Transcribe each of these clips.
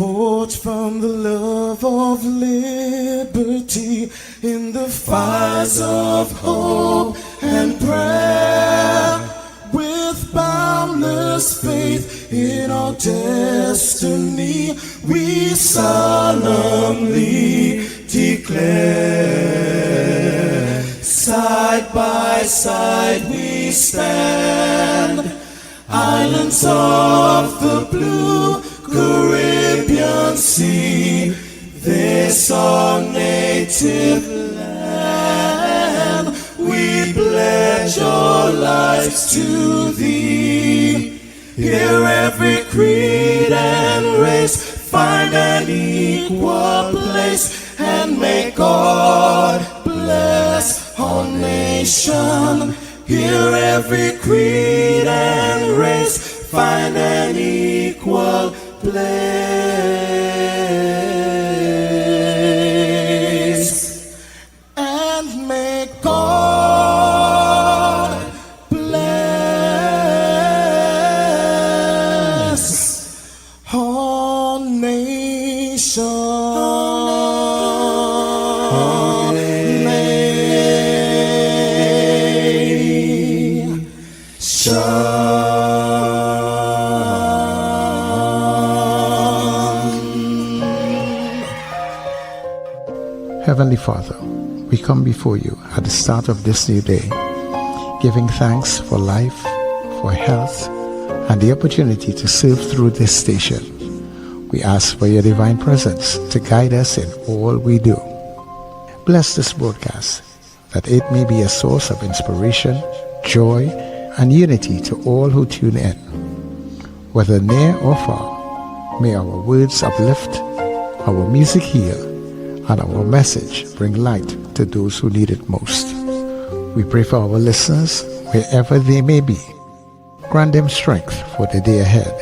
Forged from the love of liberty in the fires of hope and prayer, with boundless faith in our destiny, we solemnly declare. Side by side we stand, islands of the blue Caribbean Sea, this our native land. We pledge our lives to thee. Here every creed and race find an equal place, and may God bless our nation. Here every creed and race find an equal place, and may God bless our nation. Heavenly Father, we come before you at the start of this new day, giving thanks for life, for health, and the opportunity to serve through this station. We ask for your divine presence to guide us in all we do. Bless this broadcast, that it may be a source of inspiration, joy, and unity to all who tune in. Whether near or far, may our words uplift, our music heal, and our message bring light to those who need it most. We pray for our listeners wherever they may be. Grant them strength for the day ahead,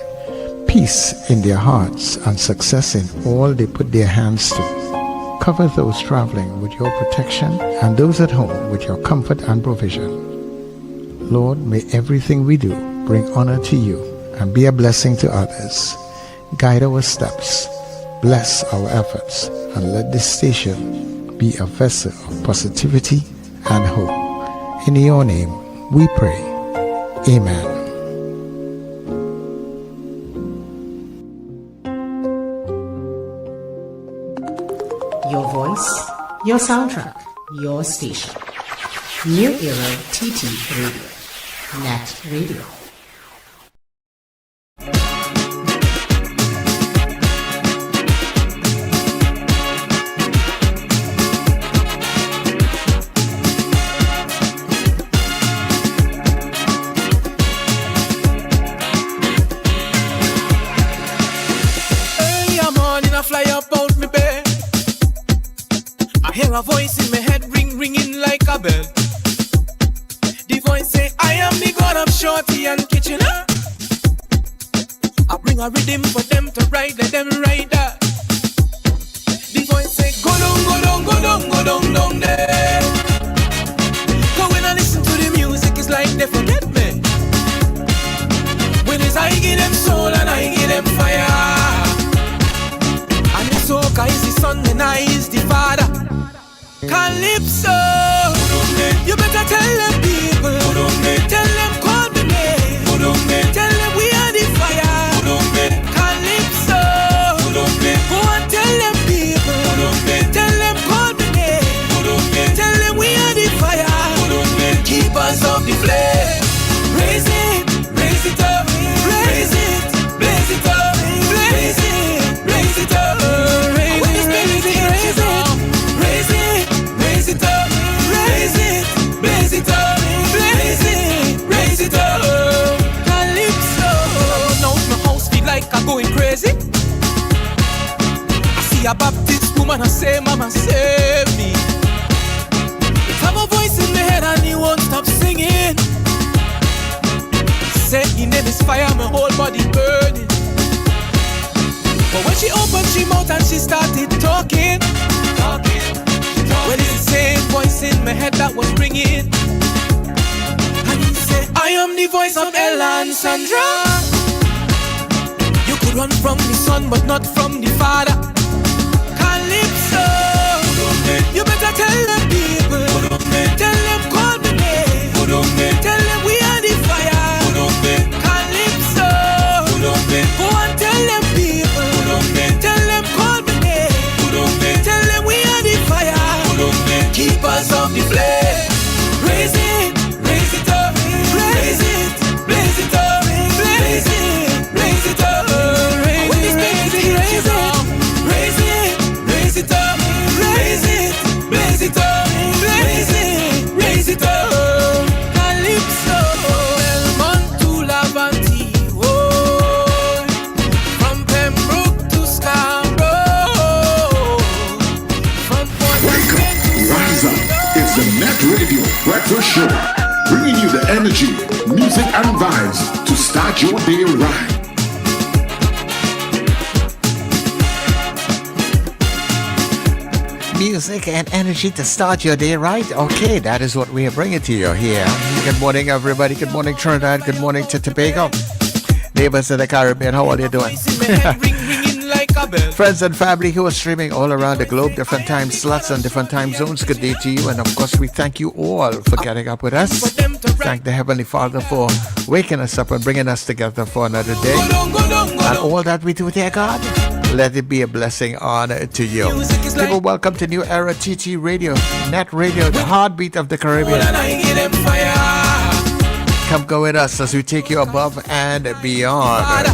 peace in their hearts, and success in all they put their hands to. Cover those traveling with your protection and those at home with your comfort and provision. Lord, may everything we do bring honor to you and be a blessing to others. Guide our steps, bless our efforts, and let this station be a vessel of positivity and hope. In your name we pray. Amen. Your voice, your soundtrack, your station. New Era TT Radio, Net Radio. A voice in my head ringing like a bell. The voice say, I am the God of Shorty and Kitchener. I bring a rhythm for them to ride, let them ride that. The voice say, go down, go down, go down, go down, down there. Cause when I listen to the music, it's like they forget me. When it's I give them soul and I give them fire. And the soca is the son and I is the father. Calypso, you better tell them people, tell them call me name, tell them we are the fire. Calypso, go and tell them people, tell them call me name, tell them we are the fire. Keep us off the flame, raise it up, raise it, blaze it up, raise it up, raise it, raise it, raise it. Raise it up, raise it, blaze it up, raise it up. Calypso, now my house feel like I'm going crazy. I see a Baptist woman, I say, Mama, save me. I have a voice in my head and he won't stop singing. Say his name is fire, my whole body burning. But when she opened she mouth and she started talking. Well, it's the same voice in my head that was ringing. And he said, I am the voice of Ella and Sandra. You could run from the sun, but not from sing the Father. Calypso, you better tell them people, tell them call me name, tell them we are the fire. Calypso, go and tell them people, tell them call me name, tell them we are the fire. Keep us off the flame. Raise it up, raise it, blaze it up, blaze it up, raise it up, raise it up, raise it, blaze it up, raise it up. Calypso, Belmont to Lavanti, oh, from Pembroke to Scarborough, from Port Wake up, rise up. It's the Net Radio Breakfast Show, bringing you the energy, music, and vibes to start your day right. Music and energy to start your day right. Okay, that is what we are bringing to you here. Good morning, everybody. Good morning, Trinidad. Good morning to Tobago. Neighbors in the Caribbean, how are you doing? ringing like a bell. Friends and family who are streaming all around the globe, different time slots and different time zones, good day to you. And of course, we thank you all for getting up with us. Thank the Heavenly Father for waking us up and bringing us together for another day. And all that we do, dear God, let it be a blessing on to you. People, welcome to New Era TT Radio, Net Radio, the heartbeat of the Caribbean. Come go with us as we take you above and beyond.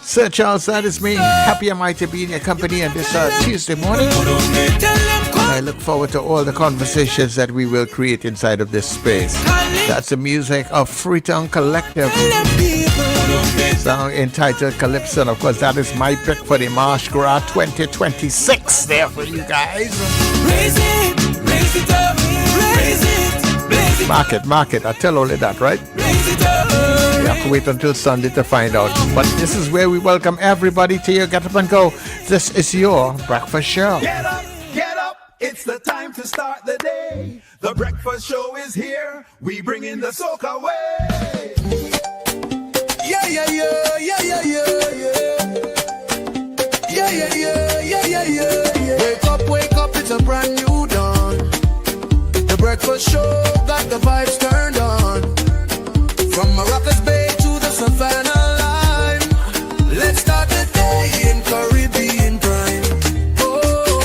Sir Charles, that is me. Happy am I to be in your company on this Tuesday morning. I look forward to all the conversations that we will create inside of this space. That's the music of Freetown Collective, song entitled Calypso. And of course, that is my pick for the Marsh Gras 2026 there for you guys. Raise it up, raise it, blaze it. Mark it. I tell only that, right? You have to wait until Sunday to find out. But this is where we welcome everybody to your Get Up and Go. This is your breakfast show. Get up, it's the time to start the day. The breakfast show is here, we bring in the soca way. Yeah, yeah, yeah, yeah, yeah, yeah, yeah. Yeah, yeah, yeah, yeah, yeah, yeah, yeah. Wake up, it's a brand new dawn. The breakfast show got the vibes turned on. From Maracas Bay to the Savannah line, let's start the day in Caribbean prime. Oh,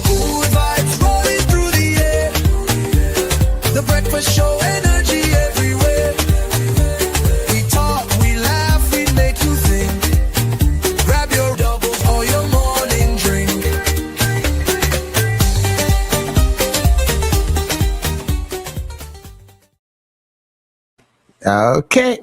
good vibes rolling through the air. The breakfast show, energy everywhere. We talk, we laugh, we make you think. Grab your doubles or your morning drink. Okay.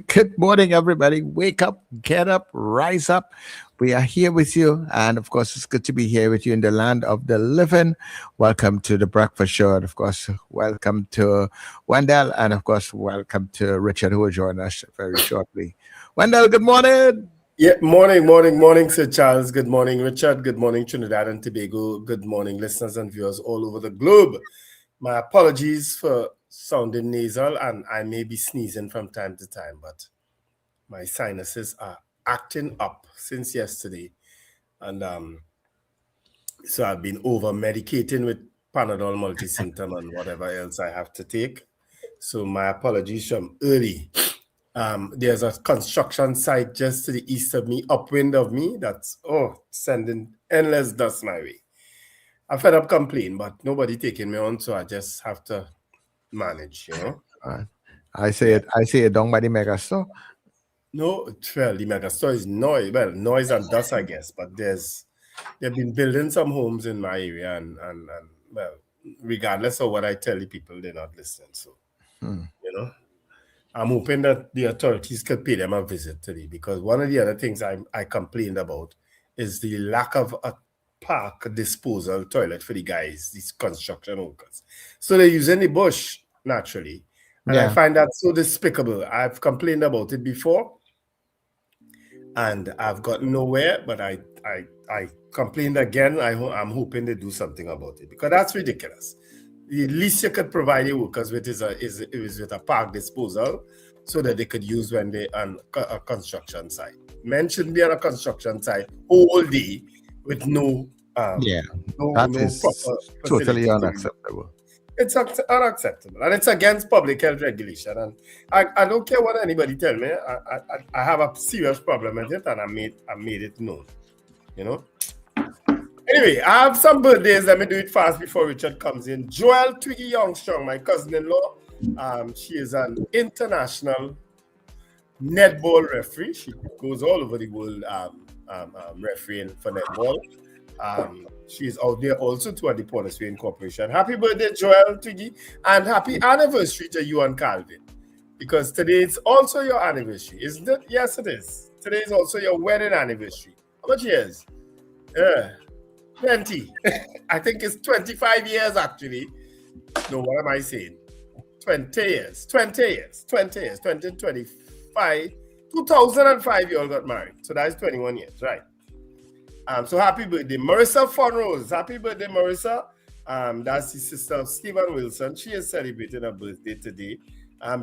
Good morning, everybody. Wake up, get up, rise up. We are here with you. And of course, it's good to be here with you in the land of the living. Welcome to the breakfast show. And of course, welcome to Wendell. And of course, welcome to Richard, who will join us very shortly. Wendell, good morning. Yeah, morning, Sir Charles. Good morning, Richard. Good morning, Trinidad and Tobago. Good morning, listeners and viewers all over the globe. My apologies for sounding nasal, and I may be sneezing from time to time, but my sinuses are acting up since yesterday. And so I've been over-medicating with Panadol multi-symptom and whatever else I have to take. So my apologies from early. There's a construction site just to the east of me, upwind of me, that's sending endless dust my way. I fed up complaining, but nobody taking me on, so I just have to manage, you know. I say it down by the mega store. No, well, the mega store is noise. Well, noise and dust, I guess, but they've been building some homes in my area, and well, regardless of what I tell the people, they're not listening. So, you know, I'm hoping that the authorities could pay them a visit today, because one of the other things I complained about is the lack of a park disposal toilet for the guys, these construction workers. So they're using the bush, naturally. And I find that so despicable. I've complained about it before, and I've gotten nowhere, but I complained again. I'm hoping they do something about it, because that's ridiculous. The least you could provide the workers with is with a park disposal, so that they could use when they're on a construction site. Men shouldn't be on a construction site all day with no that is proper totally facility. unacceptable. It's unacceptable, and it's against public health regulation. And I don't care what anybody tell me. I have a serious problem with it, and I made it known. You know. Anyway, I have some birthdays. Let me do it fast before Richard comes in. Joelle Twiggy Youngstrong, my cousin-in-law. She is an international netball referee. She goes all over the world refereeing for netball. She is out there also to the Port of Spain Corporation. Happy birthday, Joelle Twiggy, and happy anniversary to you and Calvin. Because today it's also your anniversary, isn't it? Yes, it is. Today is also your wedding anniversary. How much years? 20. I think it's 25 years actually. No, what am I saying? 20 years. 2025. 2005 you all got married. So that's 21 years, right? So happy birthday. Marissa Fonrose. Happy birthday, Marissa. That's the sister of Stephen Wilson. She is celebrating her birthday today.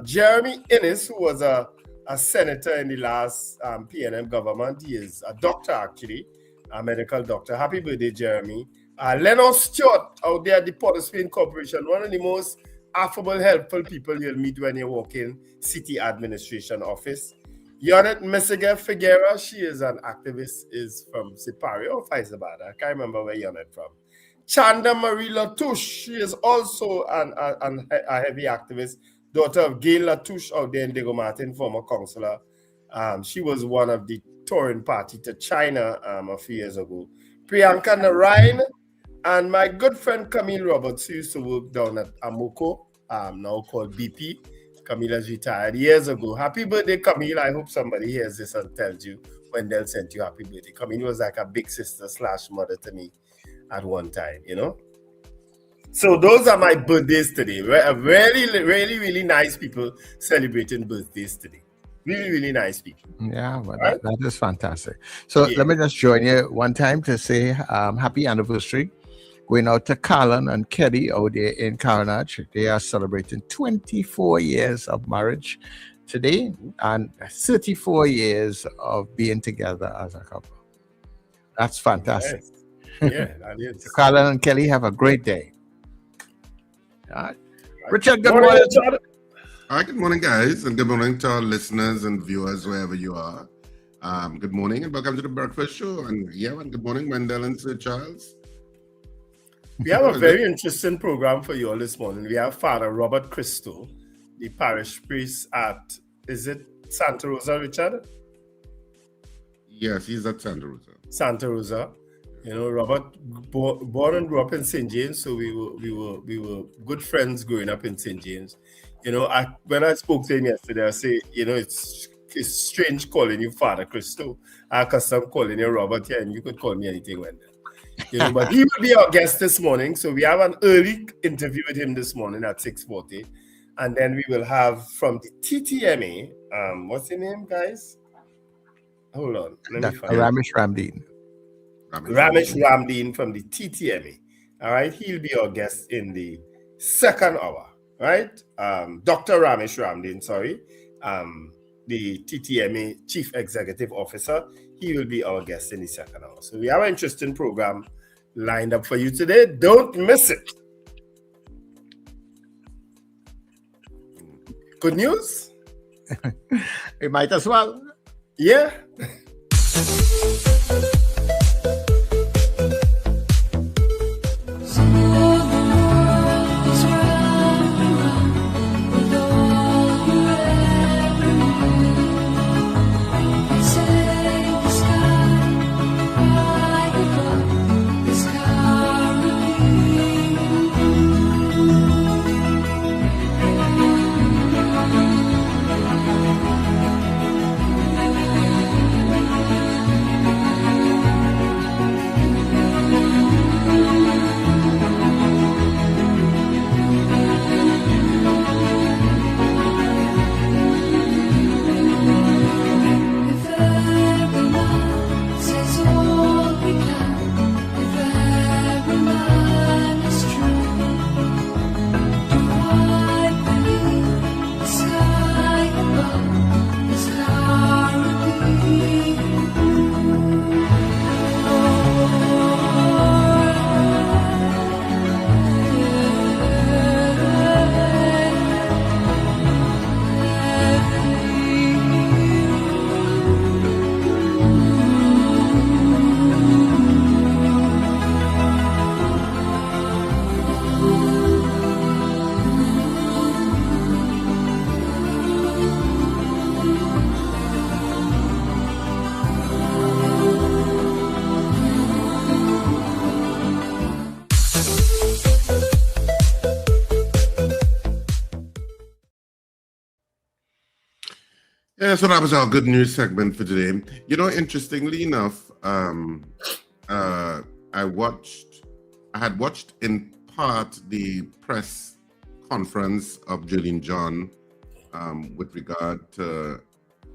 Jeremy Innes, who was a senator in the last PNM government. He is a doctor actually. A medical doctor. Happy birthday, Jeremy. Leonard Stewart out there at the Port of Spain Corporation, one of the most affable, helpful people you'll meet when you walk in city administration office. Yonet Messiger Figuera, she is an activist, is from Sipario or Faisabad. I can't remember where Yonet from. Chanda Marie Latouche, she is also a heavy activist, daughter of Gail Latouche out there in Diego Martin, former councillor. She was one of the touring party to China a few years ago. Priyanka Narayan and my good friend Camille Roberts, who used to work down at Amoco, now called BP. Camila's retired years ago. Happy birthday, Camille. I hope somebody hears this and tells you when they'll send you happy birthday. Camille was like a big sister / mother to me at one time, you know. So those are my birthdays today. Really nice people celebrating birthdays today. Really nice people. Yeah, well, right? that is fantastic. So let me just join you one time to say happy anniversary. Going out to Carlin and Kelly out there in Carnage. They are celebrating 24 years of marriage today and 34 years of being together as a couple. That's fantastic. Yes. Yeah, that is. So Carlin and Kelly, have a great day. All right. Richard, good morning. Hi, good morning, guys, and good morning to our listeners and viewers wherever you are. Good morning and welcome to the Breakfast Show. And good morning, Wendell and Sir Charles. We have a very interesting program for you all this morning. We have Father Robert Christo, the parish priest at, is it Santa Rosa, Richard? Yes, he's at Santa Rosa. Santa Rosa. You know, Robert born and grew up in St. James, so we were good friends growing up in St. James. You know, when I spoke to him yesterday, I say, you know, it's strange calling you Father Christo. I custom calling you Robert here, and you could call me anything, Wendell. You know, but he will be our guest this morning. So we have an early interview with him this morning at 6:40. And then we will have from the TTMA, what's his name, guys? Hold on. Let me find Ramesh Ramdeen. Ramesh Ramdeen from the TTMA. All right. He'll be our guest in the second hour. Right? Dr. Ramesh Ramdeen, sorry. The TTMA Chief Executive Officer. He will be our guest in the second hour. So we have an interesting program lined up for you today. Don't miss it. Good news? We might as well. Yeah. Yeah, so that was our good news segment for today. You know, interestingly enough, I had watched in part the press conference of Jillian John with regard to,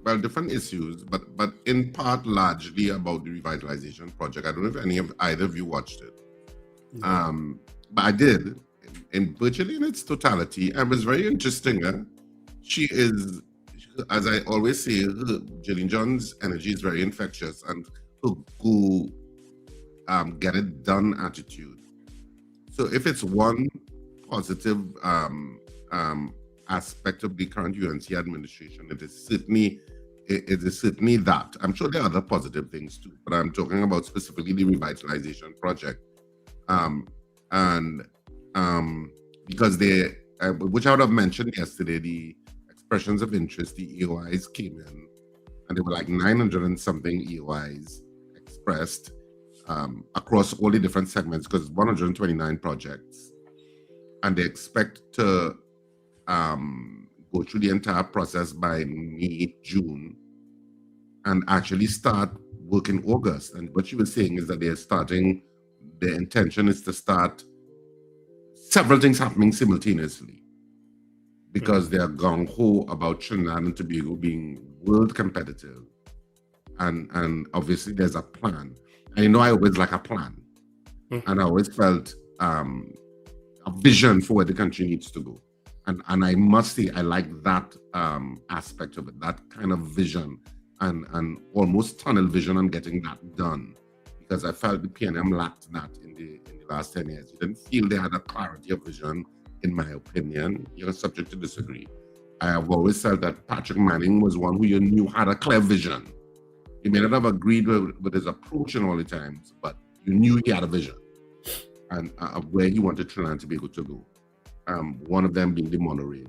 well, different issues, but in part largely about the revitalization project. I don't know if either of you watched it. But I did, in virtually in its totality, and it was very interesting. She is, as I always say, Jillian John's energy is very infectious, and her go get it done attitude. So if it's one positive aspect of the current UNC administration, it is certainly that. I'm sure there are other positive things too, but I'm talking about specifically the revitalization project. Because which I would have mentioned yesterday, the expressions of interest, the EOIs came in, and there were like 900 and something EOIs expressed across all the different segments, because 129 projects, and they expect to go through the entire process by May, June, and actually start work in August. And what she was saying is that their intention is to start several things happening simultaneously, because they are gung-ho about Trinidad and Tobago being world competitive. And obviously there's a plan. And I always like a plan. And I always felt a vision for where the country needs to go. And I must say, I like that aspect of it, that kind of vision and almost tunnel vision on getting that done. Because I felt the PNM lacked that in the last 10 years. You didn't feel they had a clarity of vision, in my opinion. You're subject to disagree. I have always felt that Patrick Manning was one who you knew had a clear vision. You may not have agreed with his approach in all the times, but you knew he had a vision and of where he wanted Trinidad to be able to go. One of them being the monorail.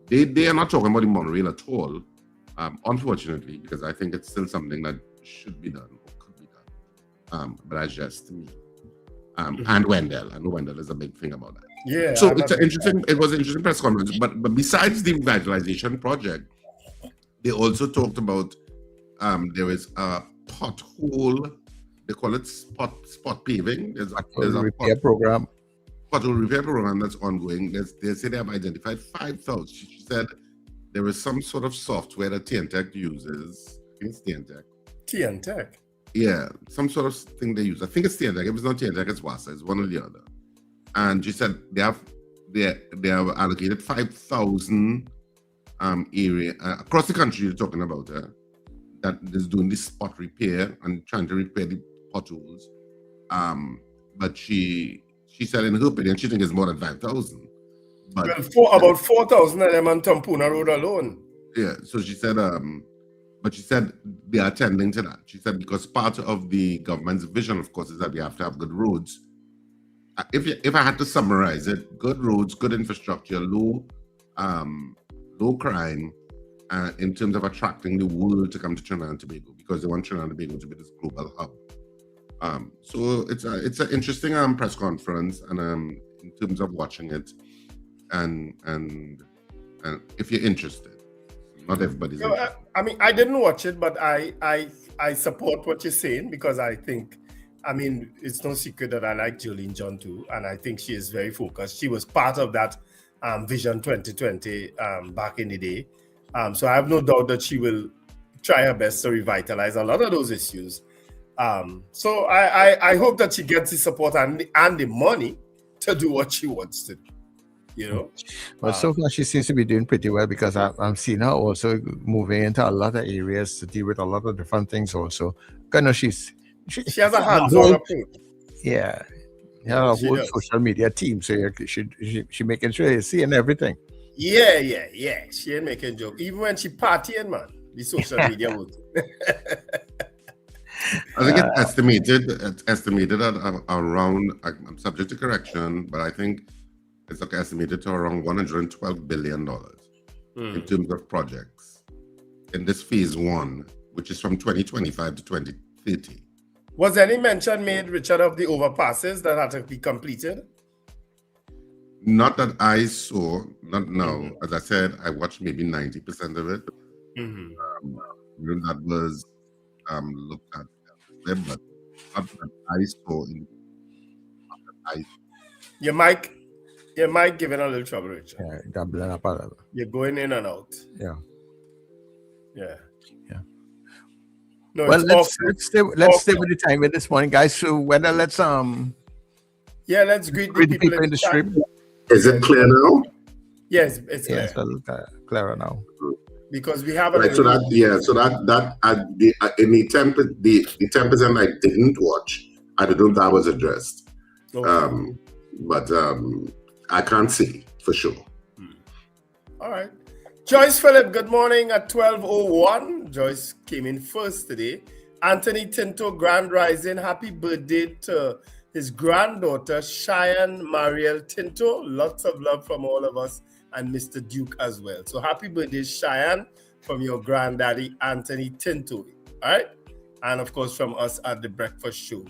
They are not talking about the monorail at all, unfortunately, because I think it's still something that should be done or could be done. But that's just me. And Wendell. I know Wendell is a big thing about that. Yeah. So it was an interesting press conference. But besides the revitalization project, they also talked about there is a pothole. They call it spot paving. There's a repair program. Pothole repair program that's ongoing. They say they have identified 5,000. She said there is some sort of software that TNTech uses. I think it's TNTech. TNTech? Yeah, some sort of thing they use. I think it's TNTech. If it's not TNTech, it's WASA. It's one or the other. And she said they have allocated 5,000 area across the country. You're talking about that is doing this spot repair and trying to repair the potholes. But she said in her opinion she thinks it's more than 5,000. But about 4,000 of them on Tampuna Road alone. Yeah, so she said, but she said they are attending to that. She said because part of the government's vision, of course, is that we have to have good roads. If I had to summarize it, good roads, good infrastructure, low crime, in terms of attracting the world to come to Trinidad and Tobago, because they want Trinidad and Tobago to be this global hub. So it's an interesting press conference, and in terms of watching it, and if you're interested, not everybody's interested. I mean, I didn't watch it, but I support what you're saying, because I think, I mean, it's no secret that I like Jillian John too, and I think she is very focused. She was part of that Vision 2020 back in the day. So I have no doubt that she will try her best to revitalize a lot of those issues. So I hope that she gets the support and the money to do what she wants to do. You know, Well, so far she seems to be doing pretty well, because I'm seeing her also moving into a lot of areas to deal with a lot of different things also. Kind of she has a hands-on approach. Yeah. Yeah, a whole social media team, so she making sure you're seeing everything. Yeah. She ain't making joke. Even when she partying, man, the social media would. I think it's estimated at around, I'm subject to correction, but I think it's estimated to around $112 billion in terms of projects in this phase one, which is from 2025 to 2030. Was any mention made, Richard, of the overpasses that had to be completed? Not that I saw, not now. As I said, I watched maybe 90% of it. That was looked at elsewhere, but what I saw in Your mic giving a little trouble, Richard. Yeah, doubling up a little. You're going in and out. Yeah. No, Well, it's let's stay with the time in this morning, guys. So whether let's let's greet the people in the stream. Is it clear now? Yes, it's clear. Yes, a little clearer now. Because we have in the 10% I didn't watch, I don't know if that was addressed. Okay. But I can't say for sure. All right. Joyce Phillip, good morning at 12:01. Joyce came in first today. Anthony Tinto, Grand Rising. Happy birthday to his granddaughter, Cheyenne Mariel Tinto. Lots of love from all of us and Mr. Duke as well. So happy birthday, Cheyenne, from your granddaddy, Anthony Tinto. All right? And of course, from us at the Breakfast Show.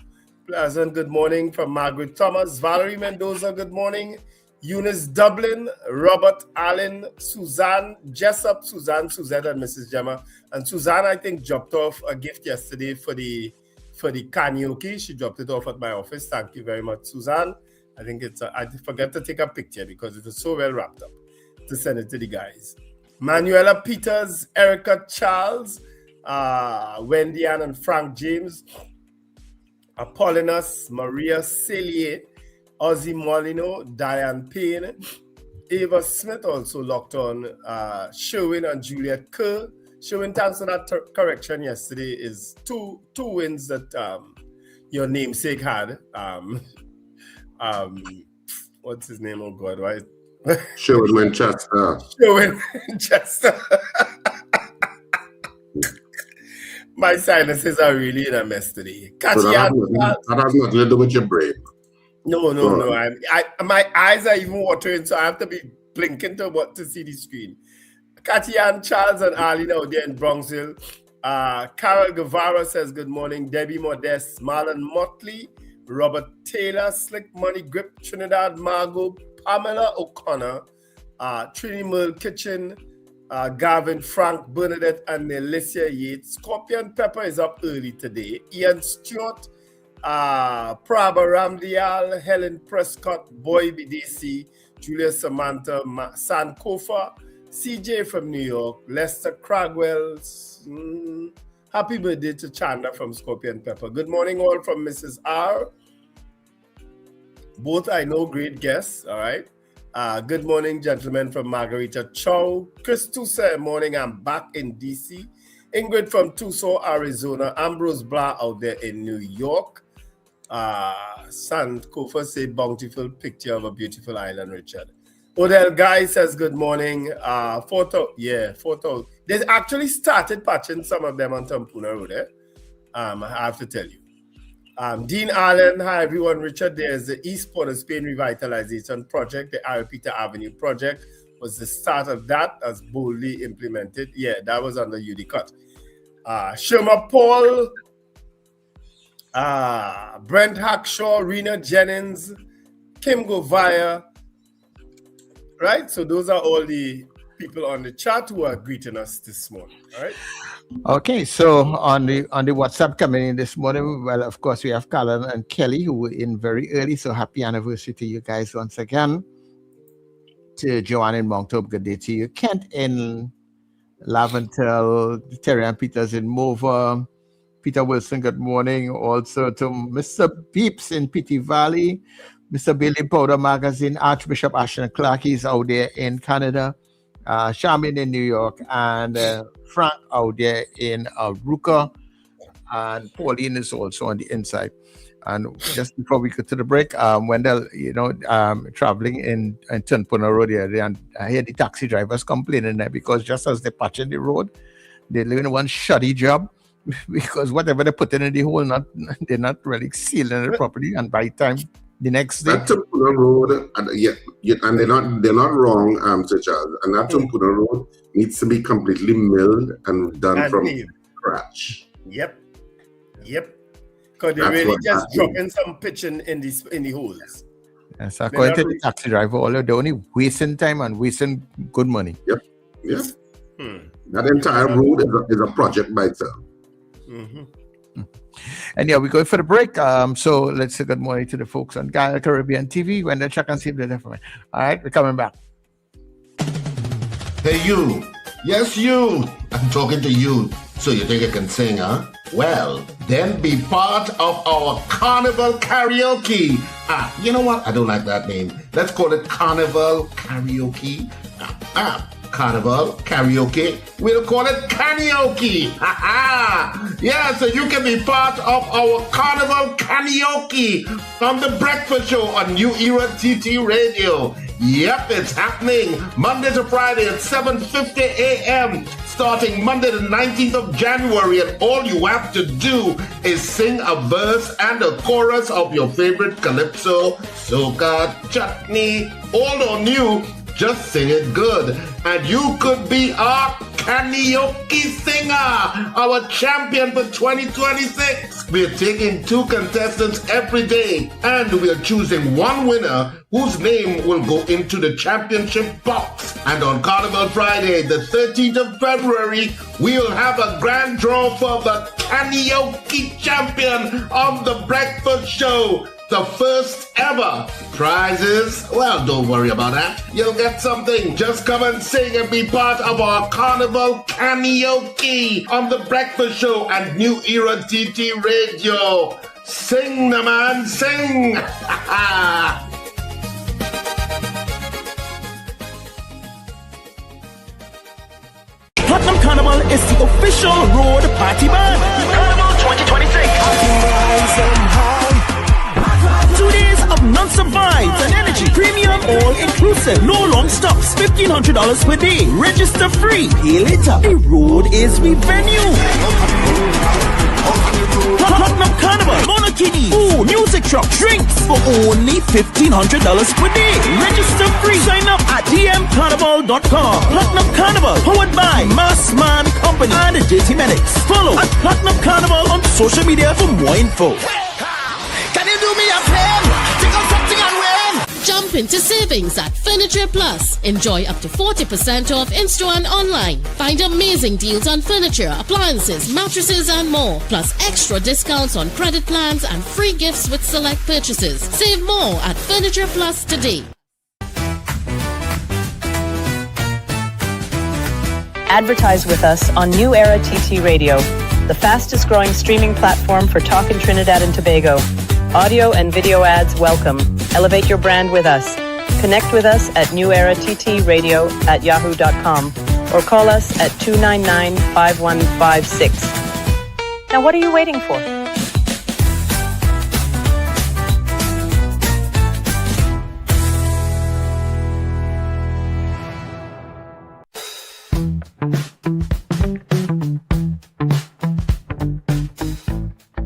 Pleasant good morning from Margaret Thomas. Valerie Mendoza, good morning. Eunice Dublin, Robert Allen, Suzanne Jessup, Suzanne, Suzette, and Mrs. Gemma. And Suzanne, I think, dropped off a gift yesterday for the karaoke. She dropped it off at my office. Thank you very much, Suzanne. I think I forgot to take a picture because it was so well wrapped up to send it to the guys. Manuela Peters, Erica Charles, Wendy Ann and Frank James, Apollonus, Maria Cellier, Ozzy Molino, Diane Payne, Ava Smith also locked on, Sherwin and Juliet Kerr. Sherwin, thanks for that correction yesterday. Is two wins that your namesake had. What's his name? Oh God, right? Sherwin Winchester. Sherwin Winchester. My sinuses are really in a mess today. So that has nothing to do with your brain. No. My eyes are even watering, so I have to be blinking to see the screen. Katian, Charles, and Arlene out there in Bronxville. Carol Guevara says good morning. Debbie Modest, Marlon Motley, Robert Taylor, Slick Money Grip, Trinidad Margot, Pamela O'Connor, Trini Merle Kitchen, Gavin, Frank, Bernadette, and Alicia Yates. Scorpion Pepper is up early today. Ian Stewart, Prabha Ramdial, Helen Prescott, Boy BDC, Julia Samantha, Sankofa, CJ from New York, Lester Cragwell. Happy birthday to Chanda from Scorpion Pepper. Good morning all from Mrs. R. Both I know great guests, all right. Good morning, gentlemen, from Margarita Chow. Chris Tusa, morning, I'm back in DC. Ingrid from Tucson, Arizona. Ambrose Blah out there in New York. Sankofa say bountiful picture of a beautiful island, Richard. Odell Guy says good morning. Photo. They actually started patching some of them on Tampuna Road. I have to tell you. Dean Allen, hi everyone. Richard, there's the East Port of Spain Revitalization Project. The Arapita Avenue project was the start of that as boldly implemented. Yeah, that was under UD Cut. Sherma Paul, Brent Hackshaw, Rena Jennings, Kim Govaya. Right? So those are all the people on the chat who are greeting us this morning. All right. Okay, so on the WhatsApp coming in this morning, well, of course, we have Colin and Kelly who were in very early. So happy anniversary to you guys once again. To Joanne in Moncton, good day to you. Kent in Laventel, Terry and Peters in Mova, Peter Wilson, good morning. Also to Mr. Beeps in Pity Valley, Mr. Billy Powder Magazine, Archbishop Ashton Clark, he's out there in Canada. Charmin in New York, and Frank out there in Ruka, and Pauline is also on the inside. And just before we go to the break, Wendell, traveling in Tampuna Road here, and I hear the taxi drivers complaining there because just as they're patching the road, they're doing one shoddy job because whatever they put in the hole, they're not really sealing it properly, and by the time the next day. That Tampuna Road, and they're not wrong, Sir Charles. And that Tampuna Road needs to be completely milled and done from scratch. Yep. Because they're really just dropping some pitch in the holes. Yes, according to the taxi driver, they're only wasting time and wasting good money. Yep. That entire road is a project by itself. And yeah, we're going for the break. So let's say good morning to the folks on Caribbean TV when they check and see if they're different. All right, we're coming back. Hey, you. Yes, you. I'm talking to you. So you think I can sing, huh? Well, then be part of our Carnival karaoke. You know what? I don't like that name. Let's call it Carnival karaoke. Carnival karaoke. We'll call it karaoke. Yeah, so you can be part of our Carnival karaoke on the breakfast show on New Era TT Radio. Yep, it's happening Monday to Friday at 7:50 a.m. starting Monday the 19th of January, and all you have to do is sing a verse and a chorus of your favorite calypso, soca, chutney, old or new. Just sing it good, and you could be our karaoke singer, our champion for 2026. We're taking 2 contestants every day, and we're choosing one winner whose name will go into the championship box. And on Carnival Friday, the 13th of February, we'll have a grand draw for the karaoke champion on the breakfast show. The first ever prizes. Well, don't worry about that. You'll get something. Just come and sing and be part of our Carnival karaoke on the breakfast show and New Era TT Radio. Sing, the man, sing. Platinum Carnival is the official road party band. Carnival 2026. 2 days of non-stop vibes and energy. Premium, all-inclusive. No long stops. $1,500 per day. Register free. Pay later. The road is the venue. Platinum Carnival. Monokini. Food, music truck, drinks for only $1,500 per day. Register free. Sign up at TTMcarnival.com. Platinum Carnival. Powered by Massman Company and the JT Medics. Follow at Platinum Carnival on social media for more info. Can you do me a favor? Take out something and win! Jump into savings at Furniture Plus. Enjoy up to 40% off in-store and online. Find amazing deals on furniture, appliances, mattresses and more. Plus extra discounts on credit plans and free gifts with select purchases. Save more at Furniture Plus today. Advertise with us on New Era TT Radio, the fastest growing streaming platform for talk in Trinidad and Tobago. Audio and video ads welcome. Elevate your brand with us. Connect with us at newerattradio@yahoo.com or call us at 299-5156. Now what are you waiting for?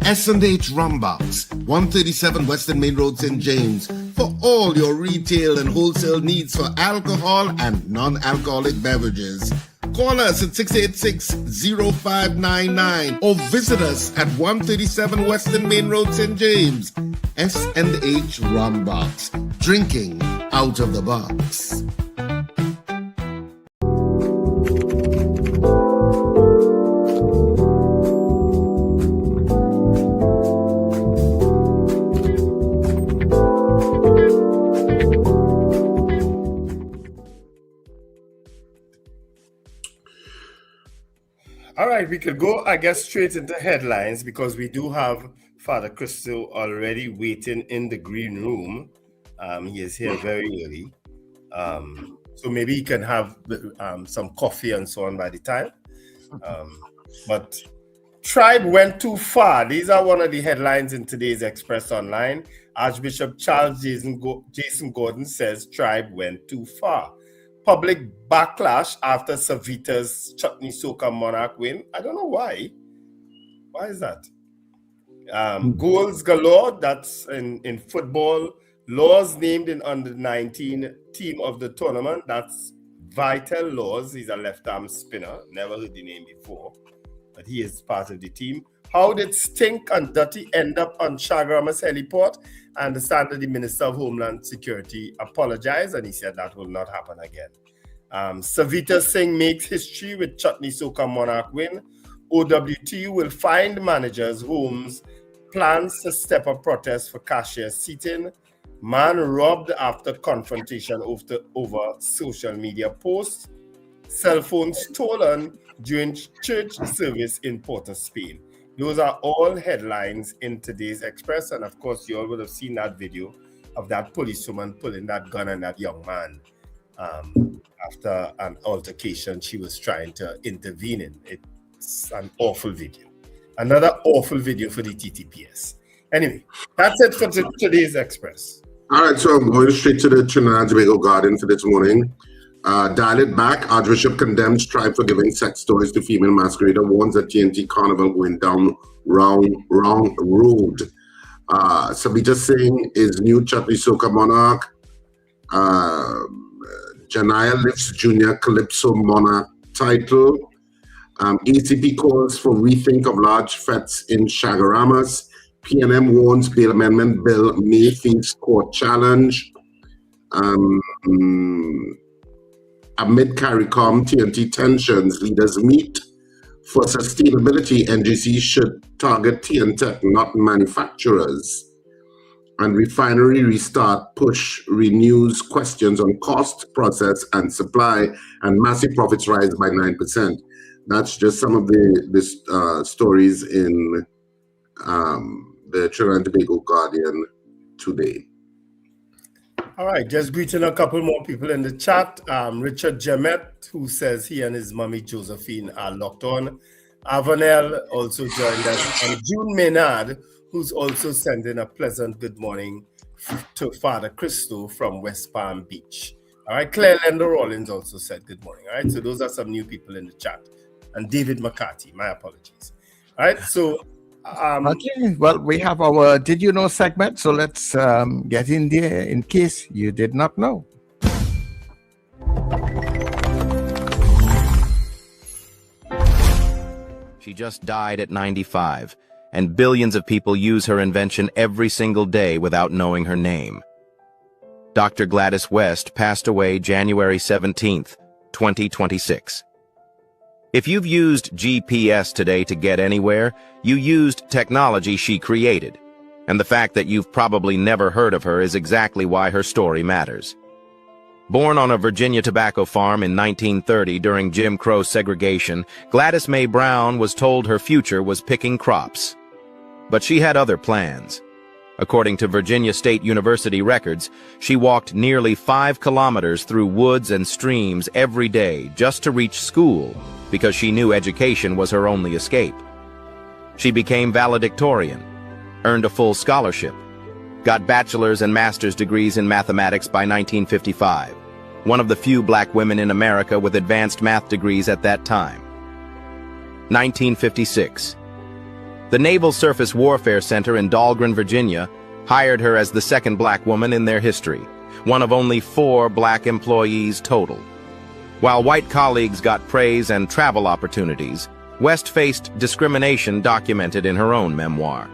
S&H Rumbox, 137 Western Main Road, St. James, for all your retail and wholesale needs for alcohol and non-alcoholic beverages. Call us at 686-0599 or visit us at 137 Western Main Road, St. James. S&H Rumbox, drinking out of the box. All right, we could go, I guess, straight into headlines because we do have Father Christo already waiting in the green room. He is here very early. So maybe he can have some coffee and so on by the time. But Tribe went too far. These are one of the headlines in today's Express Online. Archbishop Charles Jason Gordon says Tribe went too far. Public backlash after Savita's Chutney Soca Monarch win. I don't know why. Why is that? Goals galore. That's in football. Laws named in under 19 team of the tournament. That's Vital Laws. He's a left-arm spinner. Never heard the name before, but he is part of the team. How did Stink and Dirty end up on Chaguaramas heliport? I understand that the Minister of Homeland Security apologized and he said that will not happen again. Savita Singh makes history with Chutney Soca Monarch win. OWT will find managers' homes, plans to step up protest for cashier seating. Man robbed after confrontation over social media posts. Cell phone stolen during church service in Port of Spain. Those are all headlines in today's Express. And of course, you all would have seen that video of that policewoman pulling that gun on that young man after an altercation she was trying to intervene in. It's an awful video. Another awful video for the TTPS. Anyway, that's it for today's Express. All right, so I'm going straight to the Trinidad Tobago Guardian for this morning. Dial it back. Archbishop condemns tribe for giving sex toys to female masquerader, warns that TNT Carnival going down wrong road. Savita Singh is new Chutney Soca Monarch. Janaya lifts Junior Calypso Monarch title. ECP calls for rethink of large fetes in Shagaramas. PNM warns bail amendment bill may face court challenge. Amid CARICOM TNT tensions, leaders meet. For sustainability, NGC should target TNT, not manufacturers. And refinery restart push renews questions on cost, process, and supply, and massive profits rise by 9%. That's just some of the stories in the Trinidad and Tobago Guardian today. All right, just greeting a couple more people in the chat. Richard Jemet, who says he and his mommy Josephine are locked on. Avanel also joined us. And June Maynard, who's also sending a pleasant good morning to Father Christo from West Palm Beach. All right, Claire Lender Rollins also said good morning. All right, so those are some new people in the chat. And David McCarthy, my apologies. All right, so okay, well, we have our Did You Know segment, so let's get in there in case you did not know. She just died at 95, and billions of people use her invention every single day without knowing her name. Dr. Gladys West passed away January 17th, 2026. If you've used GPS today to get anywhere, you used technology she created. And the fact that you've probably never heard of her is exactly why her story matters. Born on a Virginia tobacco farm in 1930 during Jim Crow segregation, Gladys Mae Brown was told her future was picking crops. But she had other plans. According to Virginia State University records, she walked nearly 5 kilometers through woods and streams every day just to reach school, because she knew education was her only escape. She became valedictorian, earned a full scholarship, got bachelor's and master's degrees in mathematics by 1955, one of the few black women in America with advanced math degrees at that time. 1956. The Naval Surface Warfare Center in Dahlgren, Virginia, hired her as the second black woman in their history, one of only 4 black employees total. While white colleagues got praise and travel opportunities, West faced discrimination documented in her own memoir.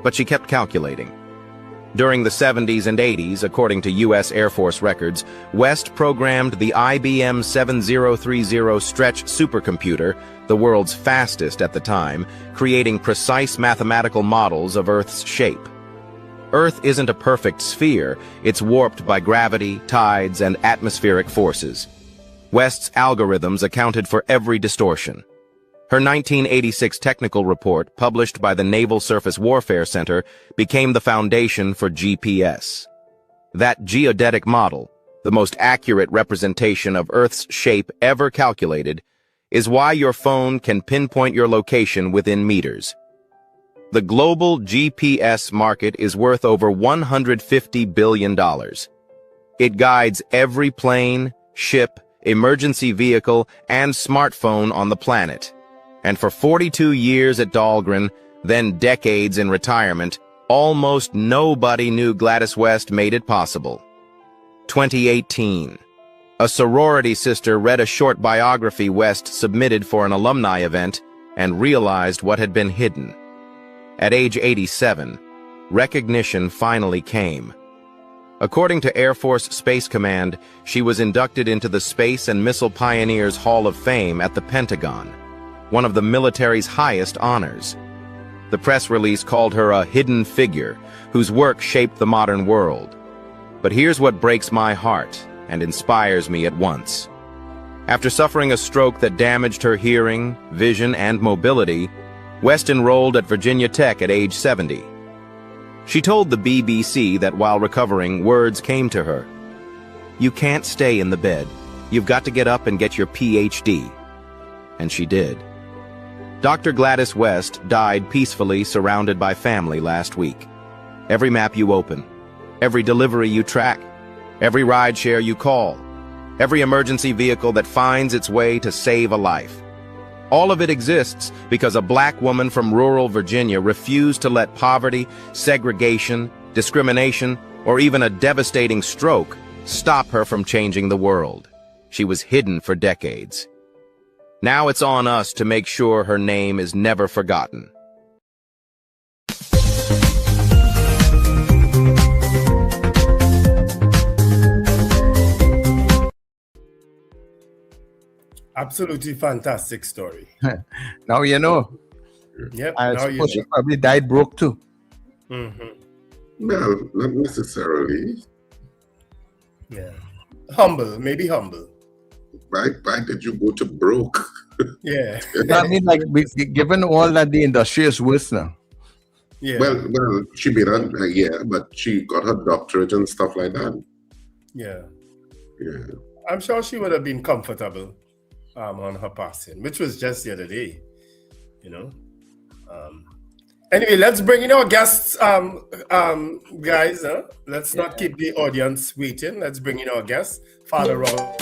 But she kept calculating. During the 70s and 80s, according to U.S. Air Force records, West programmed the IBM 7030 Stretch supercomputer, the world's fastest at the time, creating precise mathematical models of Earth's shape. Earth isn't a perfect sphere, it's warped by gravity, tides, and atmospheric forces. West's algorithms accounted for every distortion. Her 1986 technical report, published by the Naval Surface Warfare Center, became the foundation for GPS. That geodetic model, the most accurate representation of Earth's shape ever calculated, is why your phone can pinpoint your location within meters. The global GPS market is worth over $150 billion. It guides every plane, ship, emergency vehicle, and smartphone on the planet. And for 42 years at Dahlgren, then decades in retirement, almost nobody knew Gladys West made it possible. 2018. A sorority sister read a short biography West submitted for an alumni event and realized what had been hidden. At age 87, recognition finally came. According to Air Force Space Command, she was inducted into the Space and Missile Pioneers Hall of Fame at the Pentagon, one of the military's highest honors. The press release called her a hidden figure whose work shaped the modern world. But here's what breaks my heart and inspires me at once. After suffering a stroke that damaged her hearing, vision, and mobility, West enrolled at Virginia Tech at age 70. She told the BBC that while recovering, words came to her. "You can't stay in the bed. You've got to get up and get your PhD." And she did. Dr. Gladys West died peacefully surrounded by family last week. Every map you open, every delivery you track, every rideshare you call, every emergency vehicle that finds its way to save a life. All of it exists because a black woman from rural Virginia refused to let poverty, segregation, discrimination, or even a devastating stroke stop her from changing the world. She was hidden for decades. Now it's on us to make sure her name is never forgotten. Absolutely fantastic story. Now you know. Yep. I now you suppose she know. probably died broke too. Well, not necessarily. Yeah. Humble, maybe humble. Why did you go to broke? Yeah. I mean, like, given all that the industry is worth now. Yeah. Well, she made her, but she got her doctorate and stuff like that. Yeah. Yeah. I'm sure she would have been comfortable on her passing, which was just the other day, you know. Anyway, let's bring in our guests, guys. Let's not keep the audience waiting. Let's bring in our guests, Father Rob.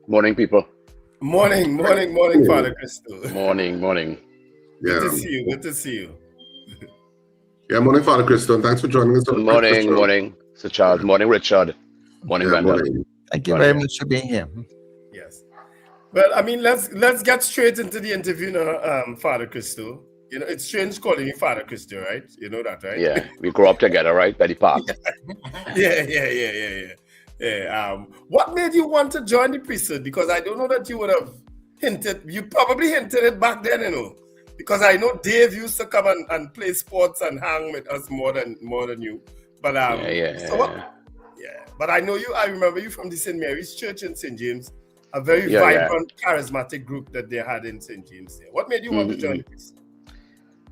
Morning, people. Morning, Father Christo. Morning. Yeah. Good to see you. Yeah, morning, Father Christo, and thanks for joining us. Morning, Sir Charles. Morning, Richard. Morning, Randall. Morning. Thank you very much for being here. Yes. Well, I mean, let's get straight into the interview now, Father Christo. You know, it's strange calling you Father Christo, right? You know that, right? Yeah, we grew up together, right? By the park. Yeah. What made you want to join the priesthood? Because I don't know that you would have hinted. You probably hinted it back then, you know. Because I know Dave used to come and play sports and hang with us more than you. But But I know you. I remember you from the St. Mary's Church in St. James, a very vibrant, charismatic group that they had in St. James. There. What made you want to join the priesthood?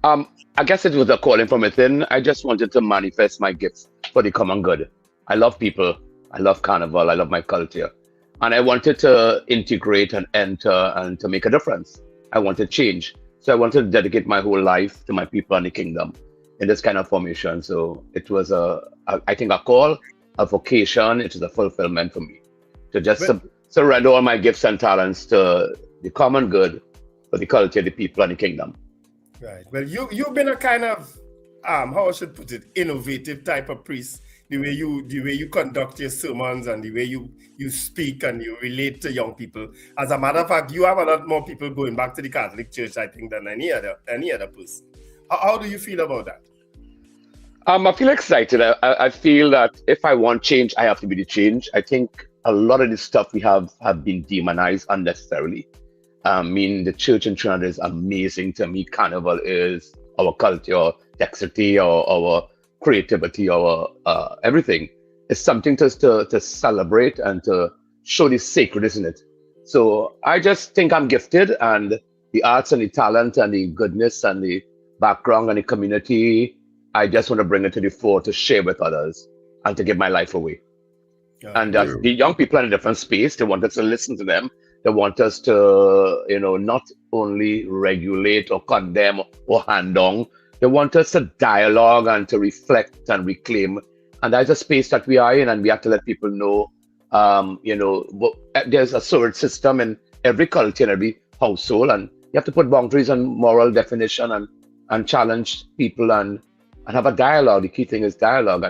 I guess it was a calling from within. I just wanted to manifest my gifts for the common good. I love people. I love Carnival. I love my culture. And I wanted to integrate and enter and to make a difference. I wanted change. So I wanted to dedicate my whole life to my people and the kingdom in this kind of formation. So it was I think a call, a vocation. It is a fulfillment for me to just surrender all my gifts and talents to the common good for the culture, the people, and the kingdom. Right. Well, you've been a kind of how I should put it, innovative type of priest. The way you conduct your sermons and the way you speak and you relate to young people. As a matter of fact, you have a lot more people going back to the Catholic Church, I think, than any other person. How do you feel about that? I feel excited. I feel that if I want change, I have to be the change. I think a lot of the stuff we have been demonized unnecessarily. I mean, the church in Trinidad is amazing to me. Carnival is our culture, dexterity, our creativity, our everything. It's something to celebrate and to show the sacredness in it. So I just think I'm gifted, and the arts and the talent and the goodness and the background and the community, I just want to bring it to the fore to share with others and to give my life away. And the young people are in a different space. They want us to listen to them. They want us to, not only regulate or condemn or hand down. They want us to dialogue and to reflect and reclaim. And that's a space that we are in, and we have to let people know, there's a sword system in every culture, in every household, and you have to put boundaries and moral definition and challenge people and have a dialogue. The key thing is dialogue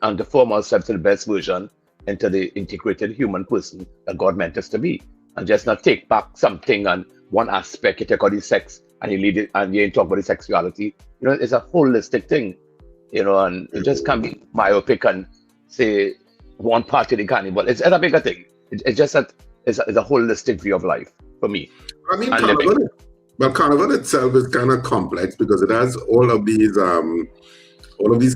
and to form ourselves to the best version into the integrated human person that God meant us to be. and just not take back something and one aspect, you take out the sex and you lead it and you ain't talk about the sexuality. You know, it's a holistic thing, you know, and you just can't be myopic and say one part of the carnival. It's a bigger thing. It's just that it's a holistic view of life for me. I mean, Carnival itself is kind of complex because it has all of these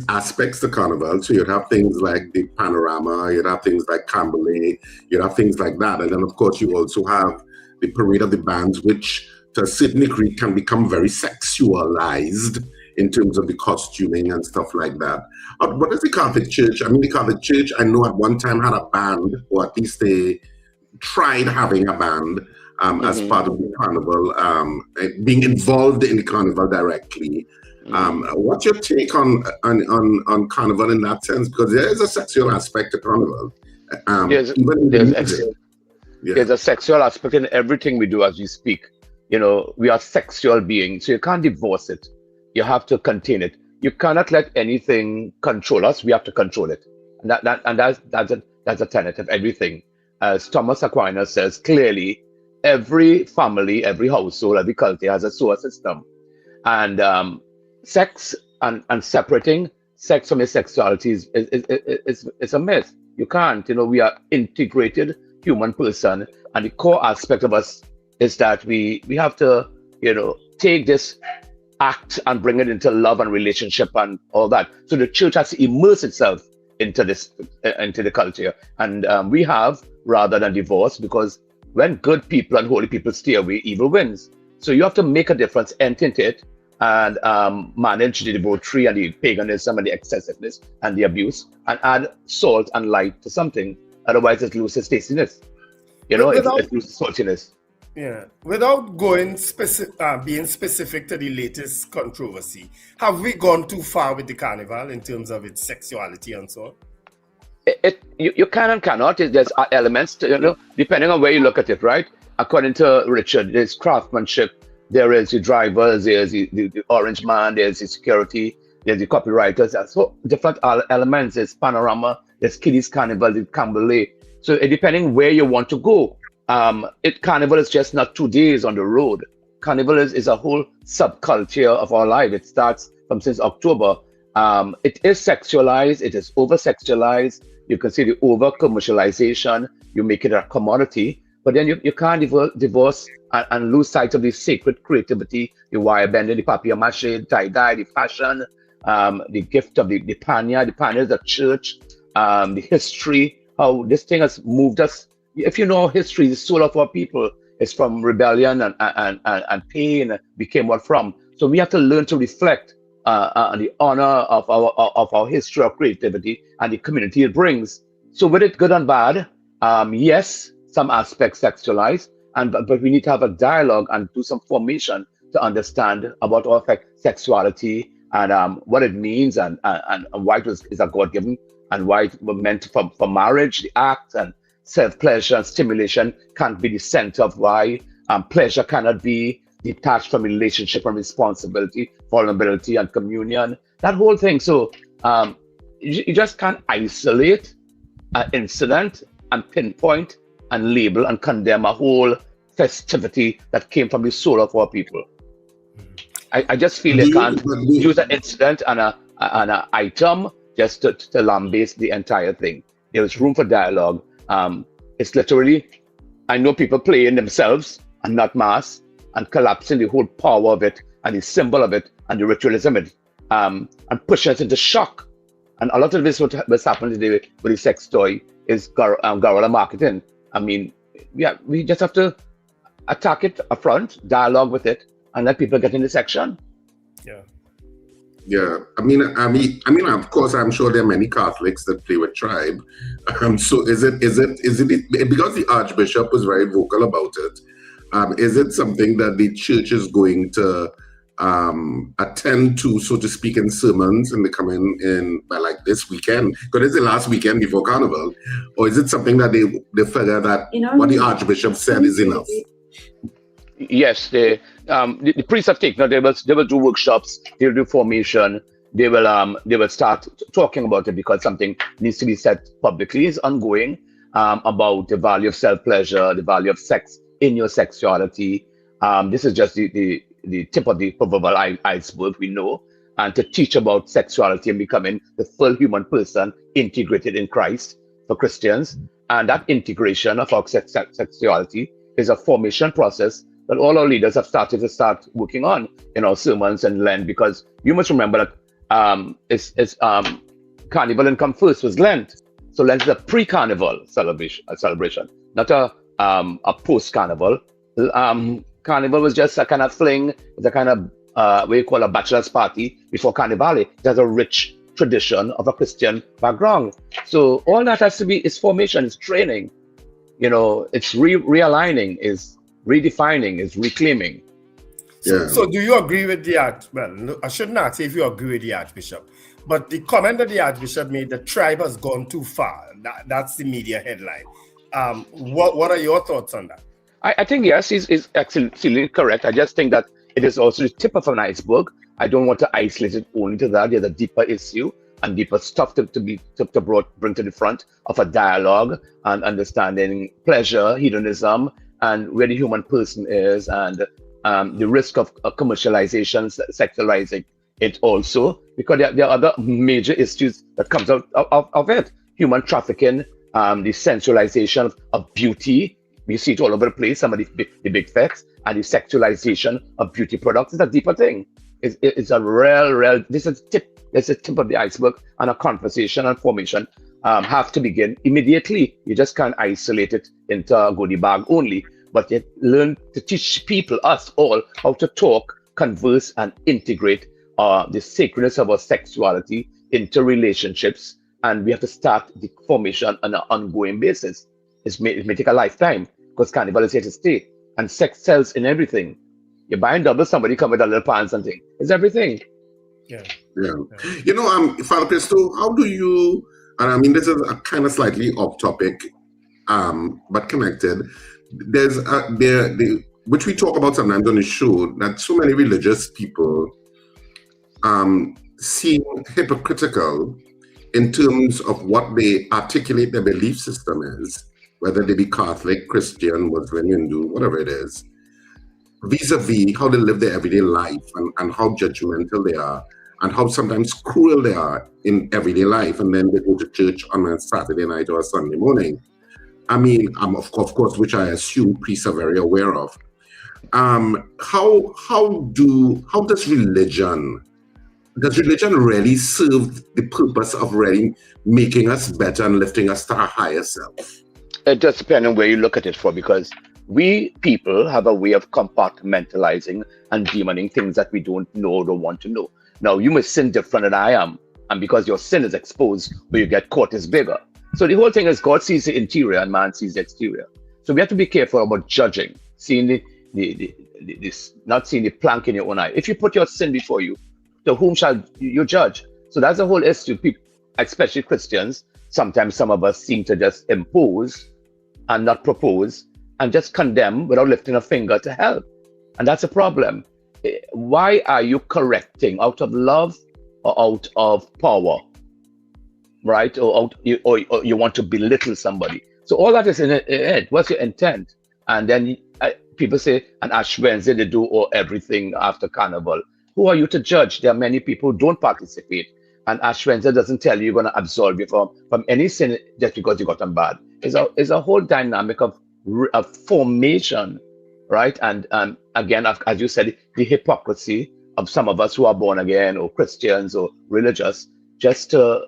aspects to Carnival. So you'd have things like the panorama, you'd have things like Camberley, you'd have things like that. And then, of course, you also have the parade of the bands, which to a certain degree can become very sexualized in terms of the costuming and stuff like that. What is the Catholic Church? I mean, the Catholic Church, I know at one time had a band, or at least they tried having a band as part of the Carnival, being involved in the Carnival directly. What's your take on Carnival in that sense? Because there is a sexual aspect to Carnival. There's a sexual aspect in everything we do as we speak. You know, we are sexual beings, so you can't divorce it. You have to contain it. You cannot let anything control us. We have to control it. And that's a tenet of everything. As Thomas Aquinas says clearly, every family, every household, every culture has a sewer system. And sex and separating sex from its sexuality is a myth. You can't. You know, we are integrated human person, and the core aspect of us is that we have to, you know, take this act and bring it into love and relationship and all that. So the church has to immerse itself into the culture, and we have, rather than divorce, because when good people and holy people stay away, evil wins. So you have to make a difference, enter into it, and manage the debauchery and the paganism and the excessiveness and the abuse, and add salt and light to something. Otherwise, it loses tastiness. You know, it loses saltiness. Yeah, without going being specific to the latest controversy, have we gone too far with the carnival in terms of its sexuality and so on? You can and cannot. There's elements, to, you know, depending on where you look at it, right? According to Richard, there's craftsmanship, there is the drivers, there's the orange man, there's the security, there's the copywriters. So different elements. There's panorama, there's kiddies carnival, there's Camberley. So depending where you want to go. Carnival is just not 2 days on the road. Carnival is a whole subculture of our life. It starts from since October. It is sexualized. It is over-sexualized. You can see the over-commercialization. You make it a commodity. But then you can't divorce and lose sight of the sacred creativity, the wire bending, the papier-mâché, the tie-dye, the fashion, the gift of the panya. The panya is the church, the history, how this thing has moved us. If you know history, the soul of our people is from rebellion and pain became what from. So we have to learn to reflect on the honor of our history of creativity and the community it brings. So with it, good and bad, yes, some aspects sexualized, but we need to have a dialogue and do some formation to understand about our sexuality and what it means and why it is a God-given and why it was meant for marriage, the act, and self-pleasure and stimulation can't be the center of why pleasure cannot be detached from relationship and responsibility, vulnerability and communion, that whole thing. So you just can't isolate an incident and pinpoint and label and condemn a whole festivity that came from the soul of our people. I just feel they can't use an incident and an item just to lambaste the entire thing. There is room for dialogue. It's literally, I know people playing themselves and not mass and collapsing the whole power of it and the symbol of it and the ritualism of it and pushing us into shock. And a lot of this what's happening today with the sex toy is guerrilla marketing. I mean, yeah, we just have to attack it up front, dialogue with it, and let people get in the section. Yeah. Yeah, I mean, of course, I'm sure there are many Catholics that play with tribe. So is it because the Archbishop was very vocal about it? Is it something that the church is going to attend to, so to speak, in sermons in the coming by like this weekend? Because it's the last weekend before Carnival, or is it something that they figure that what the Archbishop said is enough? Yes, the priests have taken. They will do workshops. They will do formation. They will start talking about it because something needs to be said publicly. It's ongoing. about the value of self-pleasure, the value of sex in your sexuality. This is just the tip of the proverbial iceberg, we know, and to teach about sexuality and becoming the full human person integrated in Christ for Christians. And that integration of our sexuality is a formation process that all our leaders have started working on in our sermons and Lent, because you must remember that Carnival and come first was Lent. So Lent is a pre-Carnival celebration, not a post-Carnival. Carnival was just a kind of fling, it's a kind of what you call a bachelor's party before Carnival. There's a rich tradition of a Christian background. So all that has to be is formation, is training. It's realigning, is redefining, is reclaiming. So do you agree with well, I shouldn't ask if you agree with the Archbishop, but the comment that the Archbishop made, the tribe has gone too far. That's the media headline. What are your thoughts on that? I think, yes, he's absolutely correct. I just think that it is also the tip of an iceberg. I don't want to isolate it only to that. There's a deeper issue and deeper stuff to bring to the front of a dialogue and understanding pleasure, hedonism, and where the human person is, and the risk of commercialization, sexualizing it also, because there are other major issues that comes out of it. Human trafficking, the sensualization of beauty. We see it all over the place, some of the big facts, and the sexualization of beauty products is a deeper thing. It's a real, this is a tip of the iceberg, and a conversation and formation have to begin immediately. You just can't isolate it into a goodie bag only, but you learn to teach people, us all, how to talk, converse, and integrate the sacredness of our sexuality into relationships. And we have to start the formation on an ongoing basis. It may take a lifetime, because Carnival is here to stay, and sex sells in everything. You buy and double, somebody come with a little pants and thing. It's everything. Yeah. Father Christo, how do you, and I mean, this is a kind of slightly off topic, but connected. There's which we talk about sometimes on the show, that so many religious people seem hypocritical in terms of what they articulate their belief system is, whether they be Catholic, Christian, Muslim, Hindu, whatever it is, vis-a-vis how they live their everyday life, and how judgmental they are, and how sometimes cruel they are in everyday life, and then they go to church on a Saturday night or a Sunday morning. I mean, of course, which I assume priests are very aware of. How does religion really serve the purpose of really making us better and lifting us to our higher self? It does depend on where you look at it for, because we people have a way of compartmentalizing and demoning things that we don't know or don't want to know. Now, you may sin different than I am, and because your sin is exposed, where you get caught is bigger. So the whole thing is God sees the interior and man sees the exterior. So we have to be careful about judging, seeing not seeing the plank in your own eye. If you put your sin before you, to whom shall you judge? So that's the whole issue. People, especially Christians, sometimes some of us seem to just impose and not propose, and just condemn without lifting a finger to help. And that's a problem. Why are you correcting? Out of love or out of power? Right? Or you want to belittle somebody. So all that is in it. What's your intent? And then people say, and Ash Wednesday they do everything after Carnival. Who are you to judge? There are many people who don't participate. And Ash Wednesday doesn't tell you you're going to absolve you from any sin just because you got them bad. It's a whole dynamic of formation, right? And again, as you said, the hypocrisy of some of us who are born again or Christians or religious, just to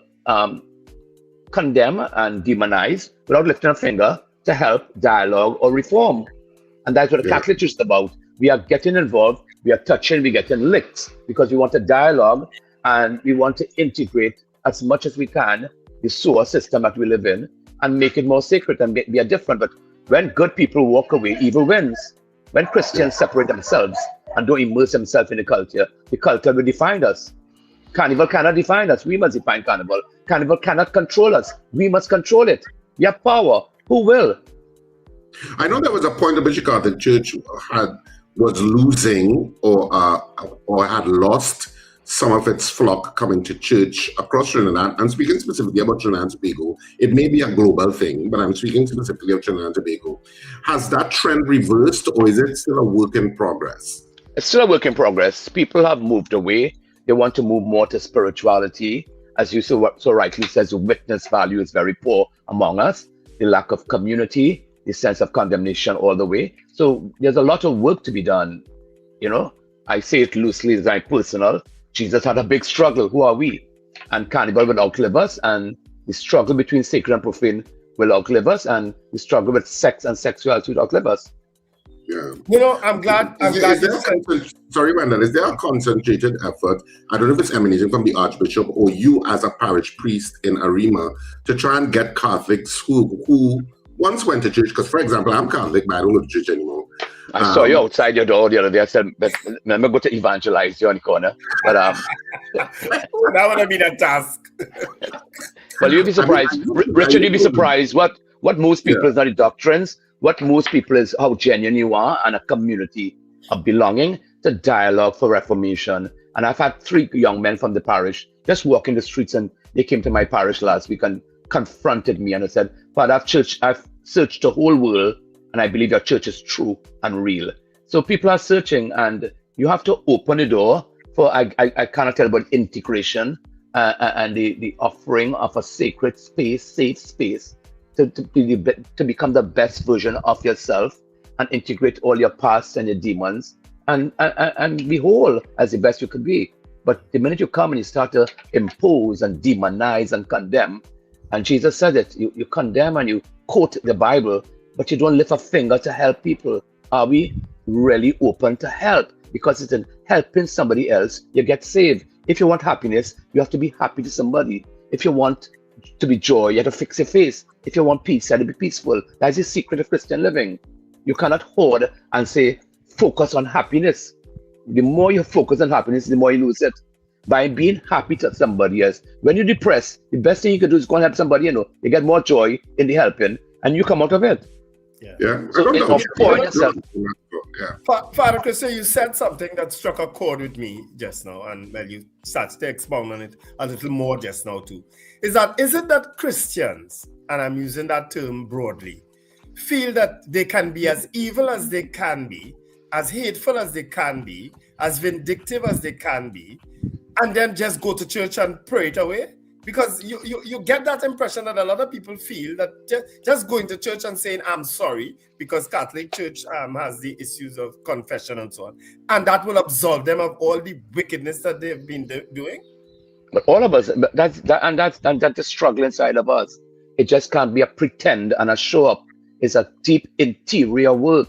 condemn and demonize without lifting a finger to help dialogue or reform. And that's what the Catholic Church is about. We are getting involved, we are touching, we're getting licked, because we want a dialogue and we want to integrate as much as we can the sewer system that we live in and make it more sacred and be a different. But when good people walk away, evil wins. When Christians separate themselves and don't immerse themselves in the culture will define us. Carnival cannot define us. We must define Carnival. Carnival cannot control us. We must control it. We have power. Who will? I know there was a point at which the Catholic Church was losing or had lost some of its flock coming to church across Trinidad. I'm speaking specifically about Trinidad and Tobago. It may be a global thing, but I'm speaking specifically of Trinidad and Tobago. Has that trend reversed, or is it still a work in progress? It's still a work in progress. People have moved away. They want to move more to spirituality. As you so rightly says, the witness value is very poor among us. The lack of community, the sense of condemnation all the way. So there's a lot of work to be done. You know, I say it loosely, it's like personal. Jesus had a big struggle. Who are we? And Carnival will outlive us, and the struggle between sacred and profane will outlive us, and the struggle with sex and sexuality will outlive us. Yeah. You know, I'm glad. Sorry, Wendell, is there a concentrated effort? I don't know if it's emanating from the Archbishop or you as a parish priest in Arima to try and get Catholics who once went to church, because, for example, I'm Catholic, but I don't go to church anymore. I saw you outside your door the other day. I said, "Remember, go to evangelize you on the corner." But that would have been a task. Well, you'd be surprised, Richard. You'd be surprised what most people is not the doctrines. What most people is how genuine you are and a community of belonging, the dialogue for reformation. And I've had 3 young men from the parish just walking the streets, and they came to my parish last week and confronted me and I said, "Father, I've searched the whole world, and I believe your church is true and real." So people are searching, and you have to open the door for, I cannot tell about integration and the offering of a sacred space, safe space, to become the best version of yourself and integrate all your past and your demons and be whole as the best you could be. But the minute you come and you start to impose and demonize and condemn, and Jesus said it, you condemn and you quote the Bible, but you don't lift a finger to help people. Are we really open to help? Because it's in helping somebody else, you get saved. If you want happiness, you have to be happy to somebody. If you want to be joy, you have to fix your face. If you want peace, you have to be peaceful. That's the secret of Christian living. You cannot hoard and say, focus on happiness. The more you focus on happiness, the more you lose it. By being happy to somebody else. When you're depressed, the best thing you can do is go and help somebody, you get more joy in the helping, and you come out of it. Yeah. Father Christo, you said something that struck a chord with me just now, and you started to expound on it a little more just now too. Is it that Christians, and I'm using that term broadly, feel that they can be as evil as they can be, as hateful as they can be, as vindictive as they can be, and then just go to church and pray it away? Because you get that impression that a lot of people feel that just going to church and saying, "I'm sorry," because Catholic Church has the issues of confession and so on, and that will absolve them of all the wickedness that they've been doing. But all of us, that's the struggle inside of us. It just can't be a pretend and a show up. It's a deep interior work.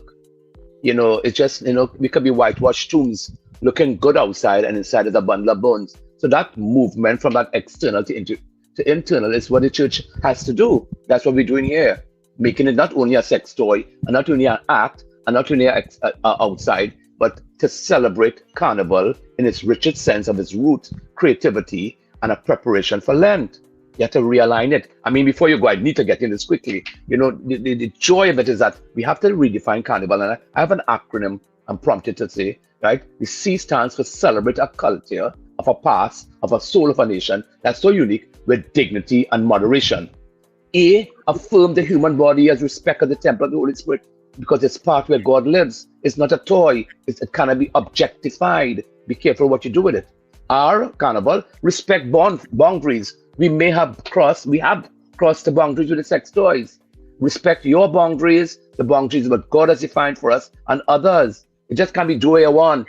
It's just, we could be whitewashed tombs looking good outside, and inside is a bundle of bones. So that movement from that external to internal is what the church has to do. That's what we're doing here, making it not only a sex toy, and not only an act, and not only outside, but to celebrate Carnival in its richest sense of its roots, creativity, and a preparation for Lent. You have to realign it. I mean, before you go, I need to get in this quickly. The joy of it is that we have to redefine Carnival. And I have an acronym I'm prompted to say, right? The C stands for celebrate a culture of a past, of a soul of a nation that's so unique with dignity and moderation. A, affirm the human body as respect of the temple of the Holy Spirit, because it's part where God lives. It's not a toy. It cannot be objectified. Be careful what you do with it. R, Carnival, respect boundaries. We have crossed the boundaries with the sex toys. Respect your boundaries, the boundaries of what God has defined for us and others. It just can't be do what you want,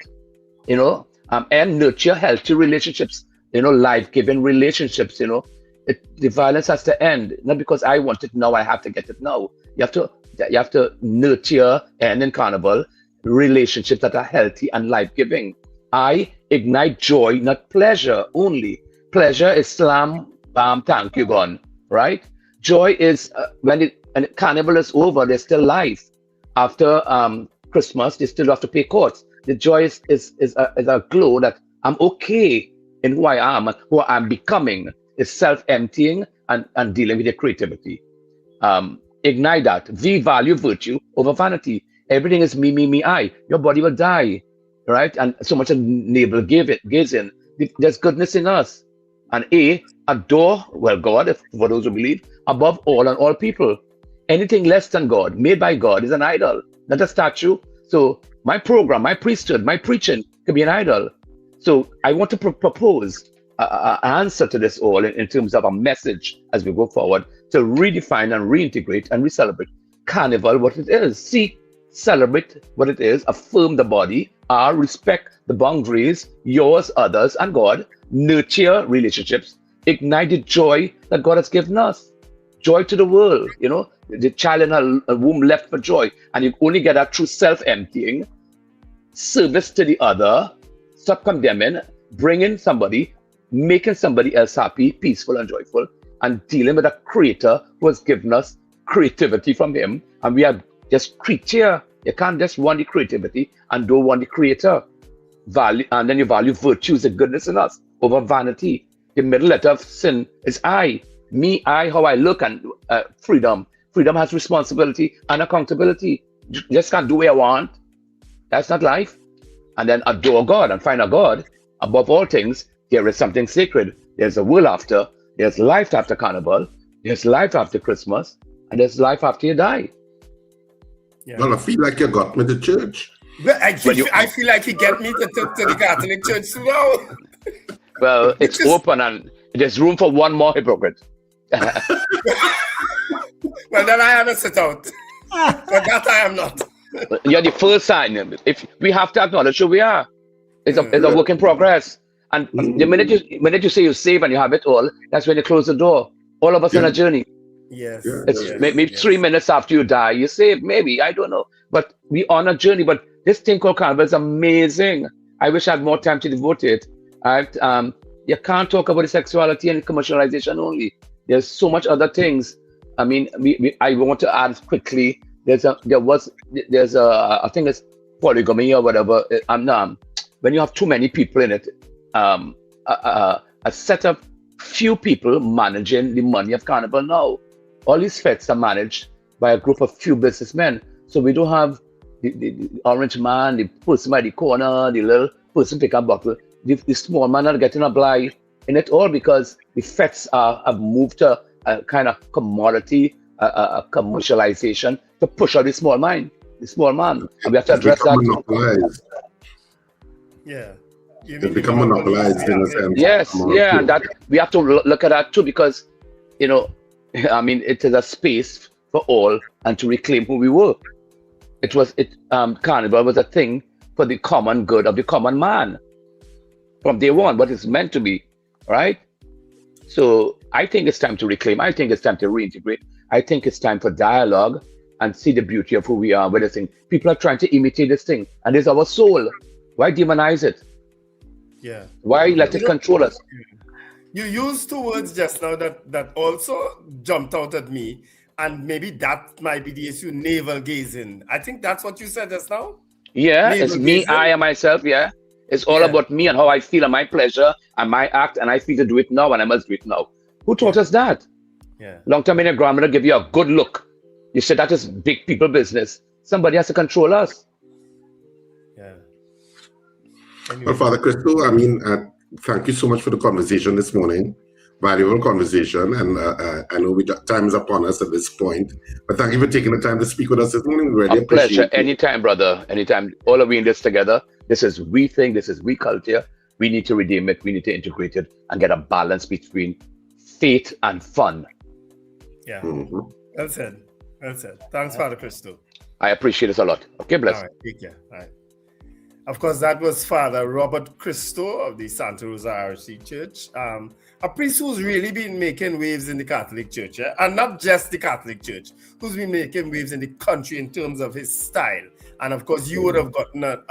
and nurture healthy relationships, life-giving relationships, the violence has to end. Not because I want it now, I have to get it now. You have to nurture, and in Carnival, relationships that are healthy and life-giving. I ignite joy, not pleasure only. Pleasure is slam, bam, thank you, gone, right? Joy is when Carnival is over, there's still life. After Christmas, they still have to pay courts. The joy is a glow that I'm okay in who I am and who I'm becoming. It's self-emptying and dealing with your creativity. Ignite that. V, value virtue over vanity. Everything is me, I. Your body will die, right? And so much of navel gives in. there's goodness in us. And adore, well, God, for those who believe, above all and all people. Anything less than God, made by God, is an idol, not a statue. So my program, my priesthood, my preaching can be an idol. So I want to propose an answer to this all in terms of a message as we go forward to redefine and reintegrate and re-celebrate Carnival, what it is. See, celebrate what it is, affirm the body, respect the boundaries, yours, others, and God, nurture relationships, ignite the joy that God has given us. Joy to the world, the child in her womb left for joy. And you only get that through self-emptying, service to the other, stop condemning, bringing somebody, making somebody else happy, peaceful, and joyful, and dealing with a creator who has given us creativity from him. And we are just creature. You can't just want the creativity and don't want the creator. Value, and then you value virtues and goodness in us over vanity. The middle letter of sin is I. Me, I, how I look, and freedom. Freedom has responsibility and accountability. You just can't do what I want. That's not life. And then adore God and find a God. Above all things, there is something sacred. There's a world after. There's life after Carnival. There's life after Christmas. And there's life after you die. Yeah. Well, I feel like you got me to church. Well, I feel like you get me to the Catholic Church too now. Well, it's open and there's room for one more hypocrite. Well, then I have to sit out. But that I am not. You're the first sign. If we have to acknowledge who we are. It's a work in progress. And the minute you say you're saved and you have it all, that's when you close the door. All of us on a journey. Yes. It's maybe 3 minutes after you die, you're saved. Maybe, I don't know. But we on a journey. But this thing called Carnival is amazing. I wish I had more time to devote it. You can't talk about the sexuality and commercialization only. There's so much other things. I mean, I want to add quickly. There's a I think it's polygamy or whatever. When you have too many people in it, a set of few people managing the money of Carnival now. All these fetes are managed by a group of few businessmen. So we don't have the orange man, the person by the corner, the little person pick up bottle. The small man are getting a blind in it all because the fetes have moved to a kind of commodity, a commercialization to push out the small man. And we have to address that. Monopolized. Yeah. They become monopolized in a sense. Yes, yeah, and that we have to look at that too because, it is a space for all and to reclaim who we were. Carnival was a thing for the common good of the common man from day one, what it's meant to be, right? So I think it's time to reclaim. I think it's time to reintegrate. I think it's time for dialogue and see the beauty of who we are with this thing. People are trying to imitate this thing, and it's our soul. Why demonize it? Yeah. Why let it control us? You used two words just now that also jumped out at me, and maybe that might be the issue, navel gazing. I think that's what you said just now? Yeah, navel it's me, gazing. I and myself, yeah. It's all about me and how I feel and my pleasure and my act, and I feel to do it now and I must do it now. Who taught us that? Yeah. Long time in your grandmother give you a good look. You said that is big people business. Somebody has to control us. Yeah. Anyway. Well, Father Christo, thank you so much for the conversation this morning. Valuable conversation, and I know time is upon us at this point, but thank you for taking the time to speak with us this morning. Really appreciate pleasure. it. Anytime, brother. Anytime. All of we in this together. This is we thing. This is we culture. We need to redeem it. We need to integrate it and get a balance between faith and fun. Yeah. Mm-hmm. Well said. Thanks, Father Christo. I appreciate it a lot. Okay, bless. All right. Take care. All right. Of course, that was Father Robert Christo of the Santa Rosa RC Church, a priest who's really been making waves in the Catholic Church, and not just the Catholic Church, who's been making waves in the country in terms of his style. And of course, you would have gotten a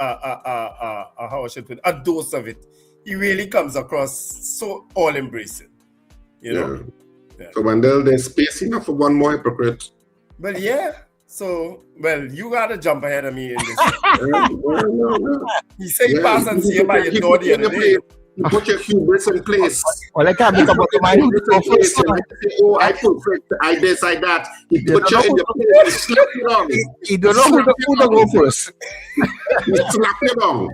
dose of it. He really comes across so all-embracing, Yeah. So, Wendell, there's space enough for one more hypocrite. Well, yeah. So, you gotta jump ahead of me in this. No. He said he passed and see him by your door the other day. You put your hubris in place. Well, I can't make up my mind. Oh, I perfect. I this, I that. He put you in the place. He slap you down. He don't know who to go first. He slap you down.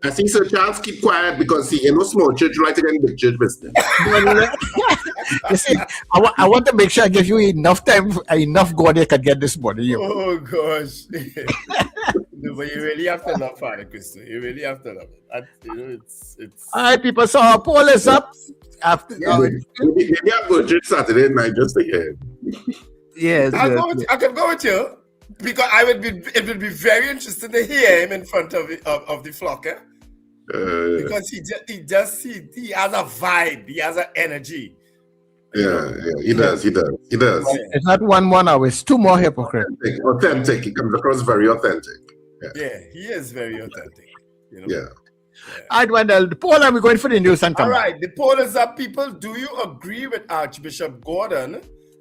I see Sir Charles keep quiet because he ain't no small church, you like to get in big church business. You see, I want to make sure I give you enough time, enough God you can get this money. You. Oh gosh. No, but you really have to love Father Christo. You really have to love it. It's All right, people. So our poll is up. After Maybe I'll go to church Saturday night just to hear him. yes, I could go with you because it would be very interesting to hear him in front of the flock, eh? Because he has a vibe, he has an energy. Yeah, he does. it's not 1 hour, it's 2 more hypocrites. Authentic. He comes across very authentic. Yeah, he is very authentic. You know? Yeah. All right, Wendell, the poll, and we're going for the news and come All back. right, the poll is up, people. Do you agree with Archbishop Gordon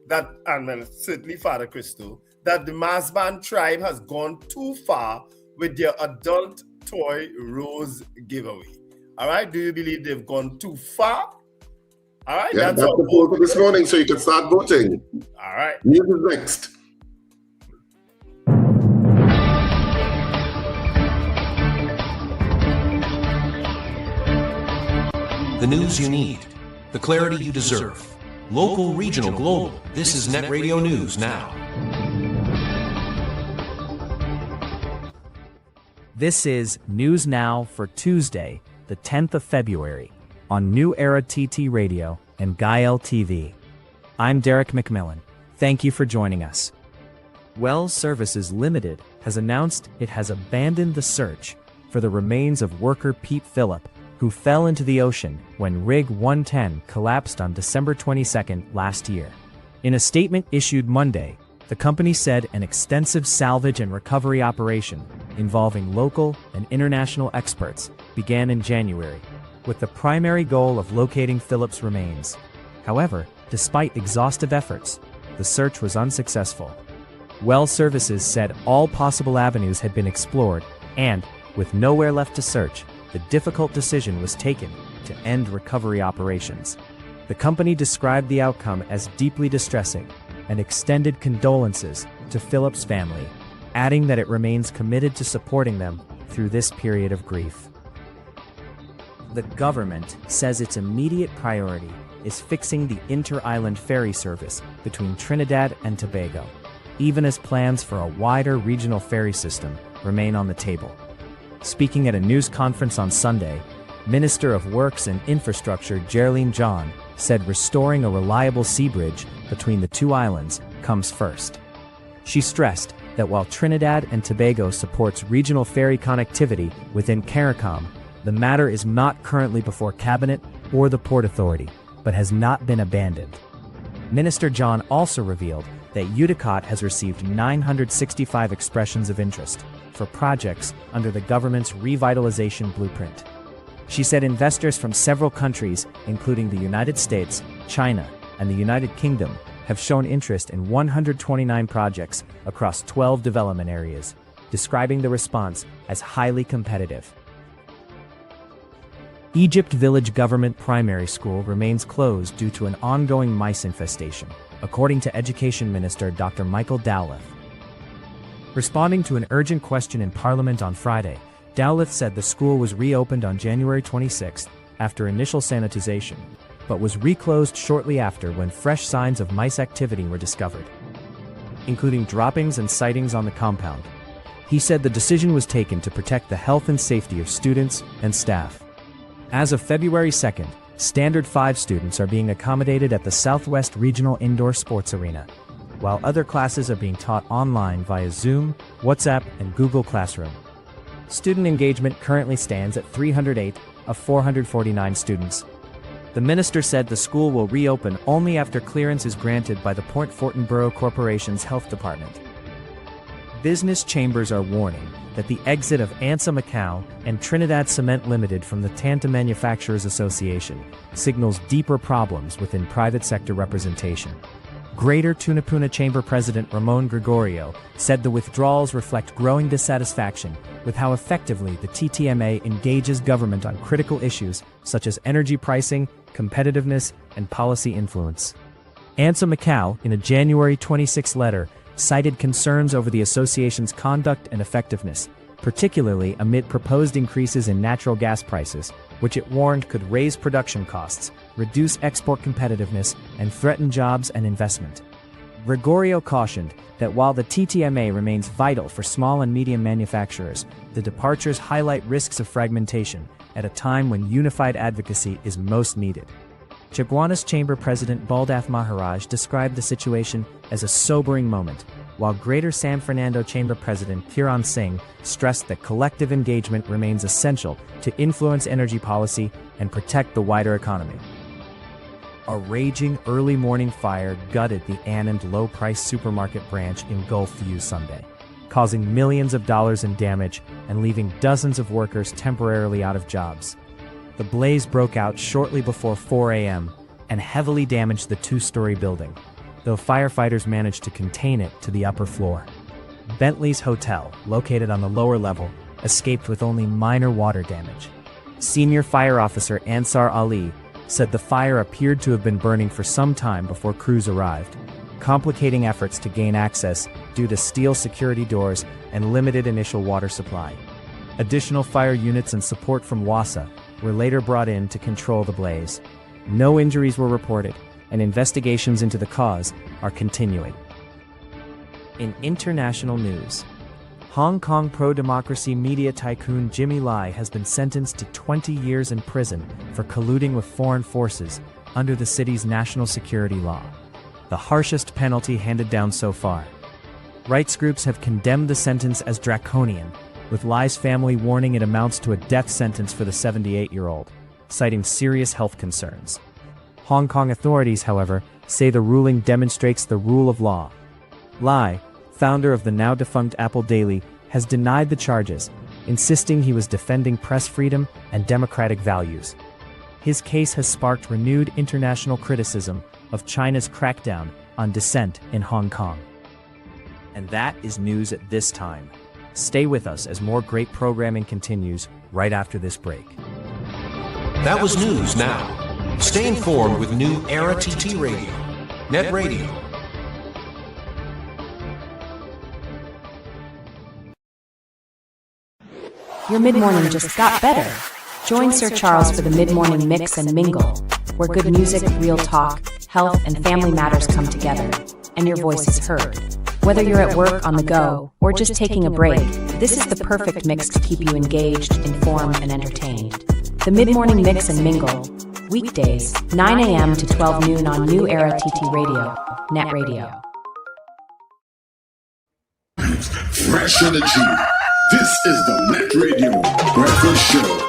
and certainly Father Christo, that the mass band tribe has gone too far with their adult toy rose giveaway? All right, do you believe they've gone too far? All right, Yeah, that's the poll for this morning, so you can start voting. All right. News is next. The news you need, the clarity you deserve. Local, regional, global. This is Net Radio News Now. This is News Now for Tuesday, the 10th of February, on New Era TT Radio and Gael TV. I'm Derek McMillan. Thank you for joining us. Wells Services Limited has announced it has abandoned the search for the remains of worker Pete Phillip, who fell into the ocean when Rig 110 collapsed on December 22nd last year. In a statement issued Monday, the company said an extensive salvage and recovery operation involving local and international experts began in January, with the primary goal of locating Phillip's remains. However, despite exhaustive efforts, the search was unsuccessful. Wells Services said all possible avenues had been explored and, with nowhere left to search, the difficult decision was taken to end recovery operations. The company described the outcome as deeply distressing and extended condolences to Phillip's family, adding that it remains committed to supporting them through this period of grief. The government says its immediate priority is fixing the inter-island ferry service between Trinidad and Tobago, even as plans for a wider regional ferry system remain on the table. Speaking at a news conference on Sunday, Minister of Works and Infrastructure Geraldine John said restoring a reliable sea bridge between the two islands comes first. She stressed that while Trinidad and Tobago supports regional ferry connectivity within CARICOM, the matter is not currently before Cabinet or the Port Authority, but has not been abandoned. Minister John also revealed that UDECOT has received 965 expressions of interest for projects under the government's revitalization blueprint. She said investors from several countries, including the United States, China, and the United Kingdom, have shown interest in 129 projects across 12 development areas, describing the response as highly competitive. Egypt Village Government Primary School remains closed due to an ongoing mice infestation, according to Education Minister Dr. Michael Dowleth. Responding to an urgent question in Parliament on Friday, Dowleth said the school was reopened on January 26th after initial sanitization, but was reclosed shortly after when fresh signs of mice activity were discovered, including droppings and sightings on the compound. He said the decision was taken to protect the health and safety of students and staff. As of February 2nd, Standard 5 students are being accommodated at the Southwest Regional Indoor Sports Arena, while other classes are being taught online via Zoom, WhatsApp, and Google Classroom. Student engagement currently stands at 308 of 449 students. The minister said the school will reopen only after clearance is granted by the Port Fortin Borough Corporation's Health Department. Business chambers are warning that the exit of ANSA Macau and Trinidad Cement Limited from the Tanta Manufacturers Association signals deeper problems within private sector representation. Greater Tunapuna Chamber President Ramon Gregorio said the withdrawals reflect growing dissatisfaction with how effectively the TTMA engages government on critical issues such as energy pricing, competitiveness, and policy influence. ANSA Macau, in a January 26 letter, cited concerns over the association's conduct and effectiveness, particularly amid proposed increases in natural gas prices, which it warned could raise production costs, reduce export competitiveness, and threaten jobs and investment. Gregorio cautioned that while the TTMA remains vital for small and medium manufacturers, the departures highlight risks of fragmentation at a time when unified advocacy is most needed. Chaguanas Chamber President Baldath Maharaj described the situation as a sobering moment, while Greater San Fernando Chamber President Kiran Singh stressed that collective engagement remains essential to influence energy policy and protect the wider economy. A raging early morning fire gutted the Anand low-price supermarket branch in Gulf View Sunday, causing millions of dollars in damage and leaving dozens of workers temporarily out of jobs. The blaze broke out shortly before 4 a.m. and heavily damaged the two-story building, though firefighters managed to contain it to the upper floor. Bentley's hotel, located on the lower level, escaped with only minor water damage. Senior fire officer Ansar Ali said the fire appeared to have been burning for some time before crews arrived, complicating efforts to gain access due to steel security doors and limited initial water supply. Additional fire units and support from WASA were later brought in to control the blaze. No injuries were reported, and investigations into the cause are continuing. In international news, Hong Kong pro-democracy media tycoon Jimmy Lai has been sentenced to 20 years in prison for colluding with foreign forces under the city's national security law, the harshest penalty handed down so far. Rights groups have condemned the sentence as draconian, with Lai's family warning it amounts to a death sentence for the 78-year-old, citing serious health concerns. Hong Kong authorities, however, say the ruling demonstrates the rule of law. Lai, founder of the now-defunct Apple Daily, has denied the charges, insisting he was defending press freedom and democratic values. His case has sparked renewed international criticism of China's crackdown on dissent in Hong Kong. And that is news at this time. Stay with us as more great programming continues right after this break. That was News Now. Stay informed with New Era TT Radio, Net Radio. Your mid-morning just got better. Join Sir Charles for the mid-morning mix and mingle, where good music, real talk, health, and family matters come together, and your voice is heard. Whether you're at work, on the go, or just taking a break, this is the perfect mix to keep you engaged, informed, and entertained. The mid-morning mix and mingle, weekdays, 9 a.m. to 12 noon on New Era TT Radio, Net Radio. Fresh energy. This is the Net Radio Breakfast Show.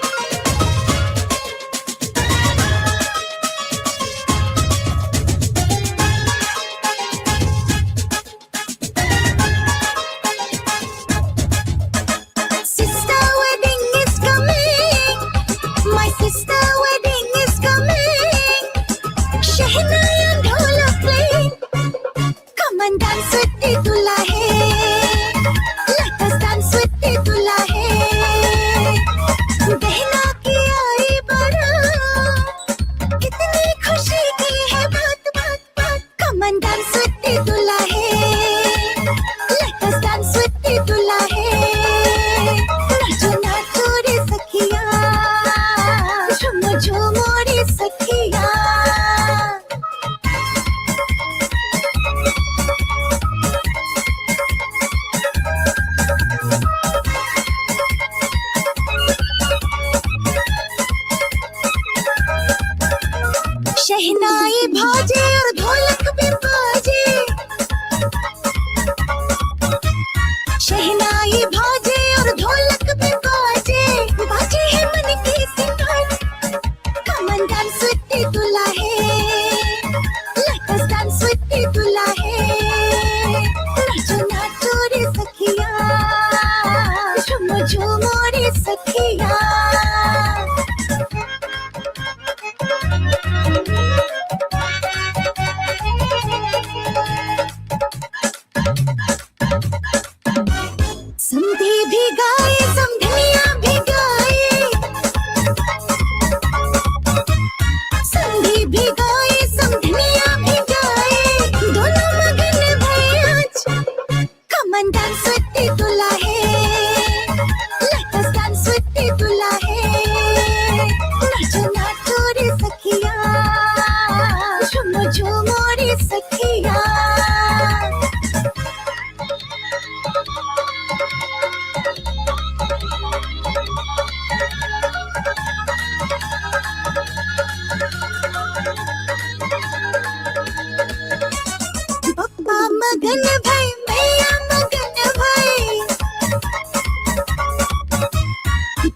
मैया मगन भाई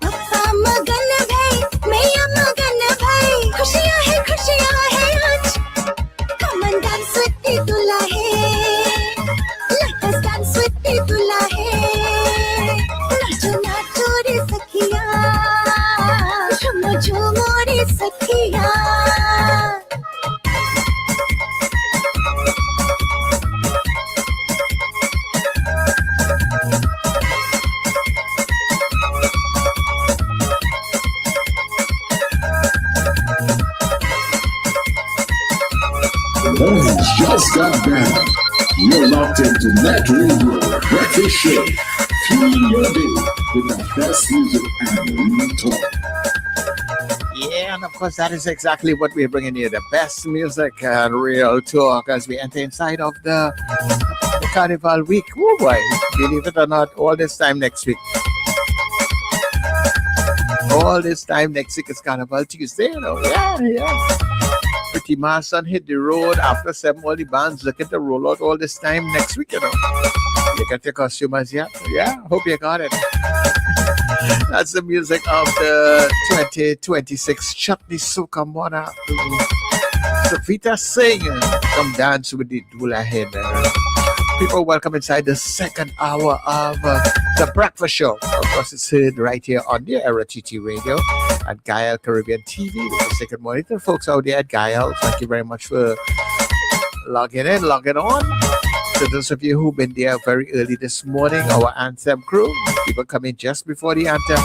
पप्पा मगन भाई मैया मगन भाई खुशियाँ है आज come and dance with the दुल्हा let us dance with the दुल्हा नाचो रे सखिया झूमो रे सखिया Mornings just got better. You're locked into Net Radio Breakfast Show. Fueling your day with the best music and real talk. Yeah, and of course, that is exactly what we're bringing you, the best music and real talk as we enter inside of the Carnival week. Oh boy, believe it or not, all this time next week. All this time next week is Carnival Tuesday, you know. Yeah. Pretty Mason hit the road after 7. All the bands looking to roll out all this time next week, you know. You got your costumers yet? Yeah, hope you got it. That's the music of the 2026 Chutney Soca Monarch. Safita Singh, come dance with the Dula head. People, welcome inside the second hour of the Breakfast Show. Of course, it's heard right here on the Era TT Radio at Gael Caribbean TV with the second monitor. Folks out there at Gael, thank you very much for logging on. To those of you who've been there very early this morning, our Anthem crew, people coming just before the Anthem,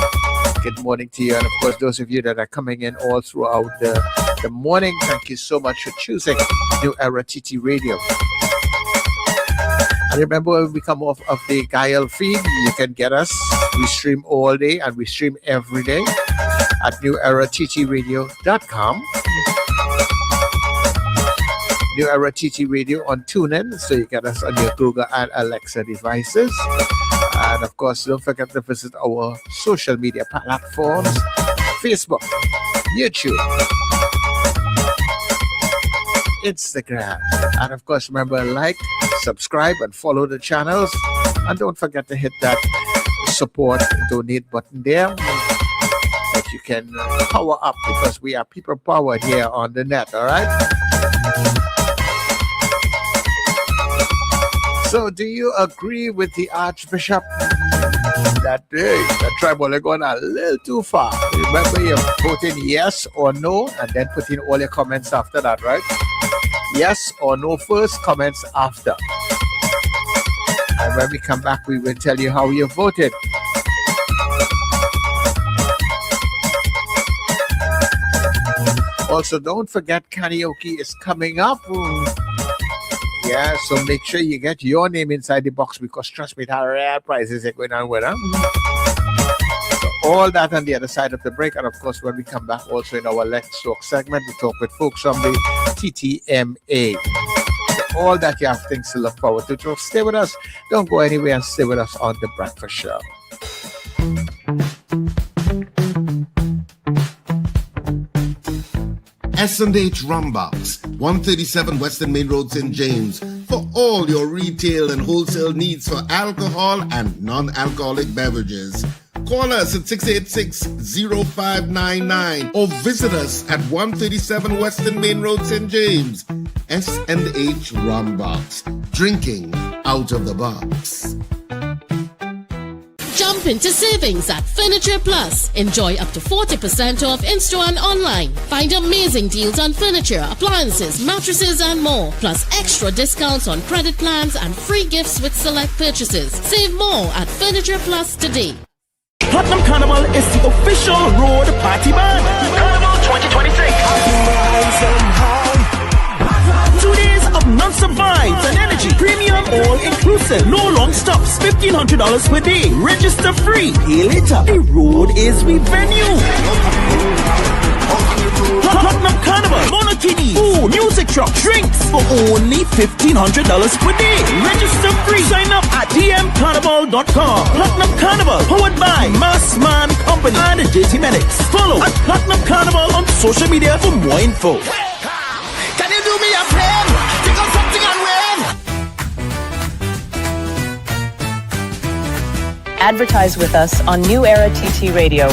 good morning to you. And of course, those of you that are coming in all throughout the morning, thank you so much for choosing New Era TT Radio. And remember, when we come off of the Gael feed, you can get us. We stream all day and we stream every day at newerattradio.com. New Era TT Radio on TuneIn, so you get us on your Google and Alexa devices. And of course, don't forget to visit our social media platforms, Facebook, YouTube, Instagram. And of course, remember, like, subscribe, and follow the channels. And don't forget to hit that support, donate button there that you can power up, because we are people powered here on the net, all right? So, do you agree with the Archbishop that that tribal are going a little too far? Remember, you put in yes or no, and then put in all your comments after that, right? Yes or no first, comments after. And when we come back, we will tell you how you voted. Also, don't forget karaoke is coming up. Yeah, so make sure you get your name inside the box, because trust me, there are rare prizes are going on with them. So all that on the other side of the break. And of course, when we come back, also in our Let's Talk segment, we talk with folks from the TTMA. So all that, you have things to look forward to. So stay with us. Don't go anywhere, and stay with us on the Breakfast Show. S&H Rumbox, 137 Western Main Road, St. James, for all your retail and wholesale needs for alcohol and non-alcoholic beverages. Call us at 686-0599 or visit us at 137 Western Main Road, St. James. S&H Rumbox, drinking out of the box. Jump into savings at Furniture Plus. Enjoy up to 40% off in-store and online. Find amazing deals on furniture, appliances, mattresses, and more. Plus extra discounts on credit plans and free gifts with select purchases. Save more at Furniture Plus today. Platinum Carnival is the official road party band. Carnival 2026. 2 days of non-stop vibes and energy. Premium all-inclusive. No long stops. $1,500 per day. Register free. Pay later. The road is the venue. Platinum Carnival. Monokini. Food, music truck, drinks for only $1,500 per day. Register free. Sign up at tmcarnival.com. Platinum Carnival. Powered by Mass Man Company and JT Medics. Follow at Platinum Carnival on social media for more info. Can you do me a favor? Pick up something and win. Advertise with us on New Era TT Radio,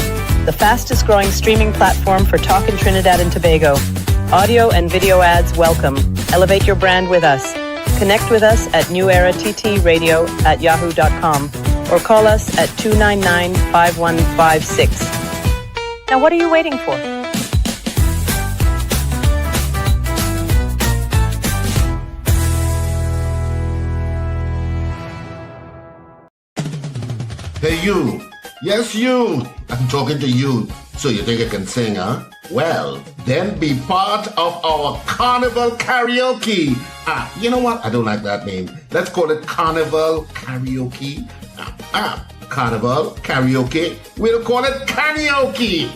the fastest growing streaming platform for talk in Trinidad and Tobago. Audio and video ads welcome. Elevate your brand with us. Connect with us at newerattradio@yahoo.com or call us at 299-5156. Now what are you waiting for? Hey, you. Yes, you. I'm talking to you. So you think I can sing, huh? Well, then be part of our Carnival Karaoke. You know what? I don't like that name. Let's call it Carnival Karaoke. Carnival Karaoke. We'll call it Karaoke.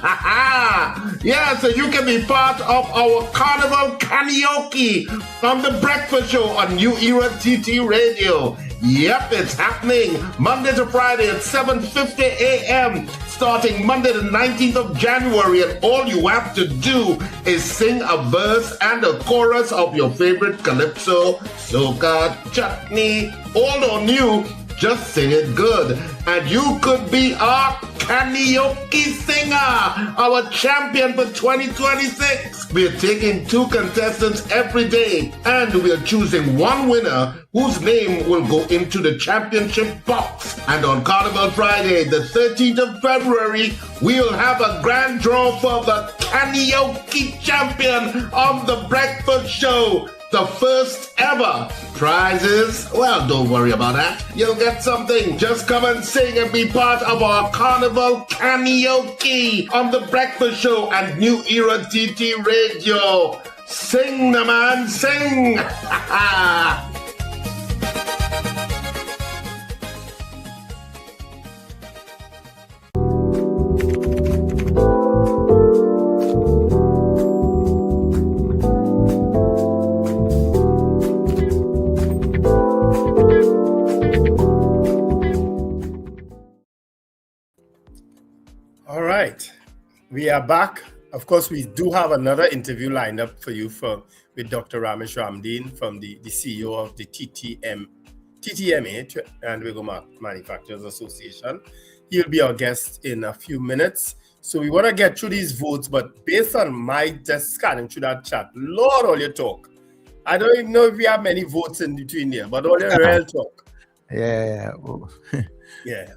Yeah, so you can be part of our Carnival Karaoke on the breakfast show on New Era TT Radio. Yep, it's happening Monday to Friday at 7:50 a.m. starting Monday the 19th of January, and all you have to do is sing a verse and a chorus of your favorite calypso, soca, chutney, old or new. Just sing it good, and you could be our karaoke singer, our champion for 2026. We're taking 2 contestants every day, and we're choosing one winner whose name will go into the championship box. And on Carnival Friday, the 13th of February, we'll have a grand draw for the karaoke champion of the breakfast show. The first ever prizes. Well, don't worry about that. You'll get something. Just come and sing and be part of our Carnival Karaoke on the breakfast show and New Era TT Radio. Sing, the man, sing. We are back. Of course, we do have another interview lined up for you with Dr. Ramesh Ramdeen from the CEO of the TTMA, Trinidad Manufacturers Association. He'll be our guest in a few minutes. So we want to get through these votes, but based on my just scanning through that chat, Lord, all your talk. I don't even know if we have many votes in between there, but all your real talk. Yeah. Yeah.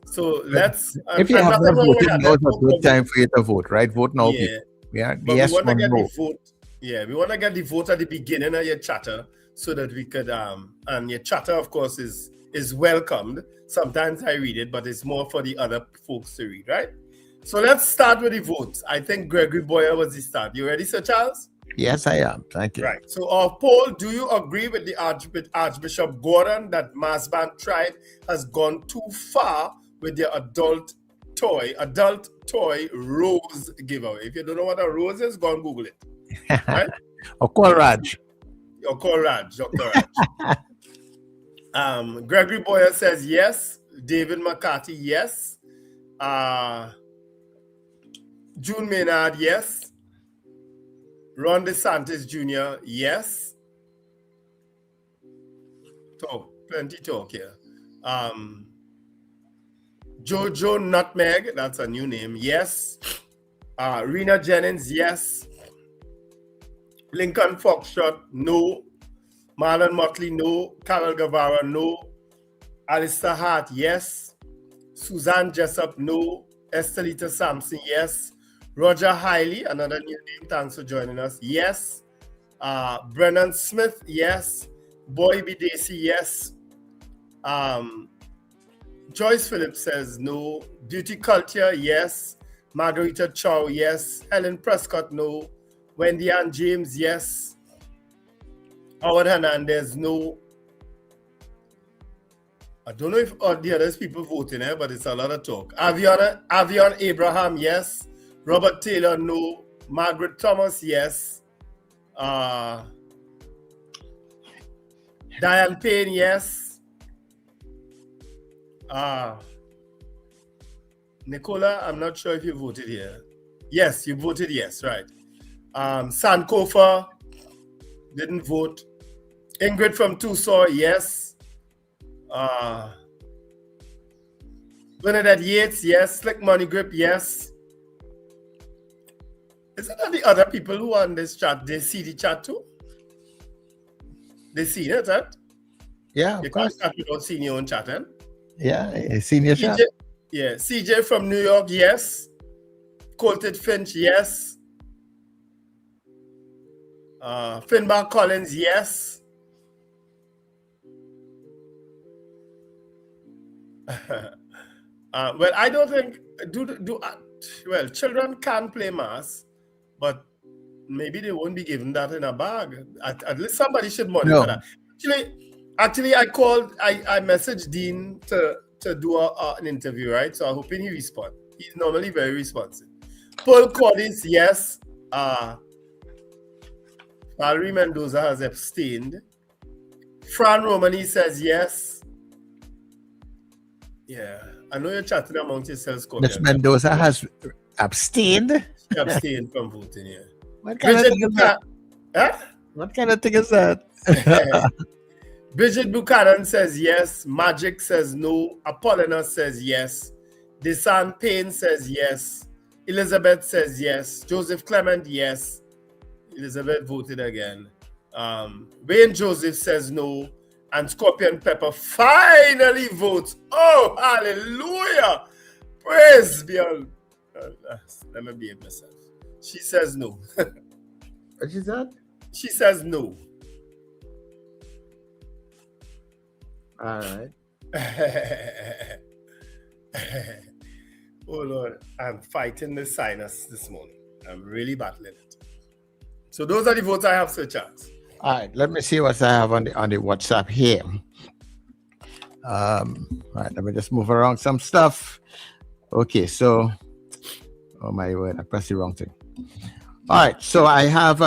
So let's. If you have not voted, now is a good time for you to vote, right? Vote now, yeah. people. Yeah, but yes, we want to get no. the vote. Yeah, we want to get the vote at the beginning of your chatter so that we could. And your chatter, of course, is welcomed. Sometimes I read it, but it's more for the other folks to read, right? So let's start with the votes. I think Gregory Boyer was the start. You ready, Sir Charles? Yes, I am. Thank you. Right. So our poll: do you agree with the Archbishop Gordon that Masban tribe has gone too far with their adult toy rose giveaway? If you don't know what a rose is, go and Google it. Right? Or call Raj. Dr. Raj. Gregory Boyer says yes. David McCarthy, yes. June Maynard, yes. Ron DeSantis Jr., yes. Plenty talk here. Jojo Nutmeg, that's a new name, yes. Rena Jennings, yes. Lincoln Foxtrot, no. Marlon Motley, no. Carol Guevara, no. Alistair Hart, yes. Suzanne Jessup, no. Estelita Sampson, yes. Roger Hiley, another new name, thanks for joining us, yes. Brennan Smith, yes. Boy B. Dacey, yes. Joyce Phillips says no. Beauty Culture, yes. Margarita Chow, yes. Helen Prescott, no. Wendy Ann James, yes. Howard Hernandez, no. I don't know if all the others people voting, but it's a lot of talk. Avion Abraham, yes. Robert Taylor, no. Margaret Thomas, yes. Diane Payne, yes. Nicola, I'm not sure if you voted here. Yes, you voted yes, right. Sankofa didn't vote. Ingrid from Tucson, yes. Bernadette Yates, yes. Slick Money Grip, yes. Isn't that the other people who are on this chat? They see the chat too? They see it, right? Yeah, of you course. can't chat without seeing your own chat, eh? Yeah, a senior chat. Yeah, CJ from New York, yes. Colted Finch, yes. Finbar Collins, yes. Well, I don't think well, children can play mass, but maybe they won't be given that in a bag. At least somebody should monitor that. Actually, I messaged Dean to do an interview, right? So I'm hoping he responds. He's normally very responsive. Paul Cordis, yes. Valerie Mendoza has abstained. Fran Romani says yes. Yeah, I know you're chatting amongst yourselves. Miss Mendoza has abstained. She abstained from voting, yeah. What kind of thing is that? Huh? What kind of thing is that? Bridget Buchanan says yes. Magic says no. Apollina says yes. Desan Payne says yes. Elizabeth says yes. Joseph Clement, yes. Elizabeth voted again. Wayne Joseph says no. And Scorpion Pepper finally votes. Oh, hallelujah. Praise be on. Let me behave myself. She says no. What is that? She says no. All right. Oh, Lord. I'm fighting the sinus this morning. I'm really battling it. So those are the votes I have, Sir Charles. All right, let me see what I have on the WhatsApp here. All right, let me just move around some stuff. Okay, so, oh my word, I pressed the wrong thing. All right, so I have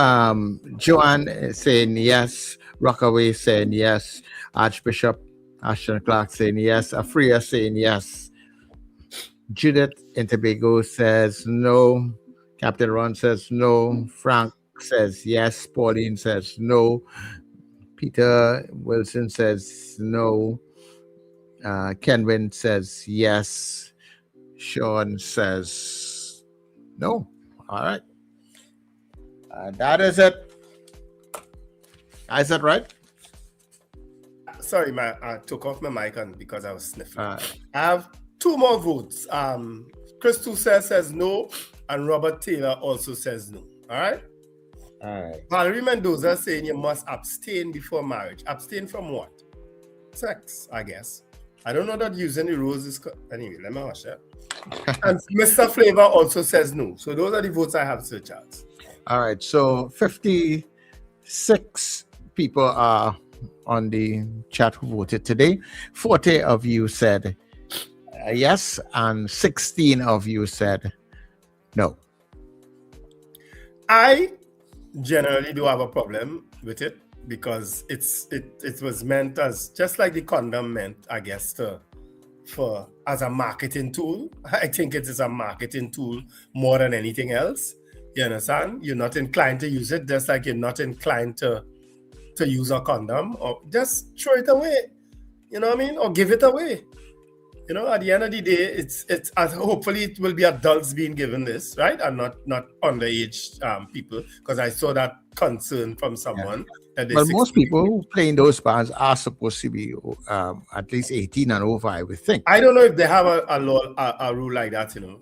Joanne saying yes, Rockaway saying yes, Archbishop Ashton Clark saying yes, Afria saying yes, Judith in Tobago says no, Captain Ron says no, Frank says yes, Pauline says no, Peter Wilson says no, Kenwin says yes, Sean says no. All right, that is it. Is that right? Sorry, I took off my mic because I was sniffing. I have two more votes. Christo says no, and Robert Taylor also says no. All right. All right. Valerie Mendoza saying you must abstain before marriage. Abstain from what? Sex, I guess. I don't know that using the rules is... Anyway, let me watch that. And Mr. Flavor also says no. So those are the votes I have, Sir Charles. All right. So 56 people are on the chat who voted today. 40 of you said yes, and 16 of you said no. I generally do have a problem with it because it was meant as just like the condom meant, I guess, as a marketing tool. I think it is a marketing tool more than anything else. You understand? You're not inclined to use it, just like you're not inclined to use a condom, or just throw it away. You know what I mean? Or give it away. You know, at the end of the day, it's hopefully it will be adults being given this, right? And not underage people, because I saw that concern from someone. Yeah. But most people who play in those bands are supposed to be at least 18 and over, I would think. I don't know if they have a rule like that, you know.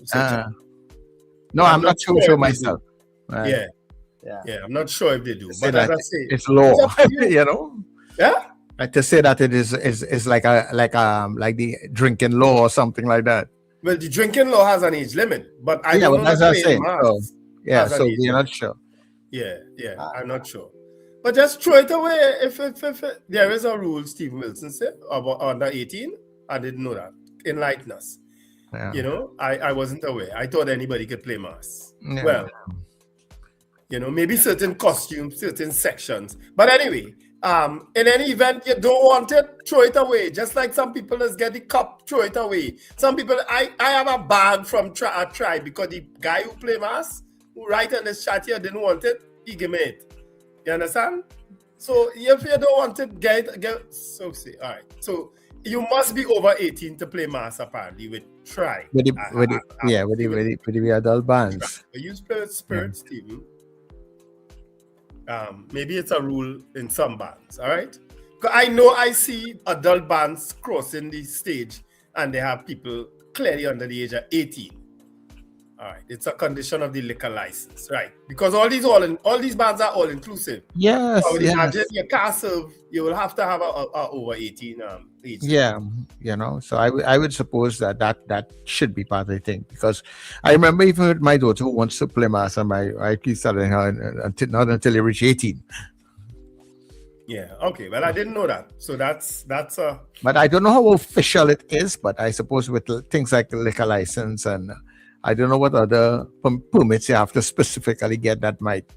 No, I'm not too sure myself. Right? Yeah, I'm not sure if they do. But as I say, it's law, you know. Yeah. Like to say that it is like the drinking law or something like that. Well, the drinking law has an age limit, but I don't know that's what I'm saying. So we're not sure. Yeah, I'm not sure. But just throw it away if there is a rule. Stephen Wilson said about under 18. I didn't know that. Enlighten us. Yeah. You know, I wasn't aware. I thought anybody could play mass. Yeah. Well, you know, maybe certain costumes, certain sections. But anyway, in any event you don't want it, throw it away. Just like some people just get the cup, throw it away. Some people, I have a bag from a tribe because the guy who play mass, who write on this chat here, didn't want it, he gave me it. You understand? So if you don't want it, get so see. All right. So You must be over 18 to play mass, apparently, with try. With the adult bands. You spirit, Stephen. Maybe it's a rule in some bands, all right? I know I see adult bands crossing the stage and they have people clearly under the age of 18. All right, it's a condition of the liquor license, right? Because all these bands are all inclusive. Yes, I would yes. imagine you can't serve. You will have to have a over 18 age. Yeah, so I would suppose that should be part of the thing, because I remember even with my daughter who wants to play mass, and I keep telling her not until you reach 18. Yeah. Okay. Well, I didn't know that. So that's a. But I don't know how official it is. But I suppose with things like the liquor license, and I don't know what other permits you have to specifically get that might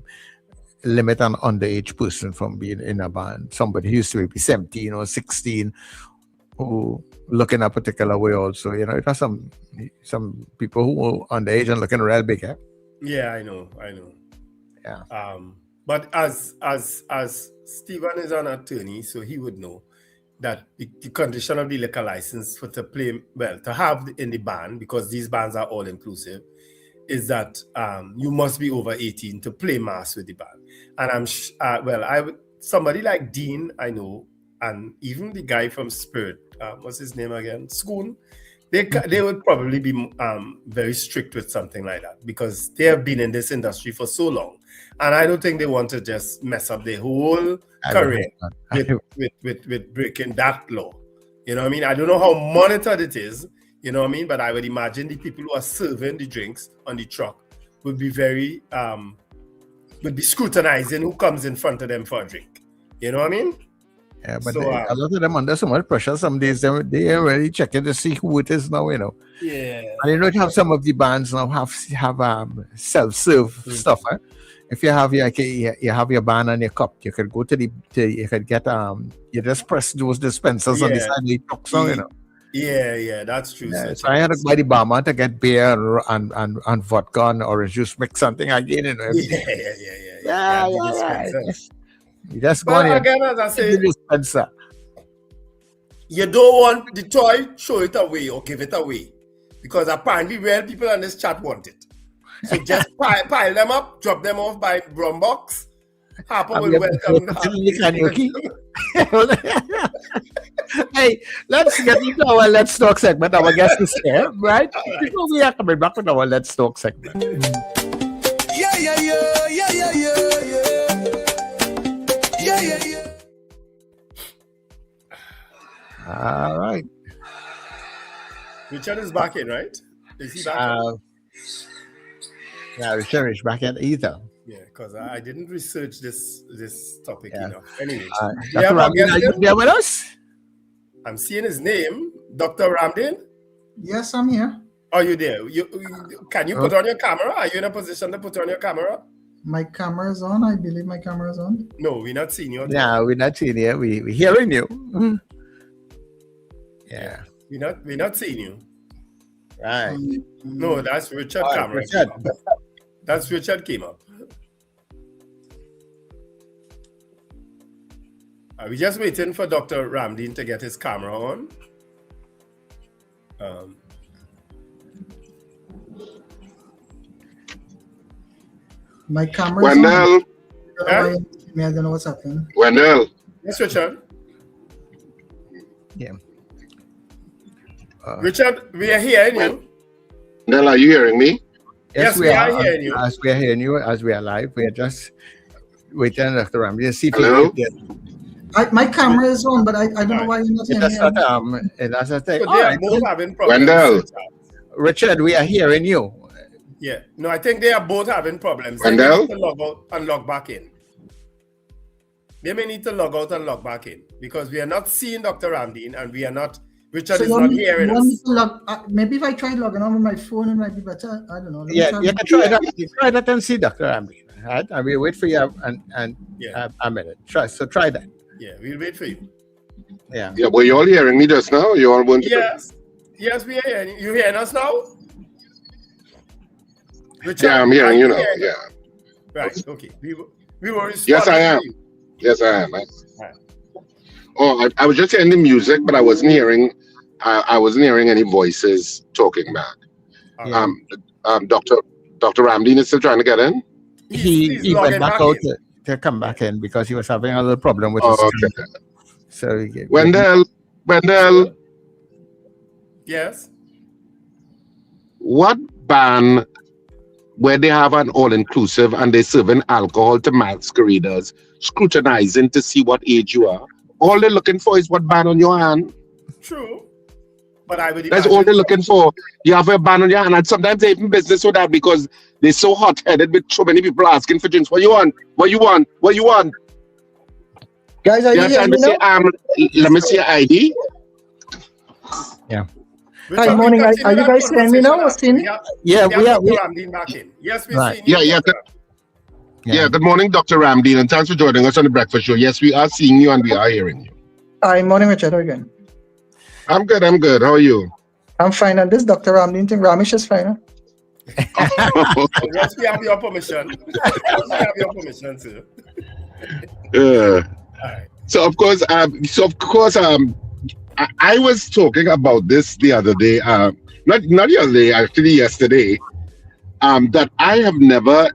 limit an underage person from being in a band. Somebody who used to be 17 or 16 who look in a particular way also. It has some people who are underage and looking real big. Yeah, I know. Yeah. But as Stephen is an attorney, so he would know that the condition of the liquor license to have in the band, because these bands are all inclusive, is that you must be over 18 to play mass with the band. And somebody like Dean, I know, and even the guy from Spirit, what's his name again? Schoon. They would probably be very strict with something like that, because they have been in this industry for so long. And I don't think they want to just mess up their whole career with breaking that law. You know what I mean? I don't know how monitored it is, you know what I mean? But I would imagine the people who are serving the drinks on the truck would be very, would be scrutinizing who comes in front of them for a drink. You know what I mean? Yeah, but a lot of them under so much pressure. Some days they are really checking to see who it is now, Yeah. And you have some of the bands now have self-serve stuff. If you have your band and your cup, you could go you could get you just press those dispensers on the side of the truck, Yeah, that's true. Yeah, so I had to buy the barman to get beer and vodka and orange juice, mix something again. Yeah. You just go on again, as I say, dispenser. You don't want the toy, show it away or give it away, because apparently real people on this chat want it. So just pile them up, drop them off by drum box. Harper will welcome. Hey, let's get into our Let's Talk segment. Our guest is here, right? Before we are coming back with our Let's Talk segment. Yeah. All right. Richard is back in, right? Is he back in? Yeah, Richard is back in either. Yeah, because I didn't research this topic enough. Anyway, Dr. Ramdeen, are you there with us? I'm seeing his name, Dr. Ramdeen. Yes, I'm here. Are you there? Can you put on your camera? Are you in a position to put on your camera? My camera is on. I believe my camera is on. No, we're not seeing you. No, we're not seeing you. We're hearing you. Yeah. We're not seeing you. Right. No, that's Richard camera. Richard. That's Richard came up. Are we just waiting for Dr. Ramdeen to get his camera on? My camera is Wendell. on. I don't know what's happening. Wendell. Yes, Richard. Yeah. Richard, we are hearing you. Wendell, are you hearing me? Yes, we are hearing you. As we are hearing you, as we are live, we are just waiting, Dr. Ramdeen. See if Hello? My camera is on, but I don't know why you're not hearing me. That's a thing. So they are both having problems. Wendell. Richard, we are hearing you. Yeah. No, I think they are both having problems. Wendell? They need to log out and log back in. They may need to log out and log back in, because we are not seeing Dr. Ramdeen and we are not. Richard is not hearing us. Maybe if I try logging on with my phone, it might be better. I don't know. You can try that. You try that and see, Dr. Ramdeen. Right? And we'll wait for you a minute. Try that. Yeah, we'll wait for you. Yeah. Yeah, were you all hearing me just now? You all want to? Yes, we are hearing you. You hearing us now? Richard, yeah, I'm hearing you now. Yeah. Right. Okay. We were. Yes, I am. Yes, I am. Right. Oh, I was just hearing the music, but I wasn't hearing. I wasn't hearing any voices talking back. Dr. Ramdeen is still trying to get in. He went back out to come back in because he was having a little problem with his screen. So Wendell. Yes. What ban where they have an all-inclusive and they're serving alcohol to masqueraders, scrutinizing to see what age you are? All they're looking for is what ban on your hand. True. But I would That's all they're looking for. You have a ban on your hand, and sometimes they even business with that because they're so hot-headed with so many people asking for drinks. What you want? What you want? What you want? Guys, are you trying to say, let me see your ID. Yeah. Hi, morning. Are you guys hearing me now? Yeah, we are. Ramdeen back in. Yes, we're seeing you. Yeah, good morning, Dr. Ramdeen, and thanks for joining us on the breakfast show. Yes, we are seeing you and we are hearing you. Hi, morning, Richard, again. I'm good. How are you? I'm fine. And this Dr. Ramdeen thing, Ramesh is fine. Yes, we have your permission. We have your permission too. So of course, I was talking about this the other day. Not the other day, actually yesterday. That I have never,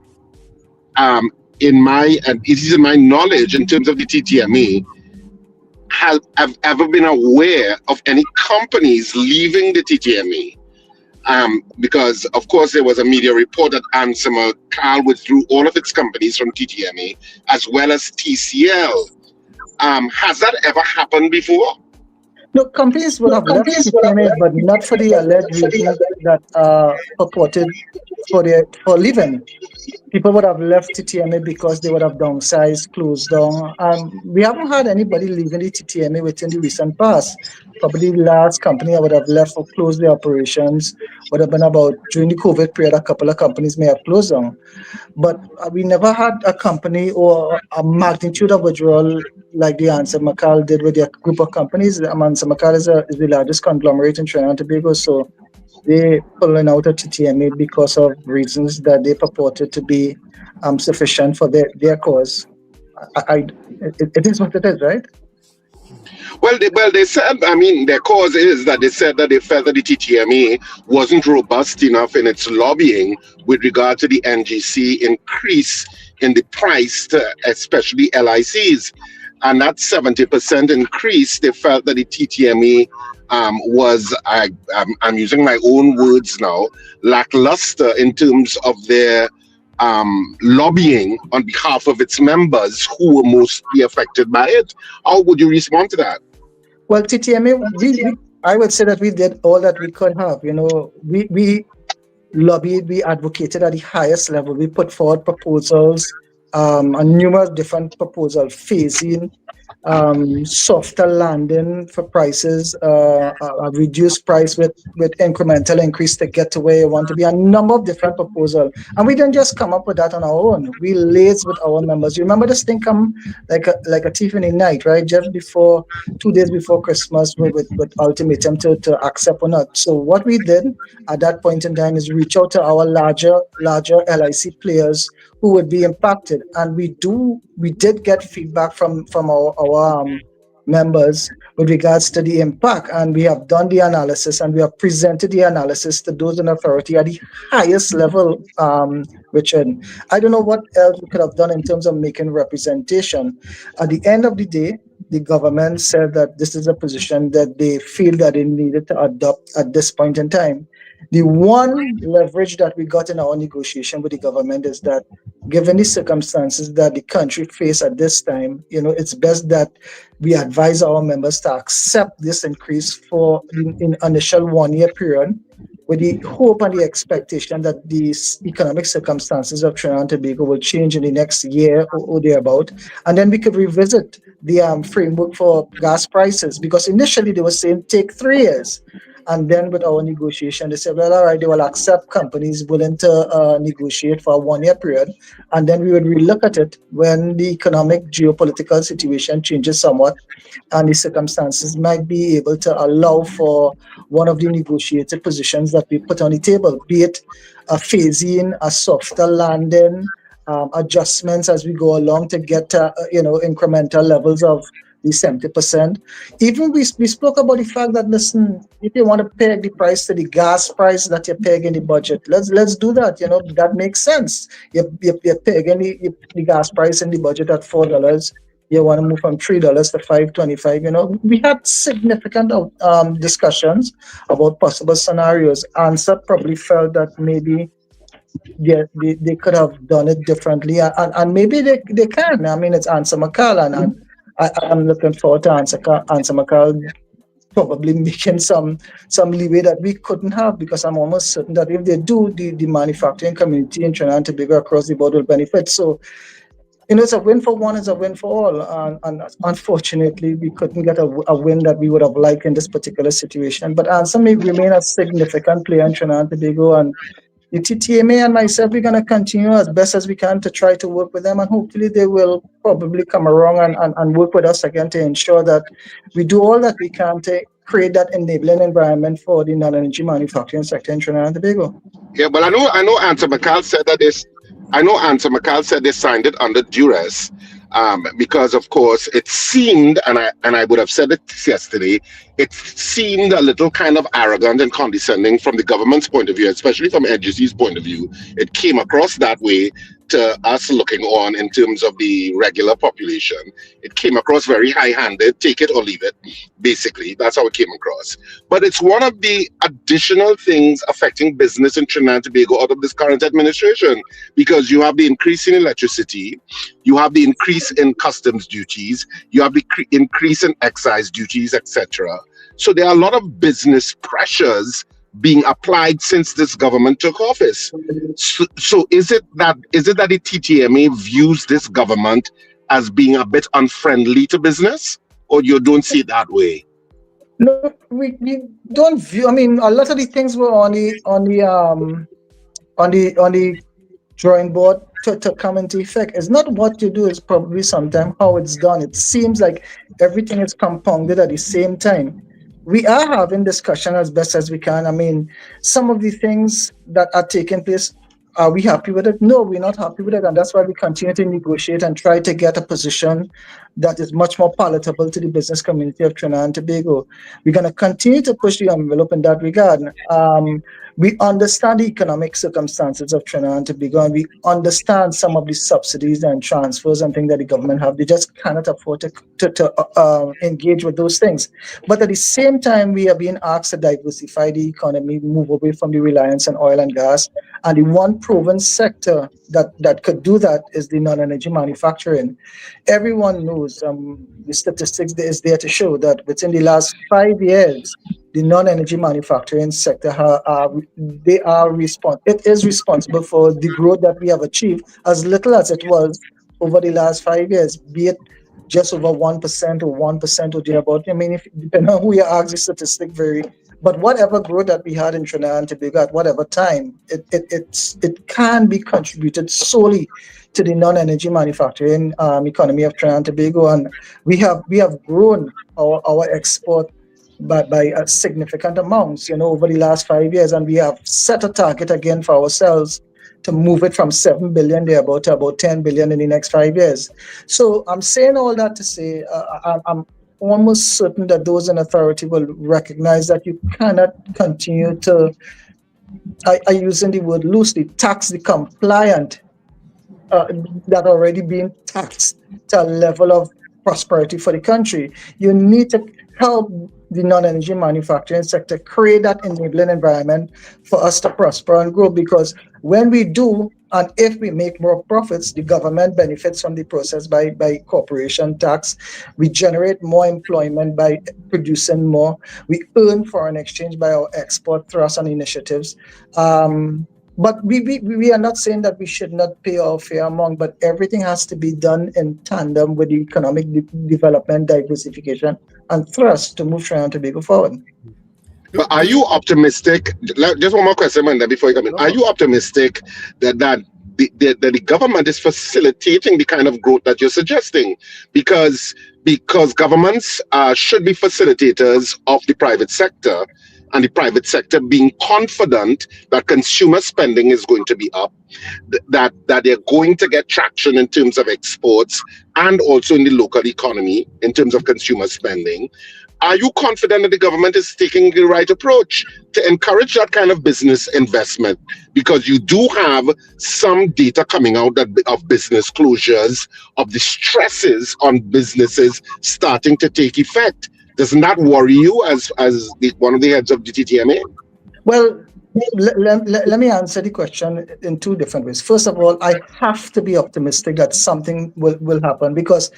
it is in my knowledge in terms of the TTMA, have ever been aware of any companies leaving the TTMA. Because of course there was a media report that Carl withdrew all of its companies from TTMA as well as TCL. Has that ever happened before? No, companies would have left TTMA, but not for the alleged reasons that purported for leaving. People would have left TTMA because they would have downsized, closed down. We haven't had anybody leaving the TTMA within the recent past. Probably the last company I would have left or closed their operations would have been about during the COVID period. A couple of companies may have closed down. But we never had a company or a magnitude of withdrawal like the Answer Macal did with their group of companies. Answer Macal is the largest conglomerate in Trinidad and Tobago, so they pulling out of TTMA because of reasons that they purported to be sufficient for their cause. It is what it is, right? Well, they said, their cause is that they said that they felt that the TTMA wasn't robust enough in its lobbying with regard to the NGC increase in the price to especially LICs. And that 70% increase, they felt that the TTMA was, I'm using my own words now, lackluster in terms of their lobbying on behalf of its members who were mostly affected by it. How would you respond to that? Well, TTMA, I would say that we did all that we could have. We lobbied, we advocated at the highest level. We put forward proposals, and numerous different proposals, phasing, softer landing for prices, a reduced price with incremental increase to get to where you want to be, a number of different proposals. And we didn't just come up with that on our own. We liaised with our members. You remember this thing come like a thief in the night, right? Just 2 days before Christmas with ultimatum to accept or not. So what we did at that point in time is reach out to our larger LIC players who would be impacted. And we did get feedback from our members with regards to the impact, and we have done the analysis and we have presented the analysis to those in authority at the highest level, Richard. I don't know what else we could have done in terms of making representation. At the end of the day, the government said that this is a position that they feel that they needed to adopt at this point in time. The one leverage that we got in our negotiation with the government is that given the circumstances that the country faces at this time, it's best that we advise our members to accept this increase for in initial 1 year period, with the hope and the expectation that these economic circumstances of Trinidad and Tobago will change in the next year or thereabout. And then we could revisit the framework for gas prices, because initially they were saying take 3 years. And then with our negotiation, they said, well, all right, they will accept companies willing to negotiate for a 1 year period. And then we would relook at it when the economic geopolitical situation changes somewhat and the circumstances might be able to allow for one of the negotiated positions that we put on the table, be it a phasing, a softer landing, adjustments as we go along to get incremental levels of the 70%. Even we spoke about the fact that, listen, if you want to peg the price to the gas price that you peg in the budget, let's do that. That makes sense. You're pegging the gas price in the budget at $4. You want to move from $3 to $5.25. We had significant discussions about possible scenarios. ANSA probably felt that maybe they could have done it differently, and maybe they can. I mean, it's ANSA McCall, and I'm looking forward to ANSA McCall probably making some leeway that we couldn't have, because I'm almost certain that if they do, the manufacturing community in Trinidad and Tobago across the board will benefit. So, it's a win for one, it's a win for all. And unfortunately, we couldn't get a win that we would have liked in this particular situation. But ANSA may remain a significant player in Trinidad and Tobago, and the TTMA and myself, we're going to continue as best as we can to try to work with them, and hopefully they will probably come around and work with us again to ensure that we do all that we can to create that enabling environment for the non-energy manufacturing sector in Trinidad and Tobago. Yeah, but I know ANSA McCall said that they signed it under duress, because of course it seemed, and I would have said it yesterday, it seemed a little kind of arrogant and condescending from the government's point of view, especially from NGC's point of view. It came across that way to us looking on in terms of the regular population. It came across very high-handed, take it or leave it, basically. That's how it came across. But it's one of the additional things affecting business in Trinidad and Tobago out of this current administration, because you have the increase in electricity, you have the increase in customs duties, you have the increase in excise duties, etc. So there are a lot of business pressures being applied since this government took office. So is it that the TTMA views this government as being a bit unfriendly to business, or you don't see it that way? No, we don't view. I mean, a lot of the things were on the drawing board to come into effect. It's not what you do, it's probably sometimes how it's done. It seems like everything is compounded at the same time. We are having discussion as best as we can. I mean, some of the things that are taking place, are we happy with it? No, we're not happy with it. And that's why we continue to negotiate and try to get a position that is much more palatable to the business community of Trinidad and Tobago. We're going to continue to push the envelope in that regard. We understand the economic circumstances of Trinidad and Tobago, and we understand some of the subsidies and transfers and things that the government have. They just cannot afford to engage with those things. But at the same time, we are being asked to diversify the economy, move away from the reliance on oil and gas. And the one proven sector that could do that is the non-energy manufacturing. Everyone knows, the statistics is there to show that within the last 5 years, the non-energy manufacturing sector it is responsible for the growth that we have achieved, as little as it was over the last 5 years, be it just over 1% or 1% or thereabout. I mean, depending on who you ask, the statistic vary. But whatever growth that we had in Trinidad and Tobago at whatever time, it can be contributed solely to the non-energy manufacturing economy of Trinidad and Tobago, and we have grown our export by a significant amounts, over the last 5 years, and we have set a target again for ourselves to move it from 7 billion to about 10 billion in the next 5 years. So I'm saying all that to say, I'm almost certain that those in authority will recognize that you cannot continue to, I'm using the word loosely, tax the compliant that already being taxed to a level of prosperity for the country. You need to help the non-energy manufacturing sector create that enabling environment for us to prosper and grow, because when we do, and if we make more profits, the government benefits from the process by corporation tax. We generate more employment by producing more. We earn foreign exchange by our export thrusts and initiatives. But we are not saying that we should not pay our fair amount, but everything has to be done in tandem with the economic development, diversification, and thrust to move Trinidad and Tobago forward. But are you optimistic? Just one more question, Amanda, before you come in. Are you optimistic that the government is facilitating the kind of growth that you're suggesting? Because because governments should be facilitators of the private sector, and the private sector being confident that consumer spending is going to be up, that they're going to get traction in terms of exports and also in the local economy in terms of consumer spending. Are you confident that the government is taking the right approach to encourage that kind of business investment? Because you do have some data coming out of business closures, of the stresses on businesses starting to take effect. Doesn't that worry you as one of the heads of the TTMA? Well, let me answer the question in two different ways. First of all, I have to be optimistic that something will happen, because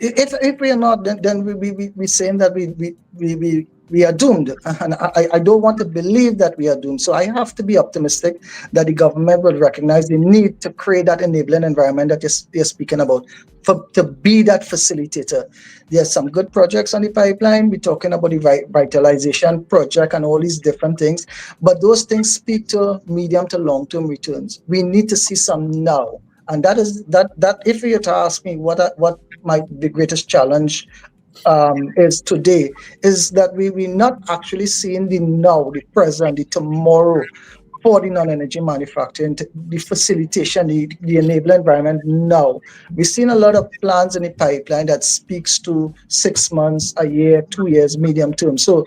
if we are not, then we saying that we are doomed, and I don't want to believe that we are doomed. So I have to be optimistic that the government will recognize the need to create that enabling environment that you're speaking about, to be that facilitator. There are some good projects on the pipeline. We're talking about the vitalization project and all these different things, but those things speak to medium to long-term returns. We need to see some now. And that is that if you were to ask me what the greatest challenge is today, is that we're not actually seeing the now, the present, the tomorrow for the non-energy manufacturing, the facilitation, the enabling environment now. We've seen a lot of plans in the pipeline that speaks to 6 months, a year, 2 years, medium term. So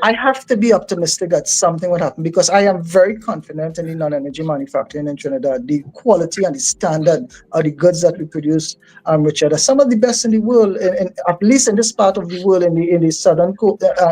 I have to be optimistic that something will happen, because I am very confident in the non-energy manufacturing in Trinidad. The quality and the standard of the goods that we produce, Richard, are some of the best in the world, at least in this part of the world, in the southern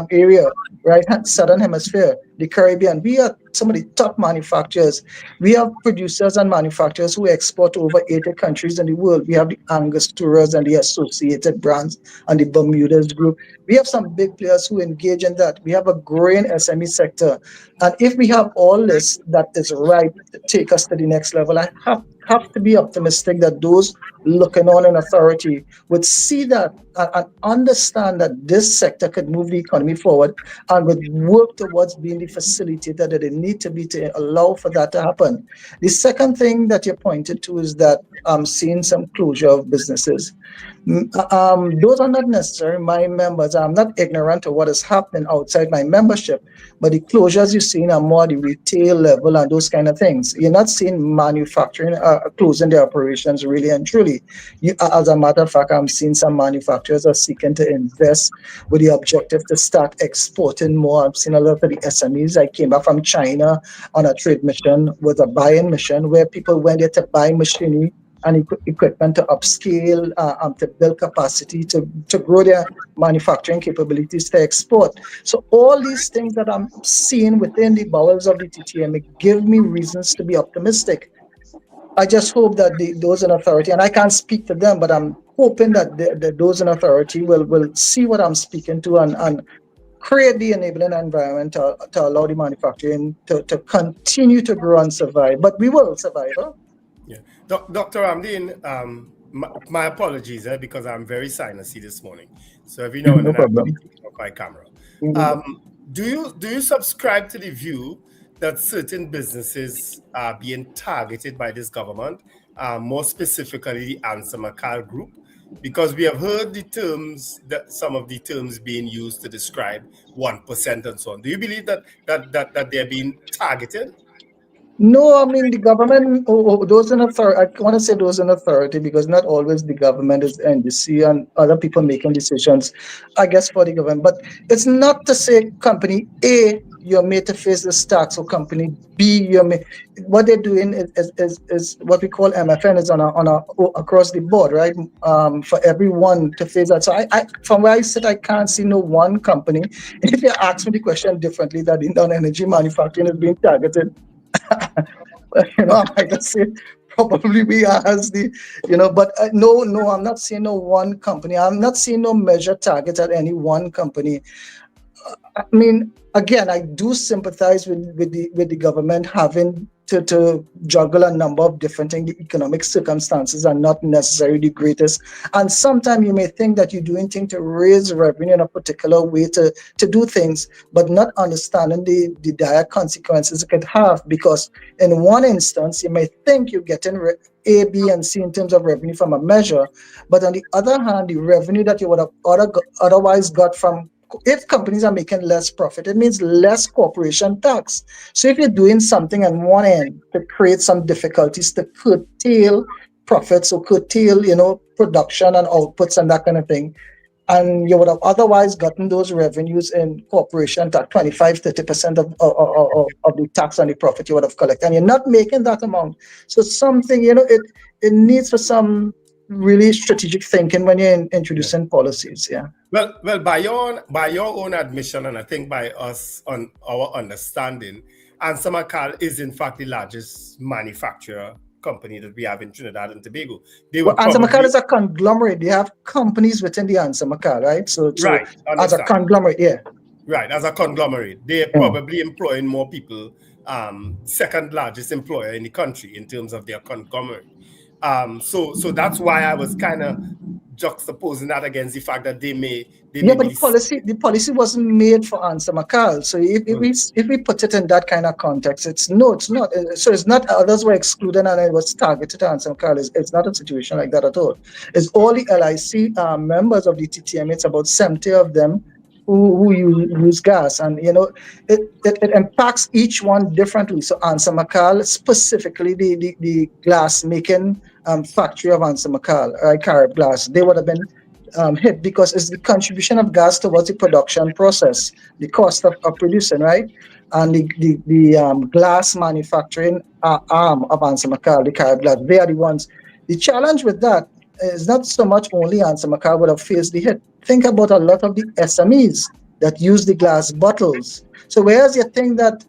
area, right, southern hemisphere, the Caribbean. We are some of the top manufacturers. We have producers and manufacturers who export to over 80 countries in the world. We have the Angosturas and the Associated Brands and the Bermudas Group. We have some big players who engage in that. We have a growing SME sector. And if we have all this that is right to take us to the next level, I have to be optimistic that those looking on in authority would see that and understand that this sector could move the economy forward, and would work towards being the facilitator that they need to be to allow for that to happen. The second thing that you pointed to is that I'm seeing some closure of businesses. Those are not necessarily my members. I'm not ignorant of what is happening outside my membership, but the closures you've seen are more at the retail level and those kind of things. You're not seeing manufacturing closing their operations really and truly. As a matter of fact, I'm seeing some manufacturers are seeking to invest with the objective to start exporting more. I've seen a lot of the SMEs. I came back from China on a trade mission with a buying mission, where people went there to buy machinery and equipment to upscale, to build capacity, to grow their manufacturing capabilities to export. So all these things that I'm seeing within the bowels of the TTMA give me reasons to be optimistic. I just hope that those in authority, and I can't speak to them, but I'm hoping that those in authority will see what I'm speaking to and create the enabling environment to allow the manufacturing to continue to grow and survive. But we will survive, huh? Yeah, Dr. Ramdeen, my apologies because I'm very sinusy this morning. So every now and then I'm taking off my camera. Do you subscribe to the view that certain businesses are being targeted by this government, more specifically the Answer Macal Group? Because we have heard the terms, that some of the terms being used to describe 1% and so on. Do you believe that they're being targeted? No, I mean the government, those in authority, I want to say those in authority, because not always the government is NDC and other people making decisions, I guess, for the government. But it's not to say company A, you're made to face this tax, or company B, you're made. What they're doing is what we call MFN, is on a across the board, right? For everyone to face that. So I from where I sit, I can't see no one company. If you ask me the question differently, that in non-energy manufacturing is being targeted, I might just say probably we are as the, but no, I'm not seeing no one company. I'm not seeing no measure target at any one company. I mean, again, I do sympathize with the government having to juggle a number of different things. The economic circumstances are not necessarily the greatest. And sometimes you may think that you're doing things to raise revenue in a particular way to do things, but not understanding the dire consequences it could have. Because in one instance, you may think you're getting A, B, and C in terms of revenue from a measure, but on the other hand, the revenue that you would have otherwise got from, if companies are making less profit, it means less corporation tax. So if you're doing something on one end to create some difficulties to curtail profits or curtail, production and outputs and that kind of thing, and you would have otherwise gotten those revenues in corporation tax, 25-30% of the tax on the profit you would have collected, and you're not making that amount. So something, it needs for some really strategic thinking when you're introducing policies. Yeah. Well, by your own admission, and I think by us on our understanding, ANSA is in fact the largest manufacturer company that we have in Trinidad and Tobago. ANSA is a conglomerate. They have companies within the ANSA, right? So right, as a conglomerate, yeah. Right, as a conglomerate, they're probably employing more people. Second largest employer in the country in terms of their conglomerate. So that's why I was kind of juxtaposing that against the fact that they may but the policy wasn't made for ANSA. So if we put it in that kind of context, it's not. So it's not others were excluded and it was targeted to ANSA. It's not a situation like that at all. It's all the LIC members of the TTMA. It's about 70 of them who use gas, and it impacts each one differently. So ANSA specifically the glass making factory of ANSA Carib Glass, they would have been hit because it's the contribution of gas towards the production process, the cost of producing, right? And the glass manufacturing arm of ANSA the Carib Glass, they are the ones. The challenge with that is not so much only ANSA would have faced the hit. Think about a lot of the SMEs that use the glass bottles. So whereas you think that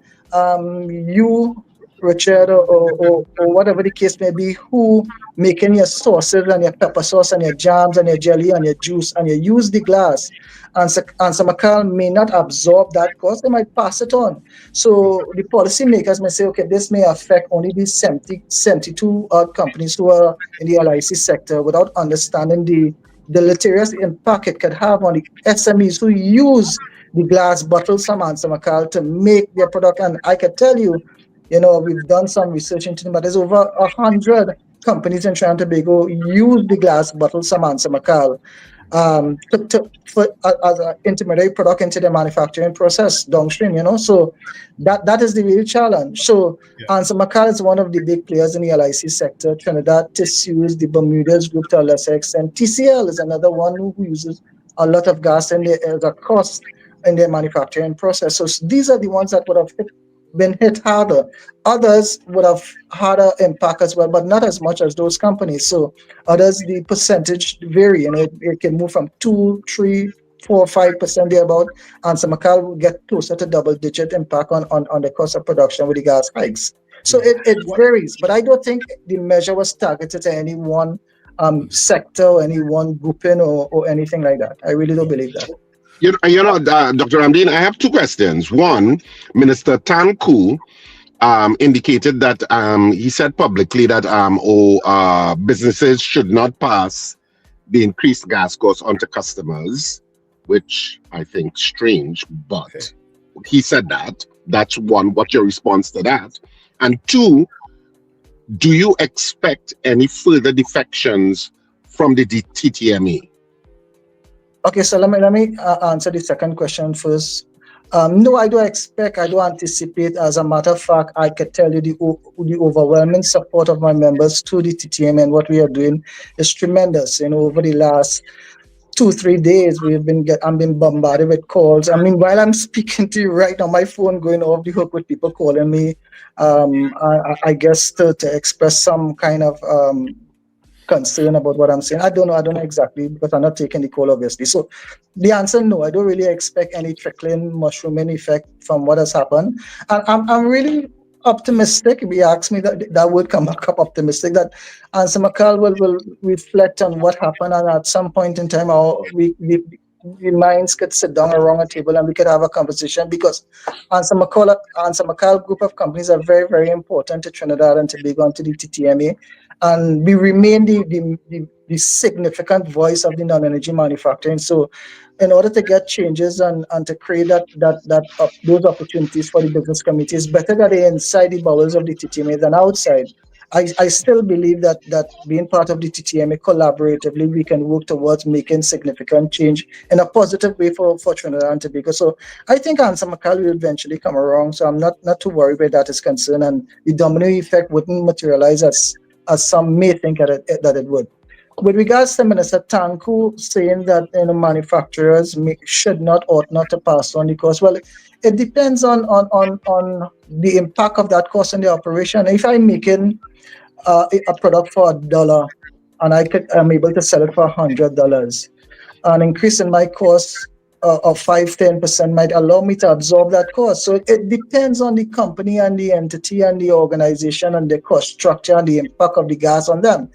you, Richard, or whatever the case may be, who making your sauces and your pepper sauce and your jams and your jelly and your juice, and you use the glass, ANSA may not absorb that cost, they might pass it on. So the policymakers may say, okay, this may affect only these 72 odd companies who are in the LIC sector, without understanding the deleterious impact it could have on the SMEs who use the glass bottles from ANSA to make their product. And I can tell you, we've done some research into them, but there's over 100 companies in Trinidad and Tobago use the glass bottles from ANSA as an intermediary product into the manufacturing process downstream, so that is the real challenge. So ANSA is one of the big players in the LIC sector. Trinidad Tissues, the Bermudas Group to a lesser extent. TCL is another one who uses a lot of gas in the cost in their manufacturing process. So these are the ones that would have been hit harder. Others would have harder impact as well, but not as much as those companies. So others, the percentage vary. It can move from 2, 3, 4, 5% thereabout. ANSA will get closer to double-digit impact on the cost of production with the gas hikes. So it varies, but I don't think the measure was targeted to any one sector, any one grouping, or anything like that. I really don't believe that. Dr. Ramdeen, I have two questions. One, Minister Tanku indicated that he said publicly that businesses should not pass the increased gas costs onto customers, which I think strange, but he said that. That's one. What's your response to that? And two, do you expect any further defections from the TTMA? Okay, so let me answer the second question first. No, I don't anticipate. As a matter of fact, I could tell you the overwhelming support of my members to the TTM, and what we are doing is tremendous. Over the last 2-3 days, I'm being bombarded with calls. I mean, while I'm speaking to you right now, my phone going off the hook with people calling me, I guess to express some kind of concern about what I'm saying. I don't know exactly, because I'm not taking the call, obviously. So the answer, no, I don't really expect any trickling, mushrooming effect from what has happened. And I'm really optimistic. If you ask me, that would come back up optimistic, that ANSA will reflect on what happened, and at some point in time, the minds could sit down around a table and we could have a conversation, because Answer McCall group of companies are very, very important to Trinidad and Tobago and to the TTMA. And we remain the significant voice of the non-energy manufacturing. So in order to get changes and to create those opportunities for the business community, it's better that they're inside the bowels of the TTMA than outside. I still believe that being part of the TTMA collaboratively, we can work towards making significant change in a positive way for Trinidad and Tobago. So I think Answer McCall will eventually come around. So I'm not too worried where that is concerned, and the domino effect wouldn't materialize as some may think that it would. With regards to Minister Tanku saying that manufacturers should not, ought not to pass on the cost, well, it depends on the impact of that cost in the operation. If I'm making a product for $1 and I'm able to sell it for $100, an increase in my cost of 5-10% might allow me to absorb that cost. So it depends on the company and the entity and the organization and the cost structure and the impact of the gas on them.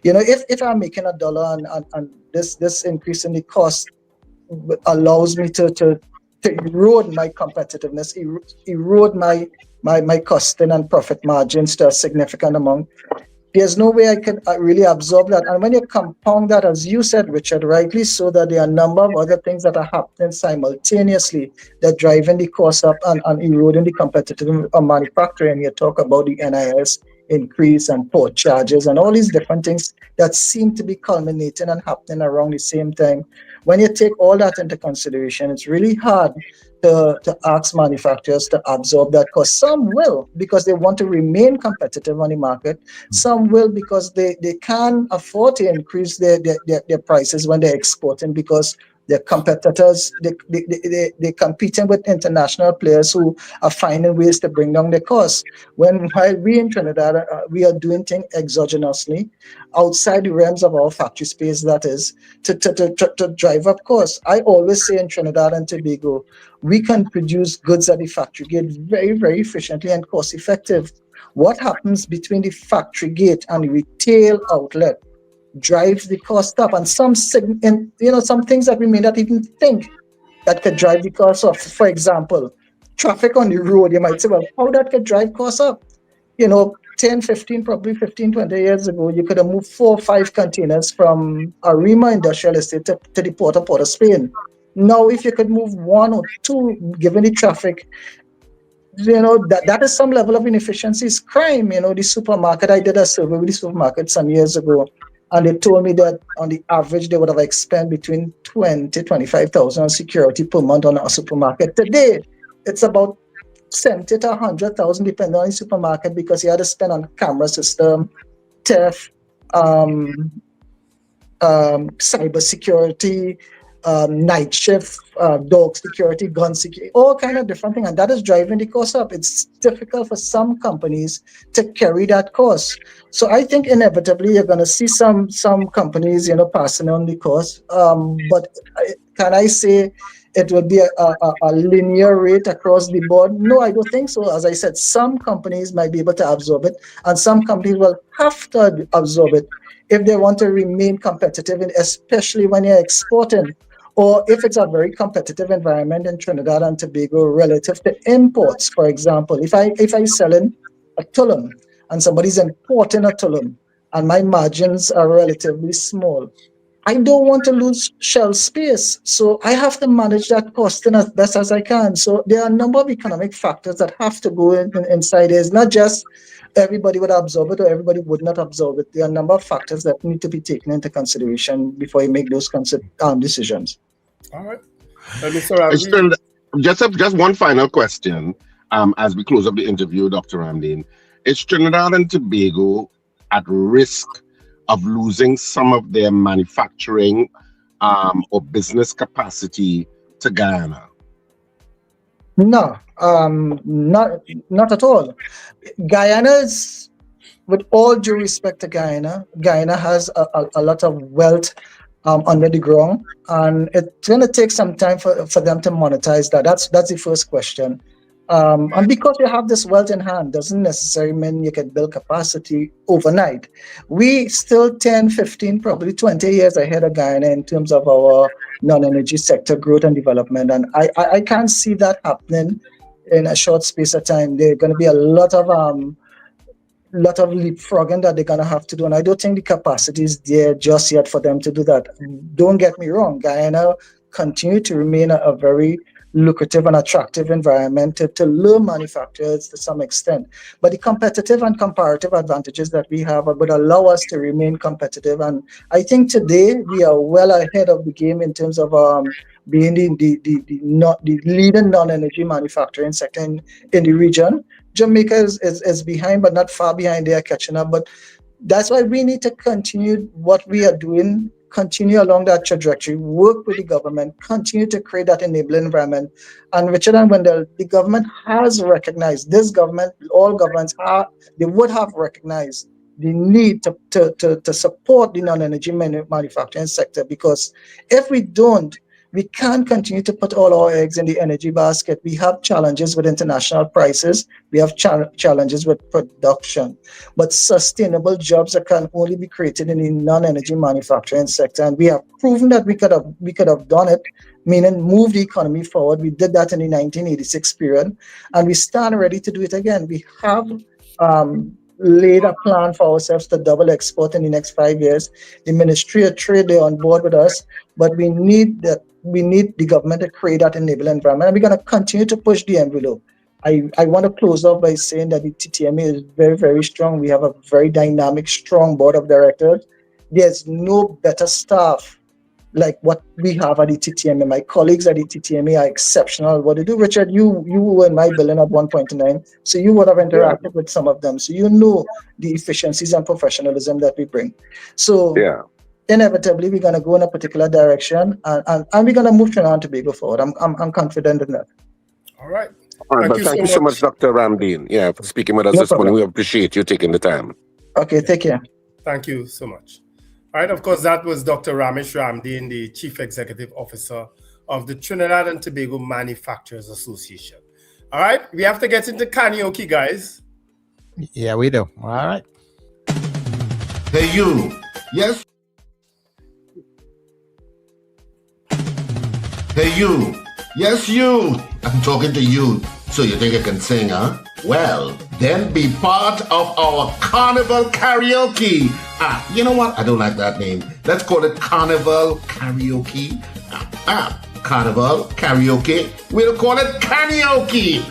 If I'm making $1 and this increase in the cost allows me to erode my competitiveness, erode my costing and profit margins to a significant amount, there's no way I can really absorb that. And when you compound that, as you said, Richard, rightly so, that there are a number of other things that are happening simultaneously that driving the cost up and eroding the competitiveness of manufacturing. You talk about the NIS increase and port charges and all these different things that seem to be culminating and happening around the same time. When you take all that into consideration, it's really hard to ask manufacturers to absorb that cost. Some will because they want to remain competitive on the market. Some will because they can't afford to increase their prices when they're exporting, because their competitors, they're competing with international players who are finding ways to bring down the costs. While we in Trinidad, we are doing things exogenously outside the realms of our factory space, that is, to drive up costs. I always say in Trinidad and Tobago, we can produce goods at the factory gate very, very efficiently and cost effective. What happens between the factory gate and the retail outlet drives the cost up, and some things that we may not even think that could drive the cost up. For example, traffic on the road. You might say, well, how that could drive costs up? 10, 15, probably 15, 20 years ago, you could have moved 4 or 5 containers from Arima Industrial Estate to the Port of Spain. Now, if you could move 1 or 2, given the traffic, that is some level of inefficiency. It's crime. The supermarket, I did a survey with the supermarket some years ago, and they told me that on the average, they would have expended between 20,000 to 25,000 on security per month on a supermarket. Today, it's about 70 to 100,000, depending on the supermarket, because you had to spend on camera system, theft, cyber security, night shift, dog security, gun security, all kind of different things, and that is driving the cost up. It's difficult for some companies to carry that cost. So I think inevitably you're going to see some companies, passing on the cost. But can I say it will be a linear rate across the board? No, I don't think so. As I said, some companies might be able to absorb it, and some companies will have to absorb it if they want to remain competitive, and especially when you're exporting, or if it's a very competitive environment in Trinidad and Tobago relative to imports. For example, if I'm selling a tulum and somebody's importing a tulum and my margins are relatively small, I don't want to lose shelf space. So I have to manage that costing as best as I can. So there are a number of economic factors that have to go inside. It's not just everybody would absorb it or everybody would not absorb it. There are a number of factors that need to be taken into consideration before you make those decisions. All right. Just one final question as we close up the interview, Dr. Ramdeen. Is Trinidad and Tobago at risk of losing some of their manufacturing or business capacity to Guyana? No, not at all. Guyana is, with all due respect to Guyana has a lot of wealth under the ground, and it's going to take some time for them to monetize that. That's the first question. And because you have this wealth in hand doesn't necessarily mean you can build capacity overnight. We still 10, 15, probably 20 years ahead of Guyana in terms of our non-energy sector growth and development. And I can't see that happening in a short space of time. There are going to be a lot of leapfrogging that they're going to have to do. And I don't think the capacity is there just yet for them to do that. Don't get me wrong. Guyana continue to remain a very lucrative and attractive environment to lure manufacturers to some extent. But the competitive and comparative advantages that we have would allow us to remain competitive. And I think today we are well ahead of the game in terms of being the leading non-energy manufacturing sector in the region. Jamaica is behind, but not far behind. They are catching up. But that's why we need to continue what we are doing, continue along that trajectory, work with the government, continue to create that enabling environment. And Richard and Wendell, the government has recognized, this government, all governments they would have recognized the need to support the non-energy manufacturing sector, because if we don't, we can't continue to put all our eggs in the energy basket. We have challenges with international prices. We have challenges with production. But sustainable jobs can only be created in the non-energy manufacturing sector. And we have proven that we could have done it, meaning move the economy forward. We did that in the 1986 period, and we stand ready to do it again. We have laid a plan for ourselves to double export in the next 5 years. The Ministry of Trade, they're on board with us, but we need the government to create that enabling environment. And we're going to continue to push the envelope. I want to close off by saying that the TTMA is very, very strong. We have a very dynamic, strong board of directors. There's no better staff like what we have at the TTMA. My colleagues at the TTMA are exceptional. What they do, Richard, you were in my building at 1.9, so you would have interacted with some of them. So you know the efficiencies and professionalism that we bring. So inevitably, we're going to go in a particular direction, and we're going to move Trinidad and Tobago forward. I'm confident in that. All right. Thank you so much, Dr. Ramdeen, for speaking with us this morning. We appreciate you taking the time. Okay, take care. Thank you so much. All right, of course, that was Dr. Ramesh Ramdeen, the Chief Executive Officer of the Trinidad and Tobago Manufacturers Association. All right, we have to get into karaoke, guys. Yeah, we do. All right. Hey, you. Yes? Hey, you. Yes, you. I'm talking to you. So you think I can sing, huh? Well, then be part of our Carnival Karaoke. You know what? I don't like that name. Let's call it Carnival Karaoke. Carnival Karaoke. We'll call it karaoke.